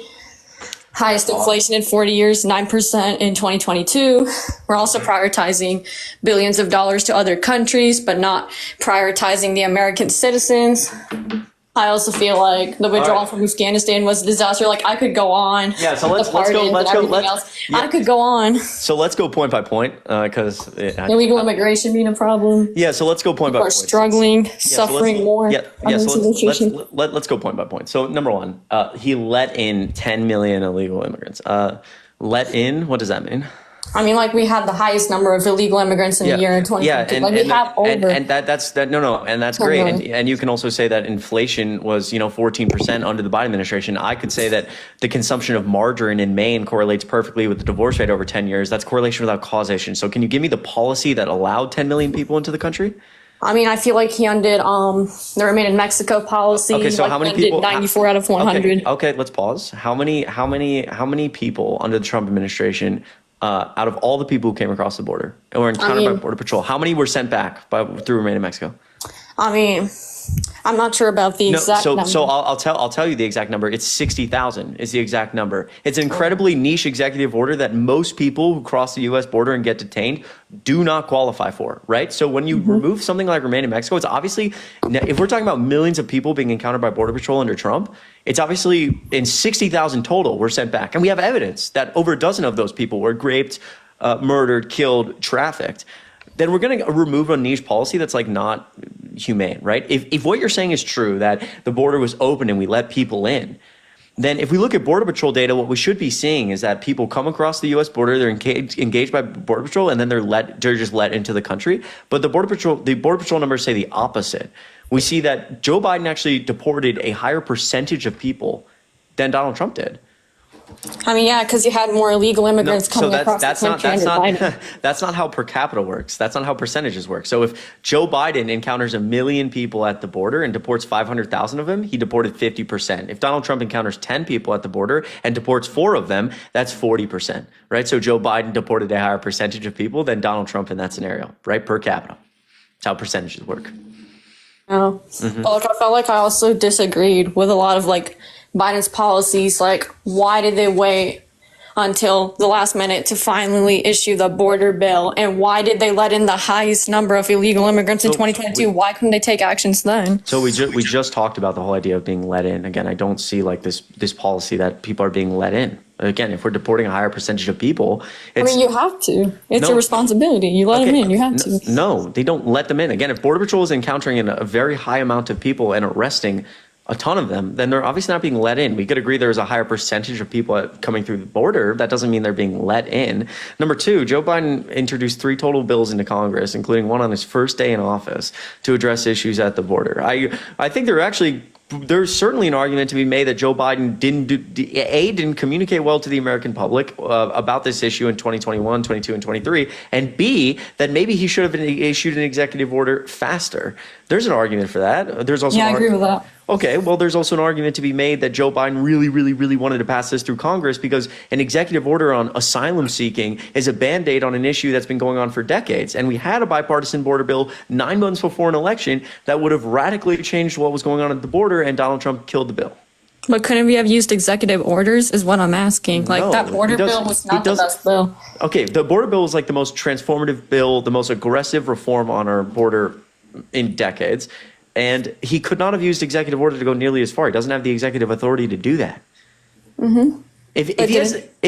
Highest inflation in 40 years, 9% in 2022. We're also prioritizing billions of dollars to other countries, but not prioritizing the American citizens. I also feel like the withdrawal from Afghanistan was a disaster. Like, I could go on. Yeah, so let's go. Yeah. I could go on. So let's go point by point, because illegal immigration being a problem. Yeah, so let's go point by point. People are struggling, suffering more. So let's go point by point. So number one, he let in 10 million illegal immigrants. Let in, what does that mean? I mean, like, we had the highest number of illegal immigrants in a year in 2022. Yeah, and that's great. And you can also say that inflation was 14% under the Biden administration. I could say that the consumption of margarine in Maine correlates perfectly with the divorce rate over 10 years. That's correlation without causation. So can you give me the policy that allowed 10 million people into the country? I mean, I feel like he undid the Remain in Mexico policy. Okay, so how many people? 94 out of 100. Okay, let's pause. How many people under the Trump administration, out of all the people who came across the border and were encountered by Border Patrol, how many were sent back through Remain in Mexico? I mean, I'm not sure about the exact number. So I'll tell you the exact number. It's 60,000 is the exact number. It's an incredibly niche executive order that most people who cross the U.S. border and get detained do not qualify for, right? So when you remove something like Remain in Mexico, it's obviously, if we're talking about millions of people being encountered by Border Patrol under Trump, it's obviously in 60,000 total were sent back. And we have evidence that over a dozen of those people were raped, murdered, killed, trafficked. Then we're going to remove a niche policy that's like not humane, right? If what you're saying is true, that the border was open and we let people in, then if we look at Border Patrol data, what we should be seeing is that people come across the U.S. border, they're engaged by Border Patrol, and then they're just let into the country. But the Border Patrol numbers say the opposite. We see that Joe Biden actually deported a higher percentage of people than Donald Trump did. I mean, yeah, because you had more illegal immigrants coming across the country under Biden. That's not how per capita works. That's not how percentages work. So if Joe Biden encounters 1 million people at the border and deports 500,000 of them, he deported 50%. If Donald Trump encounters 10 people at the border and deports 4 of them, that's 40%, right? So Joe Biden deported a higher percentage of people than Donald Trump in that scenario, right? Per capita. That's how percentages work. Oh, But like, I felt like I also disagreed with a lot of like Biden's policies. Like, why did they wait until the last minute to finally issue the border bill? And why did they let in the highest number of illegal immigrants in 2022? Why couldn't they take actions then? So we just talked about the whole idea of being let in. Again, I don't see like this policy that people are being let in. Again, if we're deporting a higher percentage of people, I mean, you have to. It's a responsibility. You let them in. You have to. No, they don't let them in. Again, if Border Patrol is encountering a very high amount of people and arresting a ton of them, then they're obviously not being let in. We could agree there's a higher percentage of people coming through the border. That doesn't mean they're being let in. Number two, Joe Biden introduced 3 total bills into Congress, including one on his first day in office, to address issues at the border. I think there's certainly an argument to be made that Joe Biden didn't communicate well to the American public about this issue in 2021, 22, and 23, and B, that maybe he should have issued an executive order faster. There's an argument for that. There's also I agree with that. Okay, well, there's also an argument to be made that Joe Biden really, really, really wanted to pass this through Congress because an executive order on asylum seeking is a Band-Aid on an issue that's been going on for decades. And we had a bipartisan border bill 9 months before an election that would have radically changed what was going on at the border, and Donald Trump killed the bill. But couldn't we have used executive orders is what I'm asking. Like, that border bill was not the best bill. Okay, the border bill was like the most transformative bill, the most aggressive reform on our border in decades. And he could not have used executive order to go nearly as far. He doesn't have the executive authority to do that. Mm-hmm. If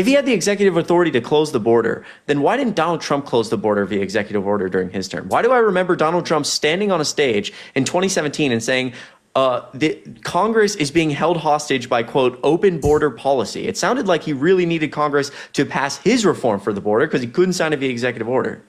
he had the executive authority to close the border, then why didn't Donald Trump close the border via executive order during his term? Why do I remember Donald Trump standing on a stage in 2017 and saying, the Congress is being held hostage by, quote, open border policy? It sounded like he really needed Congress to pass his reform for the border because he couldn't sign it via executive order.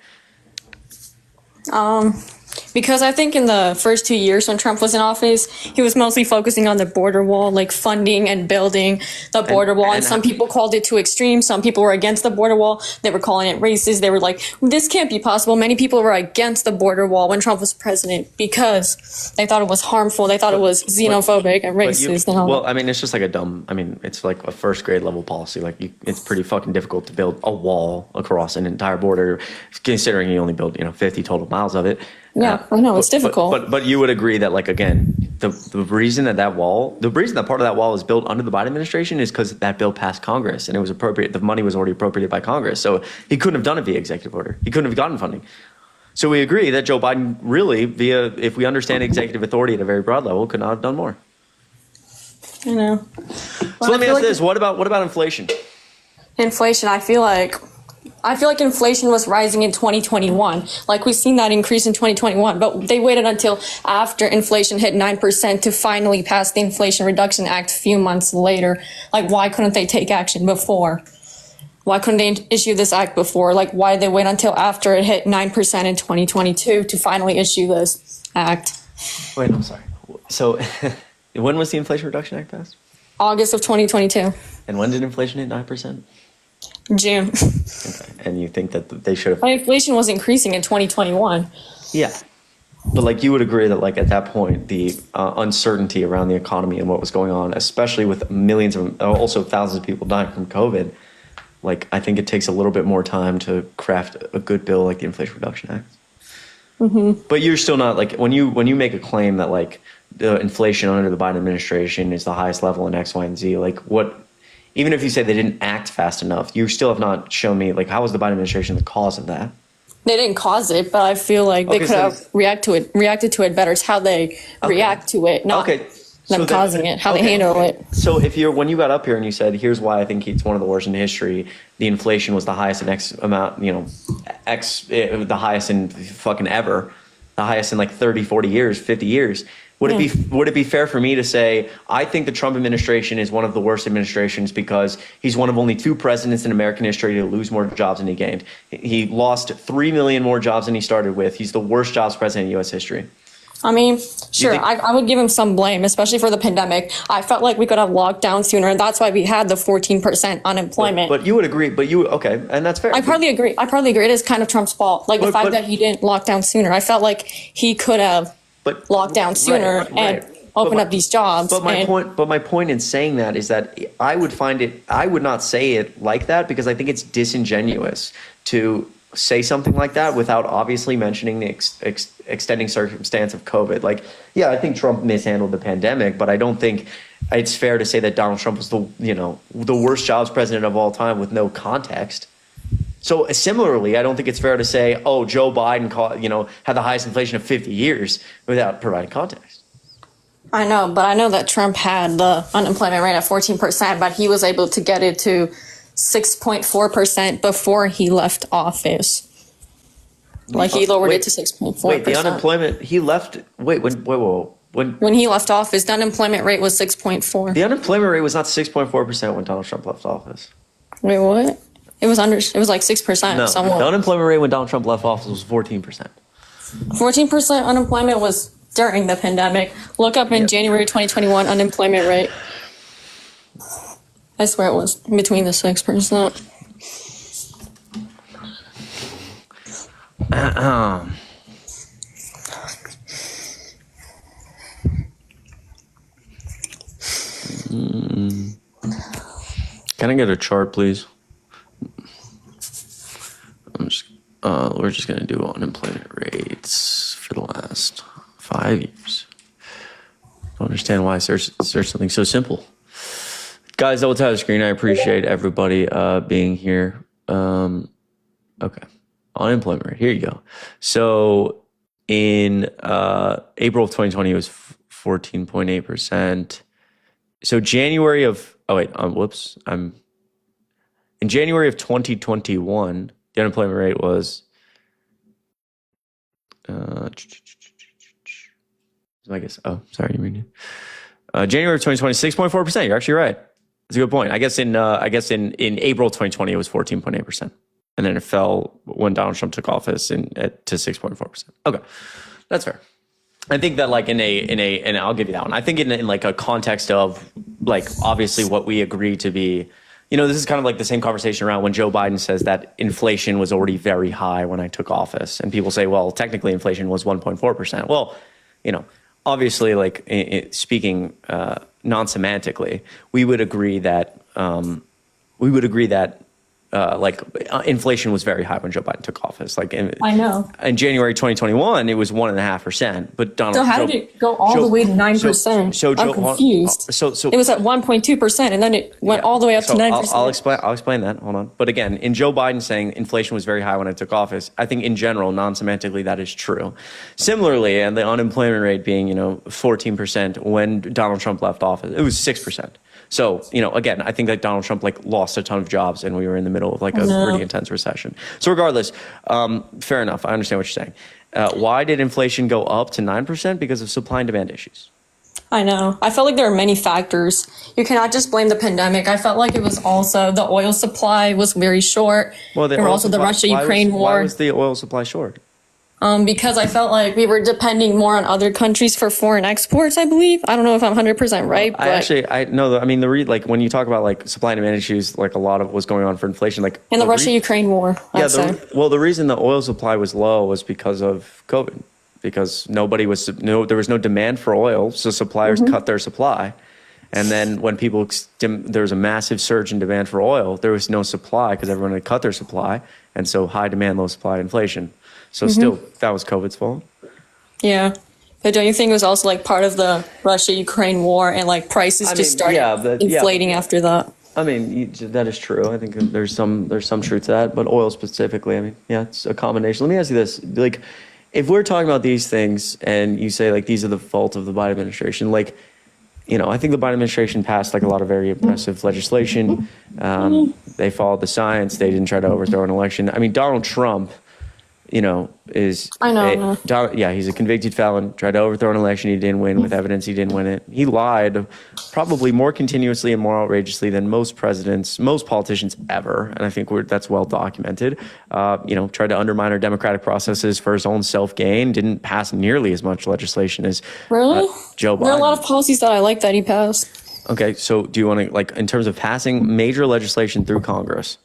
Because I think in the first 2 years when Trump was in office, he was mostly focusing on the border wall, like funding and building the border wall. And some people called it too extreme. Some people were against the border wall. They were calling it racist. They were like, this can't be possible. Many people were against the border wall when Trump was president because they thought it was harmful. They thought it was xenophobic and racist. And all well, that. I mean, it's just like it's like a first grade level policy. Like it's pretty fucking difficult to build a wall across an entire border, considering you only build 50 total miles of it. Yeah, I know it's difficult. But you would agree that, like, again, the reason that part of that wall is built under the Biden administration is because that bill passed Congress and it was appropriate. The money was already appropriated by Congress, so he couldn't have done it via executive order. He couldn't have gotten funding. So we agree that Joe Biden really, if we understand executive authority at a very broad level, could not have done more. I know. So let me ask this: what about inflation? Inflation, I feel like inflation was rising in 2021. Like we've seen that increase in 2021, but they waited until after inflation hit 9% to finally pass the Inflation Reduction Act a few months later. Like, why couldn't they take action before? Why couldn't they issue this act before? Like, why did they wait until after it hit 9% in 2022 to finally issue this act? Wait, I'm sorry. So when was the Inflation Reduction Act passed? August of 2022. And when did inflation hit 9%? June. Okay. And you think that they should have... Inflation was increasing in 2021. Yeah. But like you would agree that like at that point, the uncertainty around the economy and what was going on, especially with millions of, also thousands of people dying from COVID, like I think it takes a little bit more time to craft a good bill like the Inflation Reduction Act. Mm-hmm. But you're still not like, when you make a claim that like the inflation under the Biden administration is the highest level in X, Y, and Z, like what... Even if you say they didn't act fast enough, you still have not shown me, like, how was the Biden administration the cause of that? They didn't cause it, but I feel like they could have reacted to it better. It's how they react to it, not them causing it, how they handle it. So when you got up here and you said, here's why I think it's one of the worst in history, the inflation was the highest in X amount, the highest in fucking ever, the highest in like 30, 40 years, 50 years. Would it be fair for me to say, I think the Trump administration is one of the worst administrations because he's one of only two presidents in American history to lose more jobs than he gained. He lost 3 million more jobs than he started with. He's the worst jobs president in U.S. history. I mean, sure, I would give him some blame, especially for the pandemic. I felt like we could have locked down sooner, and that's why we had the 14% unemployment. But you would agree, okay, and that's fair. I partly agree. It is kind of Trump's fault. Like the fact that he didn't lock down sooner. I felt like he could have locked down sooner and open up these jobs. But my point in saying that is that I would not say it like that because I think it's disingenuous to say something like that without obviously mentioning the extending circumstance of COVID. Like, yeah, I think Trump mishandled the pandemic, but I don't think it's fair to say that Donald Trump was the worst jobs president of all time with no context. So similarly, I don't think it's fair to say, oh, Joe Biden had the highest inflation of 50 years without providing context. I know, but I know that Trump had the unemployment rate at 14%, but he was able to get it to 6.4% before he left office. Like he lowered it to 6.4%. Wait, the unemployment, he left, when he left office, the unemployment rate was 6.4. The unemployment rate was not 6.4% when Donald Trump left office. Wait, what? It was like 6%. No, somewhat. the unemployment rate when Donald Trump left office was 14%. 14% unemployment was during the pandemic. Look up in January 2021 unemployment rate. I swear it was between the 6%. Can I get a chart, please? We're just going to do unemployment rates for the last 5 years. I don't understand why I search something so simple. Guys, double tap the screen. I appreciate everybody being here. Okay. Unemployment rate. Here you go. So in April of 2020, it was 14.8%. So January of, in January of 2021, the unemployment rate was, January of 2020, 6.4%. You're actually right. That's a good point. I guess in April 2020, it was 14.8%. and then it fell when Donald Trump took office to 6.4%. Okay, that's fair. I think that like and I'll give you that one. I think in like a context of like obviously what we agree to be, this is kind of like the same conversation around when Joe Biden says that inflation was already very high when I took office, and people say, well, technically inflation was 1.4%. Well, obviously, like speaking non-semantically, we would agree that inflation was very high when Joe Biden took office. Like I know. In January 2021, it was 1.5%. But So how did it go all the way to 9%? I'm confused. So it was at 1.2%, and then it went all the way up to 9%. I'll explain that. Hold on. But again, in Joe Biden saying inflation was very high when I took office, I think in general, non-semantically, that is true. Similarly, and the unemployment rate being 14% when Donald Trump left office, it was 6%. So, again, I think that Donald Trump lost a ton of jobs and we were in the middle of a pretty intense recession. So regardless, fair enough. I understand what you're saying. Why did inflation go up to 9%? Because of supply and demand issues. I know. I felt like there are many factors. You cannot just blame the pandemic. I felt like it was also the oil supply was very short. Well, there were also the Russia-Ukraine war. Why was the oil supply short? Because I felt like we were depending more on other countries for foreign exports, I believe. I don't know if I'm 100% right. But when you talk about supply and demand issues, a lot of what's going on for inflation, and the Russia-Ukraine war. The reason the oil supply was low was because of COVID, because there was no demand for oil, so suppliers cut their supply. And then when there was a massive surge in demand for oil, there was no supply because everyone had cut their supply. And so high demand, low supply, inflation. So still, that was COVID's fault. Yeah. But don't you think it was also part of the Russia-Ukraine war and prices just started inflating after that? I mean, that is true. I think there's some truth to that, but oil specifically, it's a combination. Let me ask you this. If we're talking about these things and you say these are the fault of the Biden administration, I think the Biden administration passed a lot of very impressive legislation. They followed the science. They didn't try to overthrow an election. I mean, Donald Trump, he's a convicted felon, tried to overthrow an election. He didn't win with evidence. He didn't win it. He lied probably more continuously and more outrageously than most politicians ever. And I think that's well documented. Tried to undermine our democratic processes for his own self-gain. Didn't pass nearly as much legislation as Joe Biden. There are a lot of policies that I like that he passed. Okay, so do you want to, in terms of passing major legislation through Congress,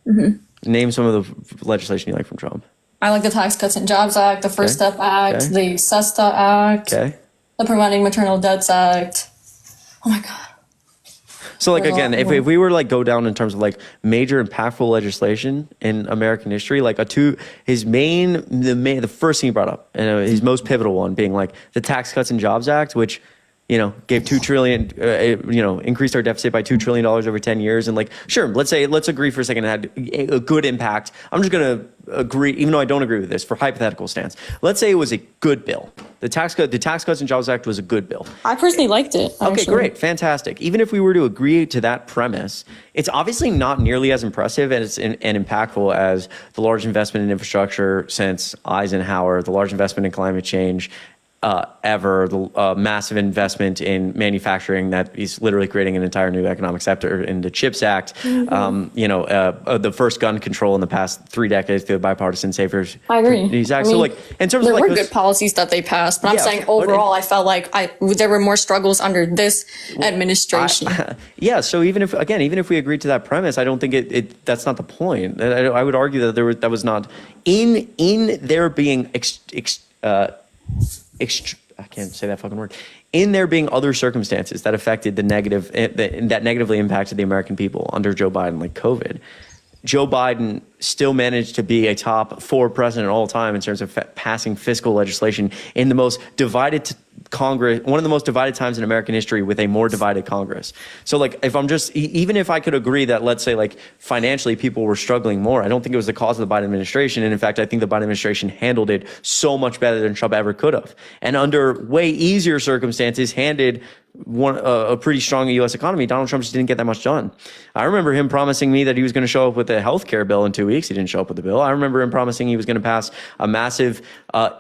name some of the legislation you like from Trump? I like the Tax Cuts and Jobs Act, the First Step Act, the SESTA Act, the Preventing Maternal Deaths Act. Oh my God. So again, if we were to go down in terms of major impactful legislation in American history, the first thing he brought up, and his most pivotal one being the Tax Cuts and Jobs Act, which gave $2 trillion, increased our deficit by $2 trillion over 10 years. And sure, let's agree for a second it had a good impact. I'm just going to agree, even though I don't agree with this, for hypothetical stance. Let's say it was a good bill. The Tax Cuts and Jobs Act was a good bill. I personally liked it. Actually. Okay, great. Fantastic. Even if we were to agree to that premise, it's obviously not nearly as impressive and impactful as the large investment in infrastructure since Eisenhower, the large investment in climate change, the massive investment in manufacturing that is literally creating an entire new economic sector in the CHIPS Act, the first gun control in the past 3 decades through the Bipartisan Safers. I agree. Exactly. So in terms there of were good policies that they passed, but I'm saying overall, I felt there were more struggles under this administration. So even if we agreed to that premise, I don't think that's not the point. I would argue that that was not in there being I can't say that fucking word. In there being other circumstances that affected that negatively impacted the American people under Joe Biden, like COVID, Joe Biden still managed to be a top 4 president all time in terms of passing fiscal legislation in the most divided Congress, one of the most divided times in American history with a more divided Congress. So even if I could agree that, let's say financially people were struggling more, I don't think it was the cause of the Biden administration. And in fact, I think the Biden administration handled it so much better than Trump ever could have. And under way easier circumstances, handed a pretty strong U.S. economy, Donald Trump just didn't get that much done. I remember him promising me that he was going to show up with a health care bill in 2 weeks. He didn't show up with the bill. I remember him promising he was going to pass a massive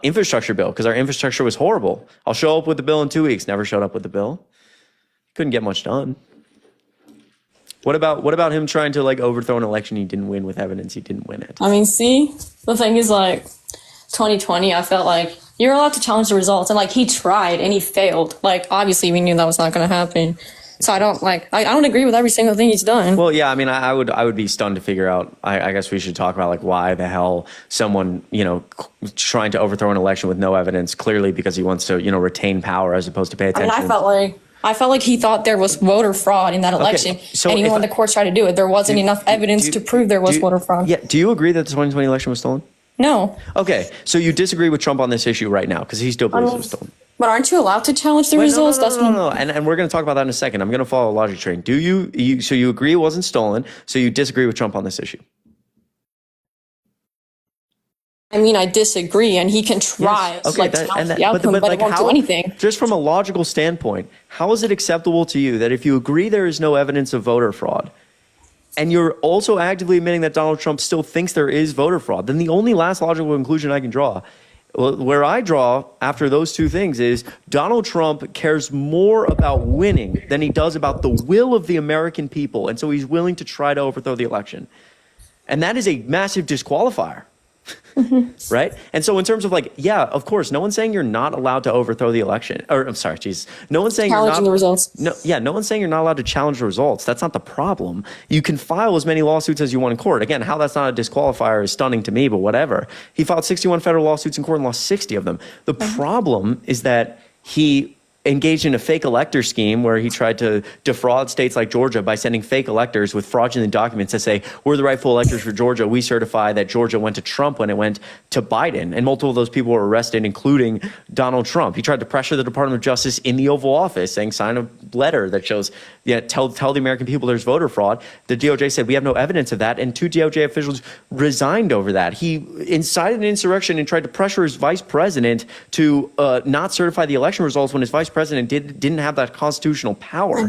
infrastructure bill because our infrastructure was horrible. I'll show up with the bill in 2 weeks. Never showed up with the bill. Couldn't get much done. What about him trying to like overthrow an election he didn't win with evidence he didn't win it? I mean, see, the thing is like 2020, I felt like you're allowed to challenge the results, and like he tried and he failed. Like obviously we knew that was not going to happen. So I don't agree with every single thing he's done. Well, yeah, I mean, I would be stunned to figure out. I guess we should talk about like why the hell someone trying to overthrow an election with no evidence, clearly because he wants to retain power as opposed to pay attention. I mean, I felt like he thought there was voter fraud in that election, so and even when the courts tried to do it, there wasn't enough evidence to prove there was voter fraud. Yeah. Do you agree that the 2020 election was stolen? No. Okay, so you disagree with Trump on this issue right now because he still believes it was stolen. But aren't you allowed to challenge the results? No. And we're going to talk about that in a second. I'm going to follow a logic train. Do you? So you agree it wasn't stolen? So you disagree with Trump on this issue? I mean, I disagree, and he can try to challenge the outcome, but it won't do anything. Just from a logical standpoint, how is it acceptable to you that if you agree there is no evidence of voter fraud, and you're also actively admitting that Donald Trump still thinks there is voter fraud, then the only last logical conclusion I can draw, where I draw after those two things, is Donald Trump cares more about winning than he does about the will of the American people. And so he's willing to try to overthrow the election. And that is a massive disqualifier. Right? And so in terms of like, yeah, of course, no one's saying you're not allowed to overthrow the election. Or I'm sorry, geez. No one's saying challenging the results. No one's saying you're not allowed to challenge the results. That's not the problem. You can file as many lawsuits as you want in court. Again, how that's not a disqualifier is stunning to me, but whatever. He filed 61 federal lawsuits in court and lost 60 of them. The problem is that he engaged in a fake elector scheme where he tried to defraud states like Georgia by sending fake electors with fraudulent documents to say, we're the rightful electors for Georgia. We certify that Georgia went to Trump when it went to Biden. And multiple of those people were arrested, including Donald Trump. He tried to pressure the Department of Justice in the Oval Office, saying, sign a letter that shows, tell the American people there's voter fraud. The DOJ said, we have no evidence of that. And 2 DOJ officials resigned over that. He incited an insurrection and tried to pressure his vice president to not certify the election results when his vice president didn't have that constitutional power.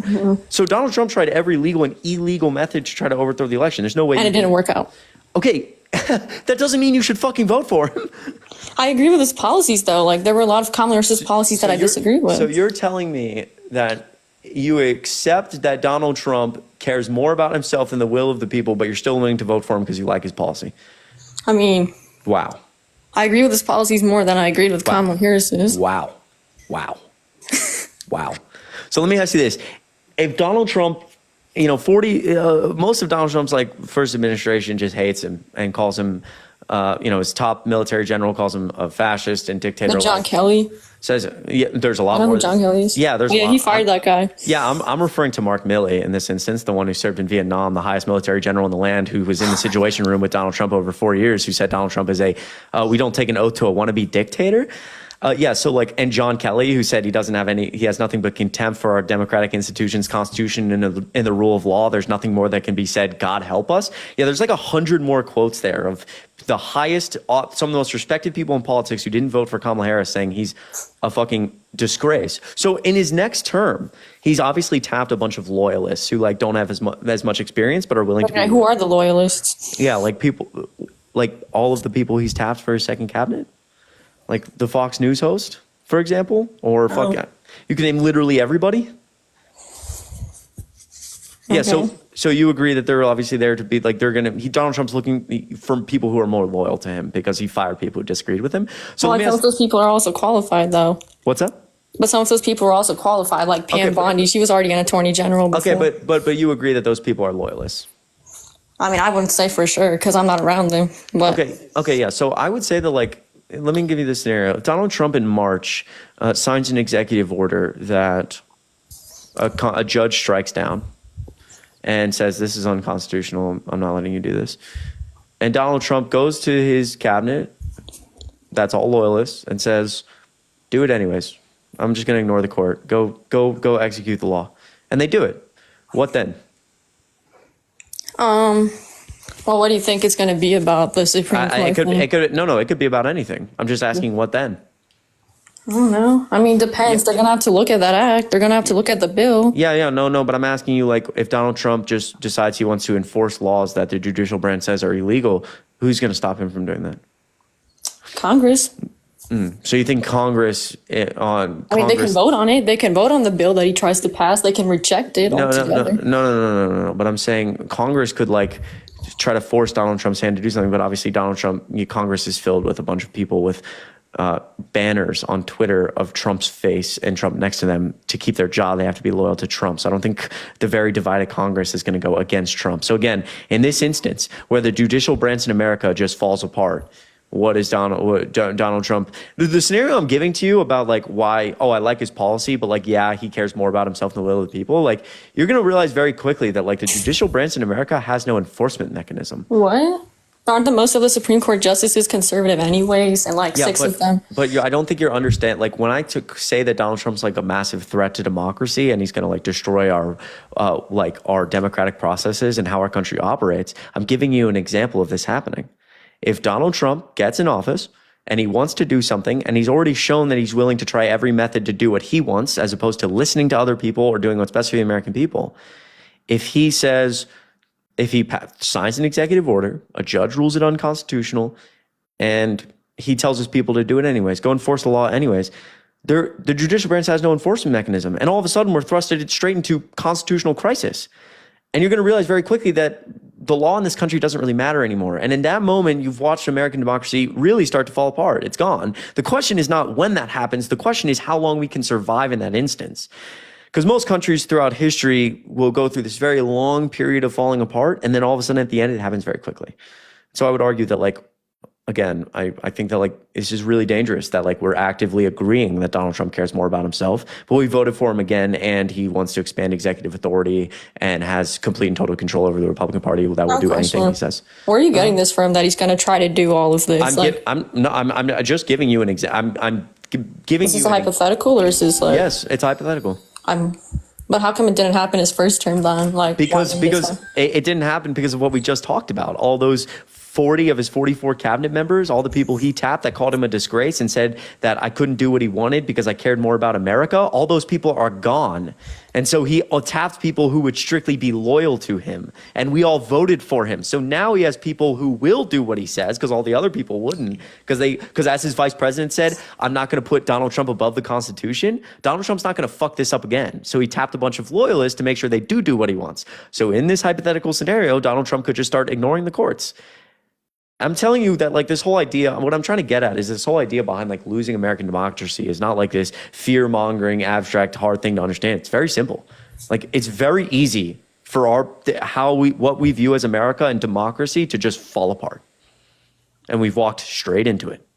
So Donald Trump tried every legal and illegal method to try to overthrow the election. There's no way. And it didn't work out. Okay, that doesn't mean you should fucking vote for him. I agree with his policies, though. Like, there were a lot of Kamala Harris's policies that I disagree with. So you're telling me that you accept that Donald Trump cares more about himself than the will of the people, but you're still willing to vote for him because you like his policy? I mean... Wow. I agree with his policies more than I agreed with Kamala Harris's. Wow. So let me ask you this. If Donald Trump, most of Donald Trump's first administration just hates him and calls him, his top military general calls him a fascist and dictator. Like John Kelly. Says, there's a lot more. I know who John Kelly is. Yeah, there's a lot. He fired that guy. Yeah, I'm referring to Mark Milley in this instance, the one who served in Vietnam, the highest military general in the land, who was in the Situation Room with Donald Trump over 4 years, who said Donald Trump is we don't take an oath to a wannabe dictator. And John Kelly, who said he has nothing but contempt for our democratic institutions, constitution, and the rule of law. There's nothing more that can be said. God help us. Yeah, there's 100 more quotes there of the highest, some of the most respected people in politics who didn't vote for Kamala Harris saying he's a fucking disgrace. So in his next term, he's obviously tapped a bunch of loyalists who don't have as much experience, but are willing to be. Who are the loyalists? Yeah, people, all of the people he's tapped for his second cabinet. Like the Fox News host, for example, or you can name literally everybody. Yeah, so you agree that they're obviously there to be Donald Trump's looking for people who are more loyal to him because he fired people who disagreed with him. So some of those people are also qualified, though. What's up? But some of those people are also qualified, like Pam Bondi. She was already an attorney general before. Okay, but you agree that those people are loyalists? I mean, I wouldn't say for sure because I'm not around them. But Okay, yeah. So I would say that let me give you this scenario. Donald Trump in March signs an executive order that a judge strikes down and says, this is unconstitutional. I'm not letting you do this. And Donald Trump goes to his cabinet, that's all loyalists, and says, do it anyways. I'm just going to ignore the court. Go execute the law. And they do it. What then? Well, what do you think it's going to be about the Supreme Court? It could be about anything. I'm just asking what then? I don't know. I mean, depends. They're going to have to look at that act. They're going to have to look at the bill. No, but I'm asking you, if Donald Trump just decides he wants to enforce laws that the judicial branch says are illegal, who's going to stop him from doing that? Congress. So you think Congress They can vote on it. They can vote on the bill that he tries to pass. They can reject it altogether. No. But I'm saying Congress could like try to force Donald Trump's hand to do something. But obviously, Congress is filled with a bunch of people with banners on Twitter of Trump's face and Trump next to them to keep their job. They have to be loyal to Trump. So I don't think the very divided Congress is going to go against Trump. So again, in this instance, where the judicial branch in America just falls apart, what is Donald Trump? The scenario I'm giving to you about like why, I like his policy, but like, yeah, he cares more about himself than the will of the people. Like, you're going to realize very quickly that like the judicial branch in America has no enforcement mechanism. What? Aren't the most of the Supreme Court justices conservative anyways, and like six of them? But I don't think you're understand. Like when I say that Donald Trump's like a massive threat to democracy and he's going to like destroy our democratic processes and how our country operates, I'm giving you an example of this happening. If Donald Trump gets in office and he wants to do something, and he's already shown that he's willing to try every method to do what he wants, as opposed to listening to other people or doing what's best for the American people, if he signs an executive order, a judge rules it unconstitutional, and he tells his people to do it anyways, go enforce the law anyways, the judicial branch has no enforcement mechanism. And all of a sudden, we're thrusted straight into constitutional crisis. And you're going to realize very quickly that the law in this country doesn't really matter anymore. And in that moment, you've watched American democracy really start to fall apart. It's gone. The question is not when that happens. The question is how long we can survive in that instance. Because most countries throughout history will go through this very long period of falling apart. And then all of a sudden at the end, it happens very quickly. So I would argue that like, again, I think that like it's just really dangerous that like we're actively agreeing that Donald Trump cares more about himself, but we voted for him again, and he wants to expand executive authority and has complete and total control over the Republican Party that will do anything he says. Where are you getting this from? That he's going to try to do all of this? I'm just giving you an example. I'm giving. Is this a hypothetical, or is this like? Yes, it's hypothetical. But how come it didn't happen his first term then? Like because it didn't happen because of what we just talked about. All those 40 of his 44 cabinet members, all the people he tapped that called him a disgrace and said that I couldn't do what he wanted because I cared more about America, all those people are gone. And so he tapped people who would strictly be loyal to him. And we all voted for him. So now he has people who will do what he says because all the other people wouldn't. Because as his vice president said, I'm not going to put Donald Trump above the Constitution. Donald Trump's not going to fuck this up again. So he tapped a bunch of loyalists to make sure they do what he wants. So in this hypothetical scenario, Donald Trump could just start ignoring the courts. I'm telling you that like this whole idea, what I'm trying to get at is this whole idea behind like losing American democracy is not like this fear mongering, abstract, hard thing to understand. It's very simple. Like it's very easy for what we view as America and democracy to just fall apart. And we've walked straight into it.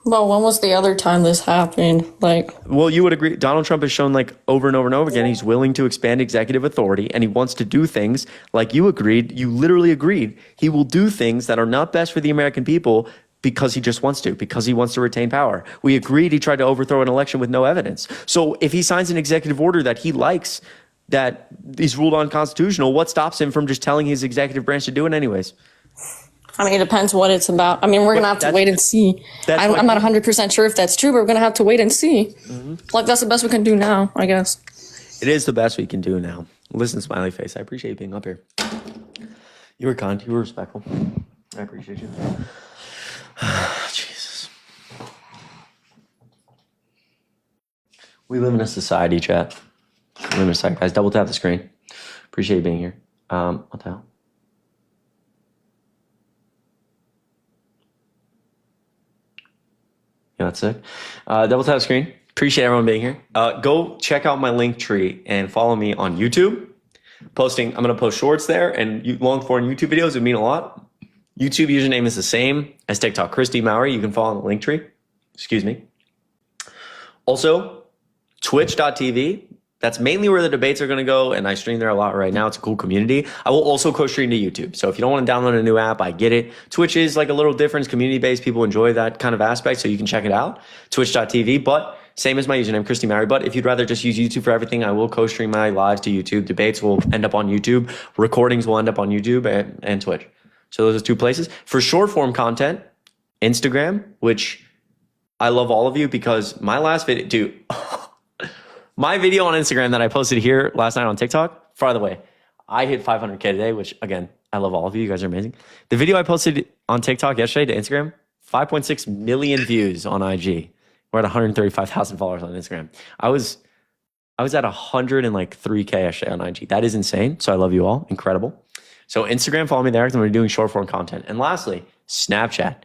Well, when was the other time this happened? Well, you would agree. Donald Trump has shown like over and over and over again, he's willing to expand executive authority and he wants to do things like you literally agreed. He will do things that are not best for the American people because he just wants to, because he wants to retain power. We agreed he tried to overthrow an election with no evidence. So if he signs an executive order that he likes, that he's ruled unconstitutional, what stops him from just telling his executive branch to do it anyways? I mean, it depends what it's about. I mean, we're going to have to wait and see. I'm not 100% sure if that's true, but we're going to have to wait and see. Mm-hmm. Like, that's the best we can do now, I guess. It is the best we can do now. Listen, smiley face, I appreciate you being up here. You were kind. You were respectful. I appreciate you. Jesus. We live in a society, chat. We live in a society. Guys, double tap the screen. Appreciate you being here. What the hell? That's it. Double tap screen. Appreciate everyone being here. Go check out my link tree and follow me on YouTube. I'm going to post shorts there and long form YouTube videos would mean a lot. YouTube username is the same as TikTok. Christy Mowry. You can follow on the link tree. Excuse me. Also, twitch.tv. That's mainly where the debates are going to go, and I stream there a lot right now. It's a cool community. I will also co-stream to YouTube. So if you don't want to download a new app, I get it. Twitch is like a little different, community-based. People enjoy that kind of aspect, so you can check it out. Twitch.tv, but same as my username, Christy Mowry. But if you'd rather just use YouTube for everything, I will co-stream my lives to YouTube. Debates will end up on YouTube. Recordings will end up on YouTube and Twitch. So those are two places. For short-form content, Instagram, which I love all of you because my last video, dude... My video on Instagram that I posted here last night on TikTok, by the way, I hit 500K today, which again, I love all of you. You guys are amazing. The video I posted on TikTok yesterday to Instagram, 5.6 million views on IG. We're at 135,000 followers on Instagram. I was at 103K yesterday on IG. That is insane. So I love you all. Incredible. So Instagram, follow me there because I'm doing short form content. And lastly, Snapchat.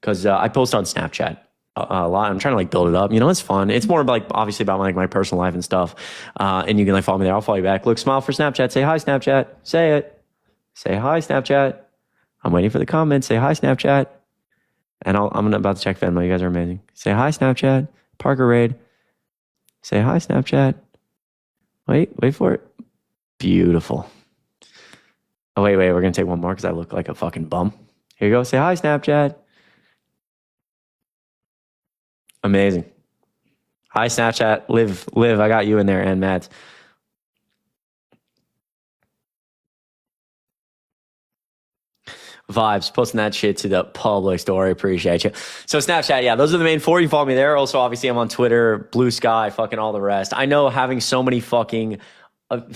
Because I post on Snapchat a lot. I'm trying to like build it up. You know, it's fun. It's more like obviously about like my personal life and stuff. And you can like follow me there. I'll follow you back. Look, smile for Snapchat. Say hi, Snapchat. Say it. Say hi, Snapchat. I'm waiting for the comments. Say hi, Snapchat. And I'm about to check Venmo. You guys are amazing. Say hi, Snapchat. Parker Raid. Say hi, Snapchat. Wait for it. Beautiful. Oh, wait. We're going to take one more because I look like a fucking bum. Here you go. Say hi, Snapchat. Amazing. Hi, Snapchat. Live. I got you in there, and Matt. Vibes, posting that shit to the public story. Appreciate you. So Snapchat, yeah, those are the main four. You follow me there. Also, obviously, I'm on Twitter, Blue Sky, fucking all the rest. I know having so many fucking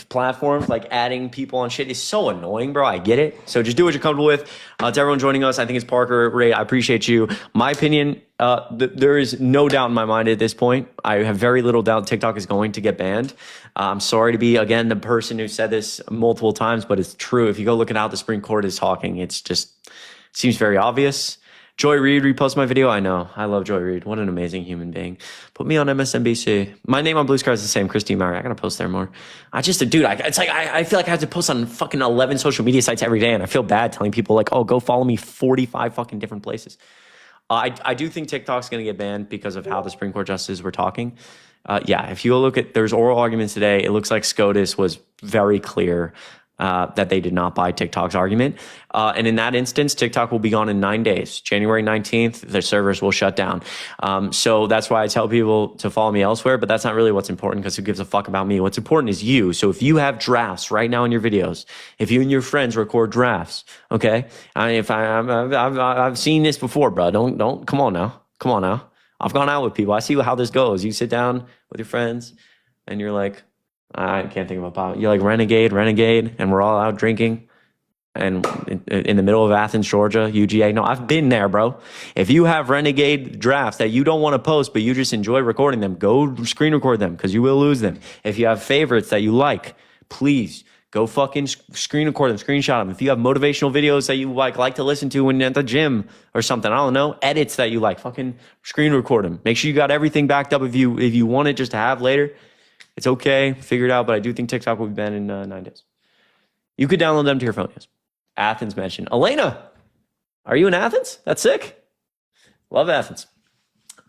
platforms, like adding people on shit is so annoying, bro. I get it. So just do what you're comfortable with. To everyone joining us, I think it's Parker, Ray. I appreciate you. My opinion, there is no doubt in my mind at this point. I have very little doubt TikTok is going to get banned. I'm sorry to be, again, the person who said this multiple times, but it's true. If you go look at how the Supreme Court is talking, it's just seems very obvious. Joy Reid repost my video. I know. I love Joy Reid. What an amazing human being. Put me on MSNBC. My name on Blue Sky is the same. Christine Murray. I got to post there more. I feel like I have to post on fucking 11 social media sites every day. And I feel bad telling people like, oh, go follow me 45 fucking different places. I do think TikTok's going to get banned because of how the Supreme Court justices were talking. Yeah, if you look at, there's oral arguments today. It looks like SCOTUS was very clear that they did not buy TikTok's argument. And in that instance, TikTok will be gone in 9 days. January 19th, their servers will shut down. So that's why I tell people to follow me elsewhere, but that's not really what's important because who gives a fuck about me? What's important is you. So if you have drafts right now in your videos, if you and your friends record drafts, okay? I've seen this before, bro. Don't, come on now. I've gone out with people. I see how this goes. You sit down with your friends and you're like, I can't think of a pop. You're like renegade, and we're all out drinking. And in the middle of Athens, Georgia, UGA. No, I've been there, bro. If you have renegade drafts that you don't want to post, but you just enjoy recording them, go screen record them because you will lose them. If you have favorites that you like, please go fucking screen record them, screenshot them. If you have motivational videos that you like to listen to when you're at the gym or something, I don't know, edits that you like, fucking screen record them. Make sure you got everything backed up if you want it just to have later. It's okay, figure it out, but I do think TikTok will be banned in 9 days. You could download them to your phone, yes. Athens mentioned. Elena, are you in Athens? That's sick. Love Athens.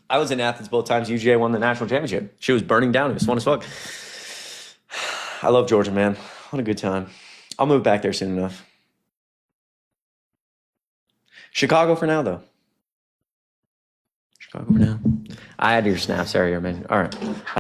I was in Athens both times. UGA won the national championship. She was burning down. It was fun as fuck. I love Georgia, man. What a good time. I'll move back there soon enough. Chicago for now, though. Chicago for now. I had your snaps earlier, man. All right.